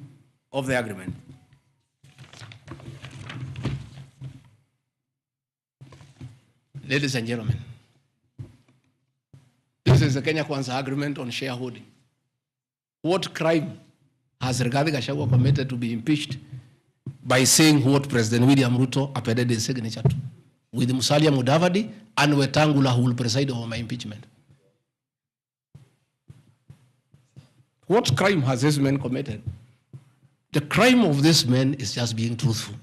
of the agreement. Ladies and gentlemen, this is the Kenya Kwanza agreement on shareholding. What crime has Rigathi Gachagua committed to be impeached by saying what President William Ruto appended his signature to, with Musalia Mudavadi and Wetangula who will preside over my impeachment? What crime has this man committed? The crime of this man is just being truthful,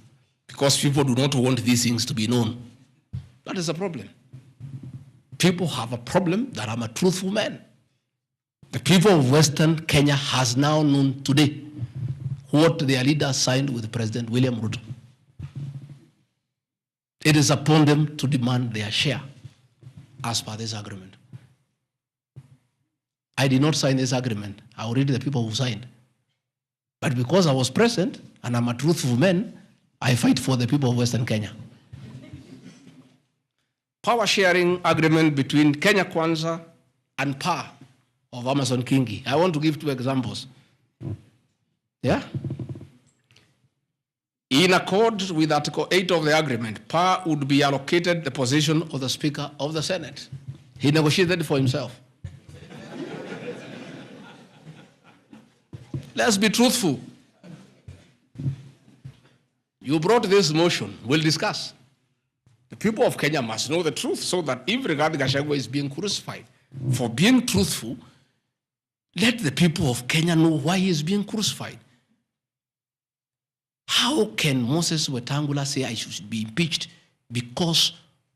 because people do not want these things to be known. That is a problem. People have a problem that I'm a truthful man. The people of Western Kenya has now known today what their leader signed with President William Ruto. It is upon them to demand their share as per this agreement. I did not sign this agreement. I will read the people who signed. But because I was present and I'm a truthful man, I fight for the people of Western Kenya. Power sharing agreement between Kenya Kwanza and PAR of Amason Kingi. I want to give two examples. Yeah? In accord with Article 8 of the agreement, power would be allocated the position of the Speaker of the Senate. He negotiated for himself. Let's be truthful. You brought this motion, we'll discuss. The people of Kenya must know the truth so that if Rigathi Gachagua is being crucified for being truthful, let the people of Kenya know why he is being crucified. How can Moses Wetangula say I should be impeached because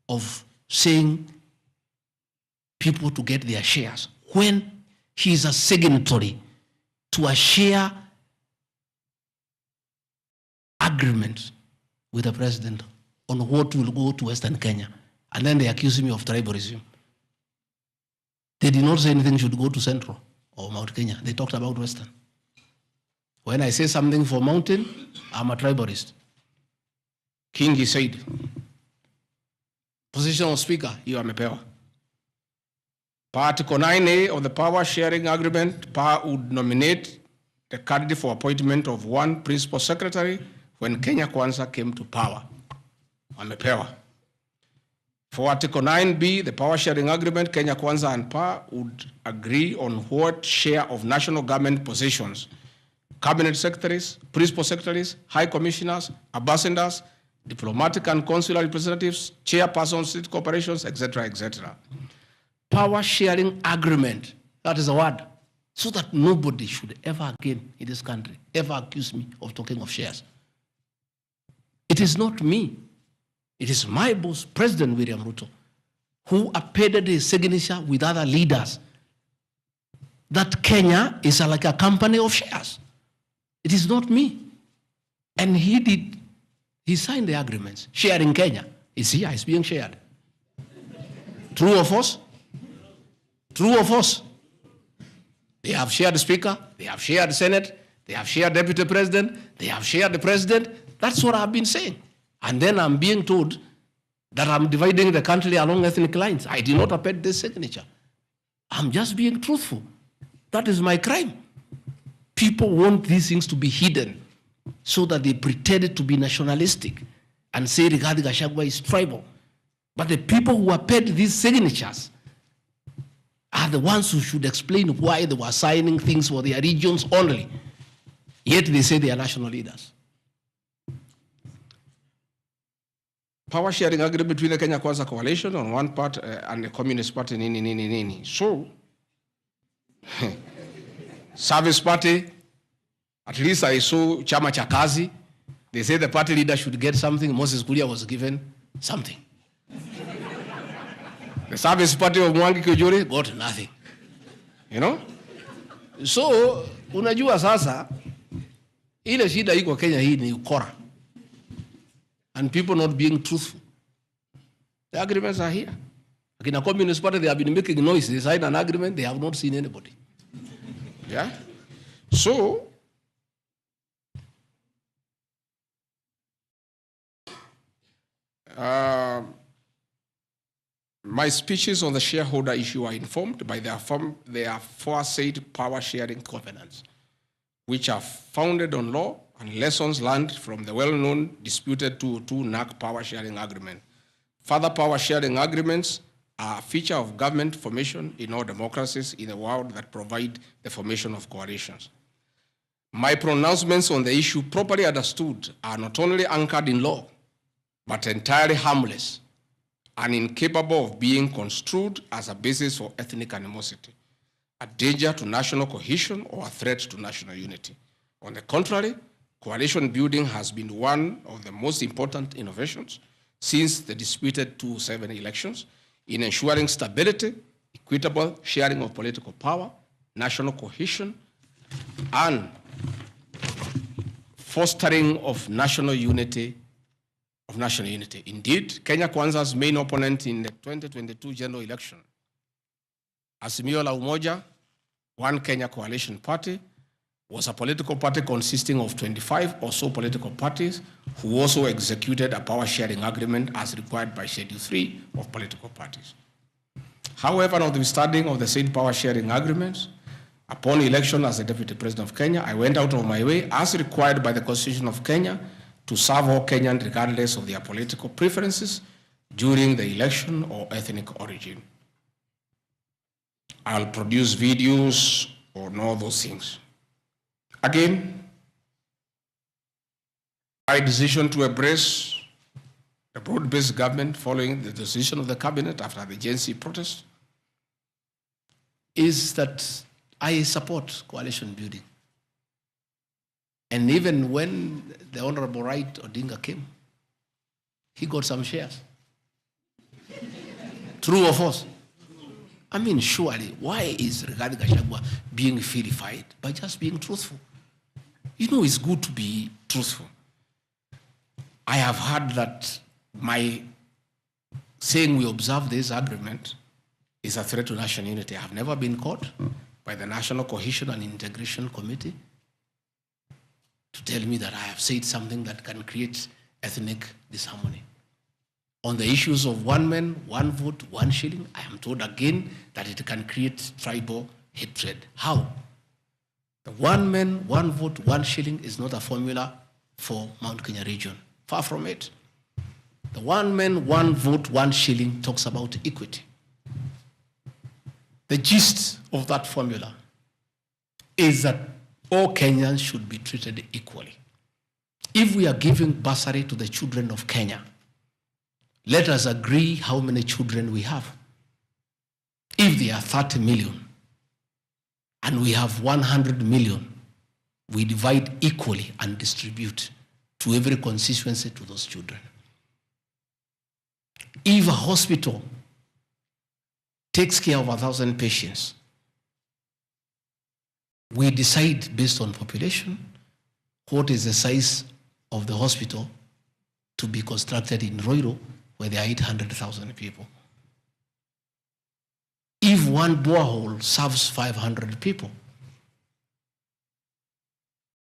of saying people to get their shares when he is a signatory to a share agreement with the president on what will go to Western Kenya? And then they accuse me of tribalism. They did not say anything should go to Central or Mount Kenya. They talked about Western. When I say something for Mountain, I'm a tribalist. King, he said, position of Speaker, you are mepewa. Article 9A of the Power Sharing Agreement, power would nominate the candidate for appointment of one principal secretary when Kenya Kwanza came to power. Amepewa. For Article 9B, the Power Sharing Agreement, Kenya Kwanza and PAR would agree on what share of national government positions, cabinet secretaries, principal secretaries, high commissioners, ambassadors, diplomatic and consular representatives, chairpersons, state corporations, etc., etc. Power sharing agreement, that is a word, so that nobody should ever again in this country ever accuse me of talking of shares. It is not me. It is my boss, President William Ruto, who appended his signature with other leaders that Kenya is like a company of shares. It is not me. And he signed the agreements. Sharing Kenya is here, it's being shared. True or false? True or false? They have shared the Speaker, they have shared the Senate, they have shared Deputy President, they have shared the President. That's what I've been saying. And then I'm being told that I'm dividing the country along ethnic lines. I did not append this signature. I'm just being truthful. That is my crime. People want these things to be hidden so that they pretend to be nationalistic and say Rigathi Gachagua is tribal. But the people who append these signatures are the ones who should explain why they were signing things for their regions only. Yet they say they are national leaders. Power sharing agreement between the Kenya Kwanza coalition on one part and the Communist Party, nini. So, Service Party, at least I saw Chama cha Kazi. They say the party leader should get something. Moses Kuria was given something. The Service Party of Mwangi Kujuri got nothing. You know? So, unajua sasa, ile shida iko Kenya hii ni ukora. And people not being truthful. The agreements are here. Like in a Communist Party, they have been making noise. They signed an agreement, they have not seen anybody. Yeah? So, my speeches on the shareholder issue are informed by their aforesaid power sharing covenants, which are founded on law and lessons learned from the well-known disputed 202 NAC power sharing agreement. Further power sharing agreements are a feature of government formation in all democracies in the world that provide the formation of coalitions. My pronouncements on the issue, properly understood, are not only anchored in law, but entirely harmless and incapable of being construed as a basis for ethnic animosity, a danger to national cohesion, or a threat to national unity. On the contrary, coalition building has been one of the most important innovations since the disputed 2007 elections in ensuring stability, equitable sharing of political power, national cohesion, and fostering of national unity. Indeed, Kenya Kwanza's main opponent in the 2022 general election, Azimio la Umoja, One Kenya Coalition Party, was a political party consisting of 25 or so political parties who also executed a power sharing agreement as required by Schedule 3 of political parties. However, notwithstanding of the said power sharing agreements, upon election as the Deputy President of Kenya, I went out of my way, as required by the Constitution of Kenya, to serve all Kenyans regardless of their political preferences during the election or ethnic origin. I'll produce videos on all those things. Again, my decision to embrace a broad-based government following the decision of the cabinet after the Gen Z protest is that I support coalition building. And even when the Honorable Right Odinga came, he got some shares. True or false? I mean, surely, why is Rigathi Gachagua being vilified by just being truthful? You know, it's good to be truthful. I have heard that my saying we observe this agreement is a threat to national unity. I have never been caught by the National Cohesion and Integration Committee to tell me that I have said something that can create ethnic disharmony. On the issues of one man, one vote, one shilling, I am told again that it can create tribal hatred. How? The one man, one vote, one shilling is not a formula for Mount Kenya region. Far from it. The one man, one vote, one shilling talks about equity. The gist of that formula is that all Kenyans should be treated equally. If we are giving bursary to the children of Kenya, let us agree how many children we have. If there are 30 million and we have 100 million, we divide equally and distribute to every constituency to those children. If a hospital takes care of 1,000 patients, we decide based on population what is the size of the hospital to be constructed in Roiro, where there are 800,000 people. If one borehole serves 500 people,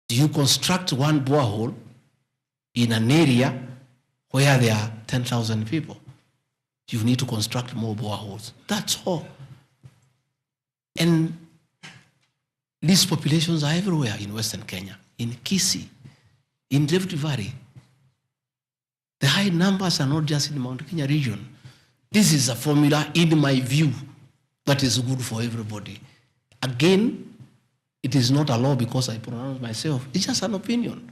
do you construct one borehole in an area where there are 10,000 people? You need to construct more boreholes. That's all. And these populations are everywhere in Western Kenya, in Kisii, in Rift Valley. The high numbers are not just in the Mount Kenya region. This is a formula, in my view, that is good for everybody. Again, it is not a law because I pronounce myself. It's just an opinion.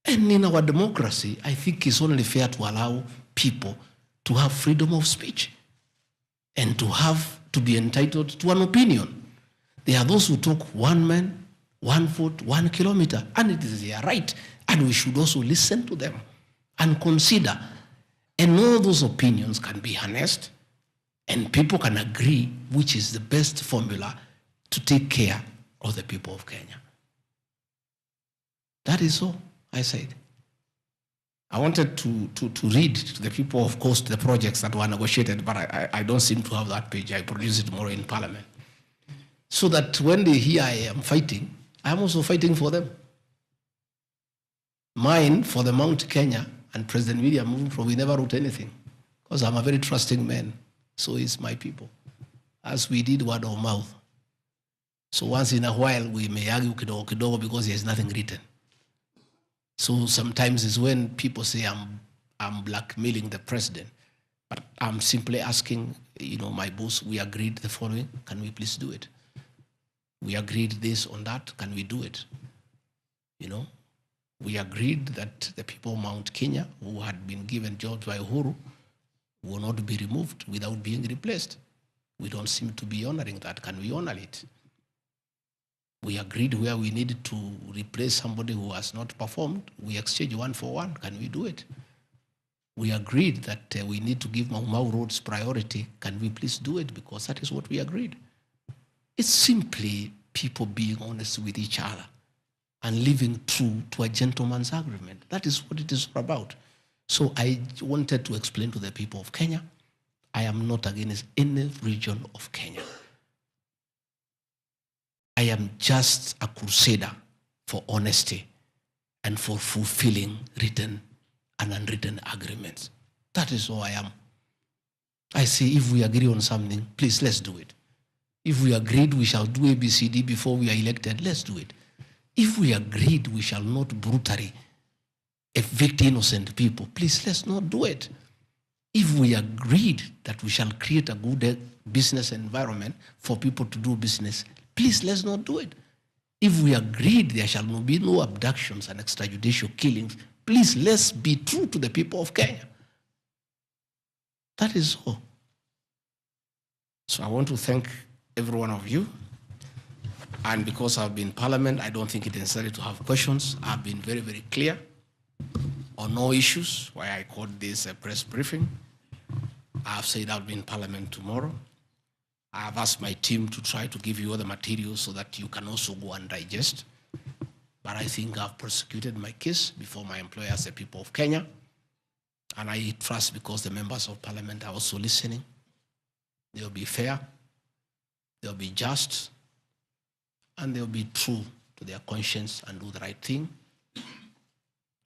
And in our democracy, I think it's only fair to allow people to have freedom of speech and to be entitled to an opinion. There are those who talk one man, one vote, 1 kilometer, and it is their right. And we should also listen to them and consider. And all those opinions can be harnessed and people can agree which is the best formula to take care of the people of Kenya. That is all I said. I wanted to read to the people, of course, the projects that were negotiated, but I don't seem to have that page. I produce it tomorrow in Parliament. So that when they hear I am fighting, I am also fighting for them. Mine, for the Mount Kenya, and President William, we never wrote anything, because I'm a very trusting man. So is my people, as we did word of mouth. So once in a while, we may argue kidogo kidogo because there's nothing written. So sometimes it's when people say I'm blackmailing the president, but I'm simply asking, my boss, we agreed the following, can we please do it? We agreed this on that, can we do it? We agreed that the people of Mount Kenya who had been given jobs by Uhuru will not be removed without being replaced. We don't seem to be honoring that. Can we honor it? We agreed where we needed to replace somebody who has not performed, we exchange 1 for 1. Can we do it? We agreed that we need to give Mau Mau roads priority. Can we please do it? Because that is what we agreed. It's simply people being honest with each other and living true to a gentleman's agreement. That is what it is about. So I wanted to explain to the people of Kenya, I am not against any region of Kenya. I am just a crusader for honesty and for fulfilling written and unwritten agreements. That is all I am. I say if we agree on something, please let's do it. If we agreed we shall do ABCD before we are elected, let's do it. If we agreed we shall not brutally evict innocent people. Please, let's not do it. If we agreed that we shall create a good business environment for people to do business, please, let's not do it. If we agreed there shall be no abductions and extrajudicial killings, please, let's be true to the people of Kenya. That is all. So I want to thank every one of you. And because I've been in Parliament, I don't think it's necessary to have questions. I've been very, very clear on no issues, why I called this a press briefing. I've said I'll be in Parliament tomorrow. I've asked my team to try to give you all the materials so that you can also go and digest. But I think I've prosecuted my case before my employers, the people of Kenya. And I trust because the members of Parliament are also listening. They'll be fair, they'll be just, and they'll be true to their conscience and do the right thing,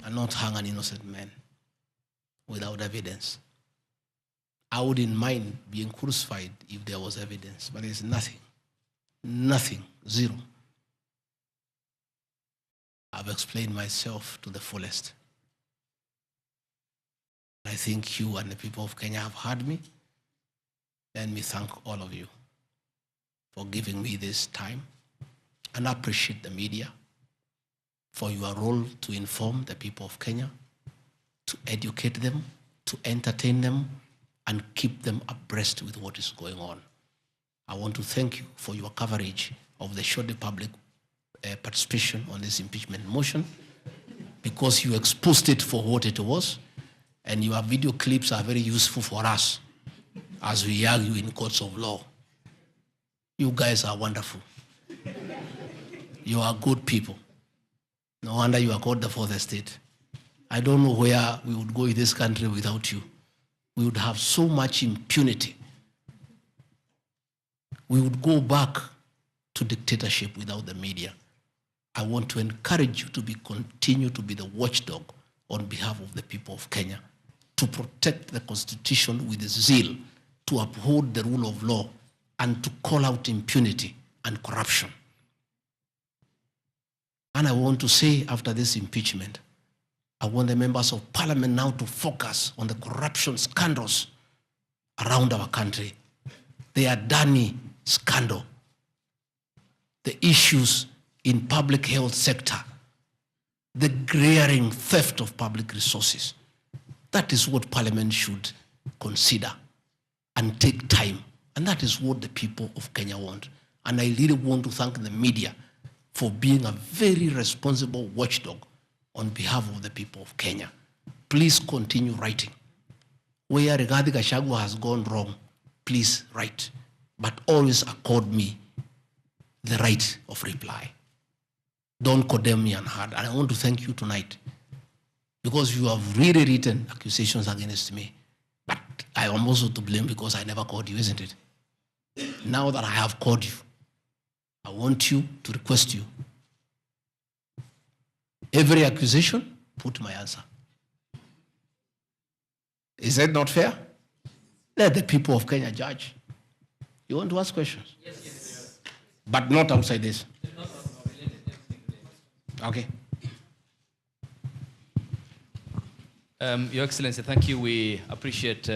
and not hang an innocent man without evidence. I wouldn't mind being crucified if there was evidence, but there's nothing, nothing, zero. I've explained myself to the fullest. I think you and the people of Kenya have heard me. Let me thank all of you for giving me this time, and I appreciate the media for your role to inform the people of Kenya, to educate them, to entertain them, and keep them abreast with what is going on. I want to thank you for your coverage of the short public participation on this impeachment motion, because you exposed it for what it was, and your video clips are very useful for us as we argue in courts of law. You guys are wonderful. You are good people. No wonder you are called the fourth estate. I don't know where we would go in this country without you. We would have so much impunity. We would go back to dictatorship without the media. I want to encourage you to continue to be the watchdog on behalf of the people of Kenya, to protect the Constitution with zeal, to uphold the rule of law, and to call out impunity and corruption. And I want to say, after this impeachment, I want the members of Parliament now to focus on the corruption scandals around our country. The Adani scandal, the issues in public health sector, the glaring theft of public resources. That is what Parliament should consider and take time. And that is what the people of Kenya want. And I really want to thank the media for being a very responsible watchdog on behalf of the people of Kenya. Please continue writing. Where Rigathi Gachagua has gone wrong, please write. But always accord me the right of reply. Don't condemn me unheard. And I want to thank you tonight, because you have really written accusations against me. But I am also to blame because I never called you, isn't it? Now that I have called you, I want you to request you. Every accusation, put my answer. Is that not fair? Let the people of Kenya judge. You want to ask questions? Yes. But not outside this. Okay. Your Excellency, thank you. We appreciate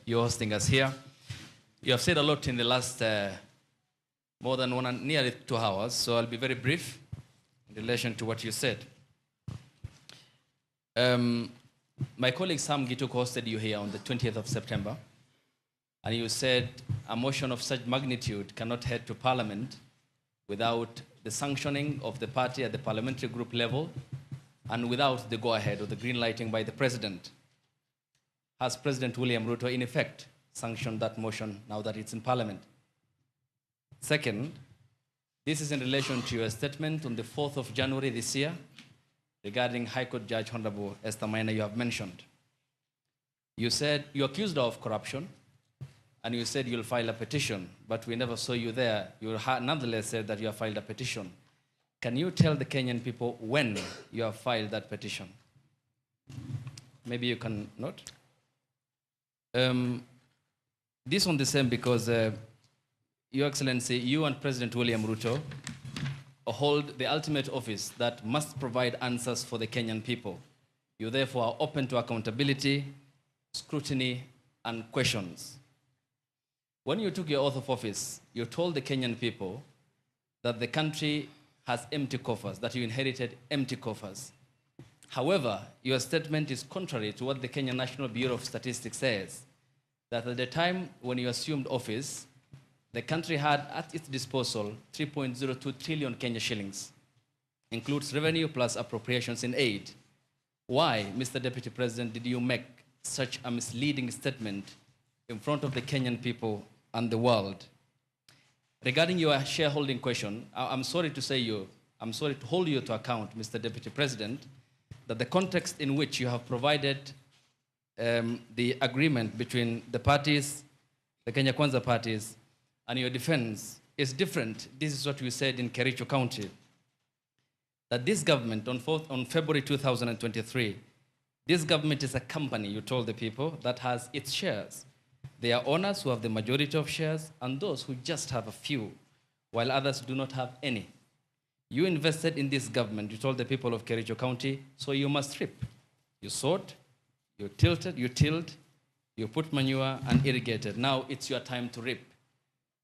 you hosting us here. You have said a lot in the last more than nearly 2 hours, so I'll be very brief in relation to what you said. My colleague Sam Gituk hosted you here on the 20th of September, and you said a motion of such magnitude cannot head to Parliament without the sanctioning of the party at the parliamentary group level and without the go-ahead or the green lighting by the President. Has President William Ruto, in effect, sanctioned that motion now that it's in Parliament? Second, this is in relation to your statement on the 4th of January this year regarding High Court Judge Honorable Esther Maina you have mentioned. You said you accused her of corruption, and you said you'll file a petition, but we never saw you there. You nonetheless said that you have filed a petition. Can you tell the Kenyan people when you have filed that petition? Maybe you can note. This on the same because, Your Excellency, you and President William Ruto hold the ultimate office that must provide answers for the Kenyan people. You therefore are open to accountability, scrutiny, and questions. When you took your oath of office, you told the Kenyan people that the country has empty coffers, that you inherited empty coffers. However, your statement is contrary to what the Kenya National Bureau of Statistics says, that at the time when you assumed office, the country had at its disposal 3.02 trillion Kenya shillings, includes revenue plus appropriations in aid. Why, Mr. Deputy President, did you make such a misleading statement in front of the Kenyan people and the world? Regarding your shareholding question, I'm sorry to hold you to account, Mr. Deputy President, that the context in which you have provided the agreement between the parties, the Kenya Kwanza parties, and your defense is different. This is what we said in Kericho County, that this government, on February 2023, this government is a company, you told the people, that has its shares. There are owners who have the majority of shares and those who just have a few, while others do not have any. You invested in this government, you told the people of Kericho County, so you must reap. You sowed, you tilled, you put manure and irrigated. Now it's your time to reap.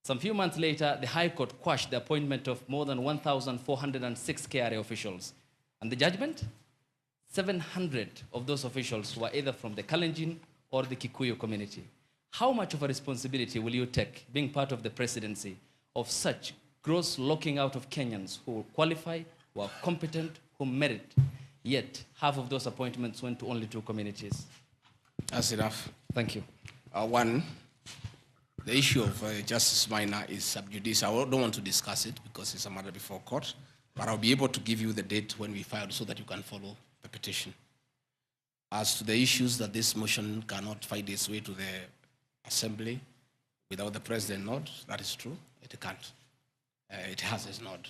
Some few months later, the High Court quashed the appointment of more than 1,406 KRA officials. And the judgment? 700 of those officials were either from the Kalenjin or the Kikuyu community. How much of a responsibility will you take, being part of the presidency, of such gross locking out of Kenyans who qualify, who are competent, who merit, yet half of those appointments went to only 2 communities? That's enough. Thank you. One, the issue of Justice Minor is sub judice. I don't want to discuss it because it's a matter before court, but I'll be able to give you the date when we filed so that you can follow the petition. As to the issues that this motion cannot find its way to the Assembly without the President nod, that is true. It can't. It has its nod.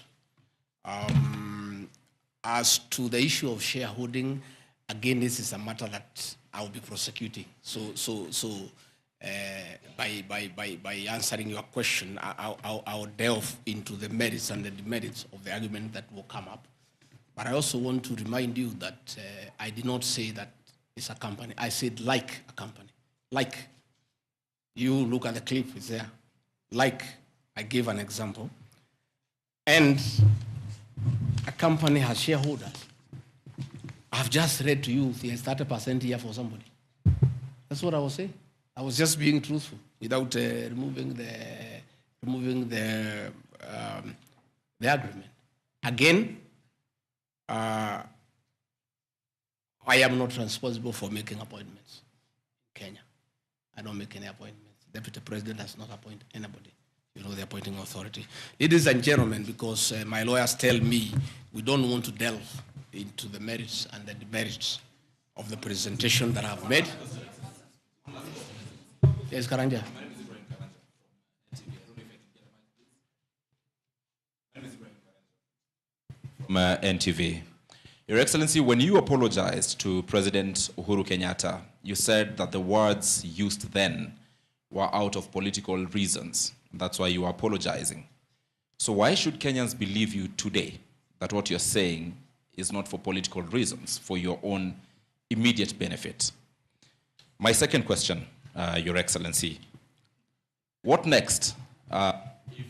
As to the issue of shareholding, again, this is a matter that I will be prosecuting. By answering your question, I'll delve into the merits and the demerits of the argument that will come up. But I also want to remind you that I did not say that it's a company. I said like a company. Like. You look at the clip, it's there. Like, I gave an example. And a company has shareholders. I've just read to you, there's 30% here for somebody. That's what I was saying. I was just being truthful without removing the agreement. Again, I am not responsible for making appointments in Kenya. I don't make any appointments. Deputy President does not appoint anybody. You know, the appointing authority. Ladies and gentlemen, because my lawyers tell me we don't want to delve into the merits and the demerits of the presentation that I've made. Yes, Karanja. From NTV. Your Excellency, when you apologized to President Uhuru Kenyatta, you said that the words used then were out of political reasons. That's why you are apologizing. So why should Kenyans believe you today that what you're saying is not for political reasons, for your own immediate benefit? My second question, Your Excellency, what next if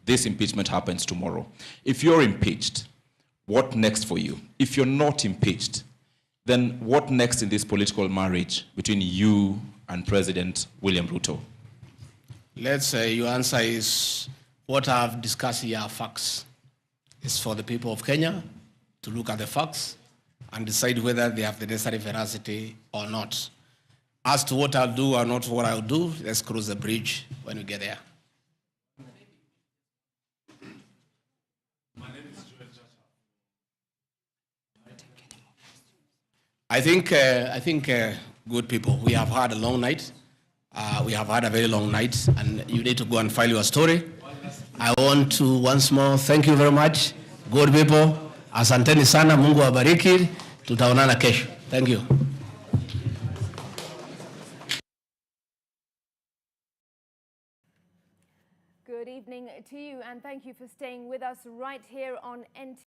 this impeachment happens tomorrow? If you're impeached, what next for you? If you're not impeached, then what next in this political marriage between you and President William Ruto? Let's say your answer is what I've discussed here are facts. It's for the people of Kenya to look at the facts and decide whether they have the necessary veracity or not. As to what I'll do or not what I'll do, let's cross the bridge when we get there. I think, good people, we have had a long night. We have had a very long night, and you need to go and file your story. I want to once more thank you very much. Good people, asanteni sana, Mungu wabariki. Tutaonana kesho. Thank you. Good evening to you, and thank you for staying with us right here on NTV.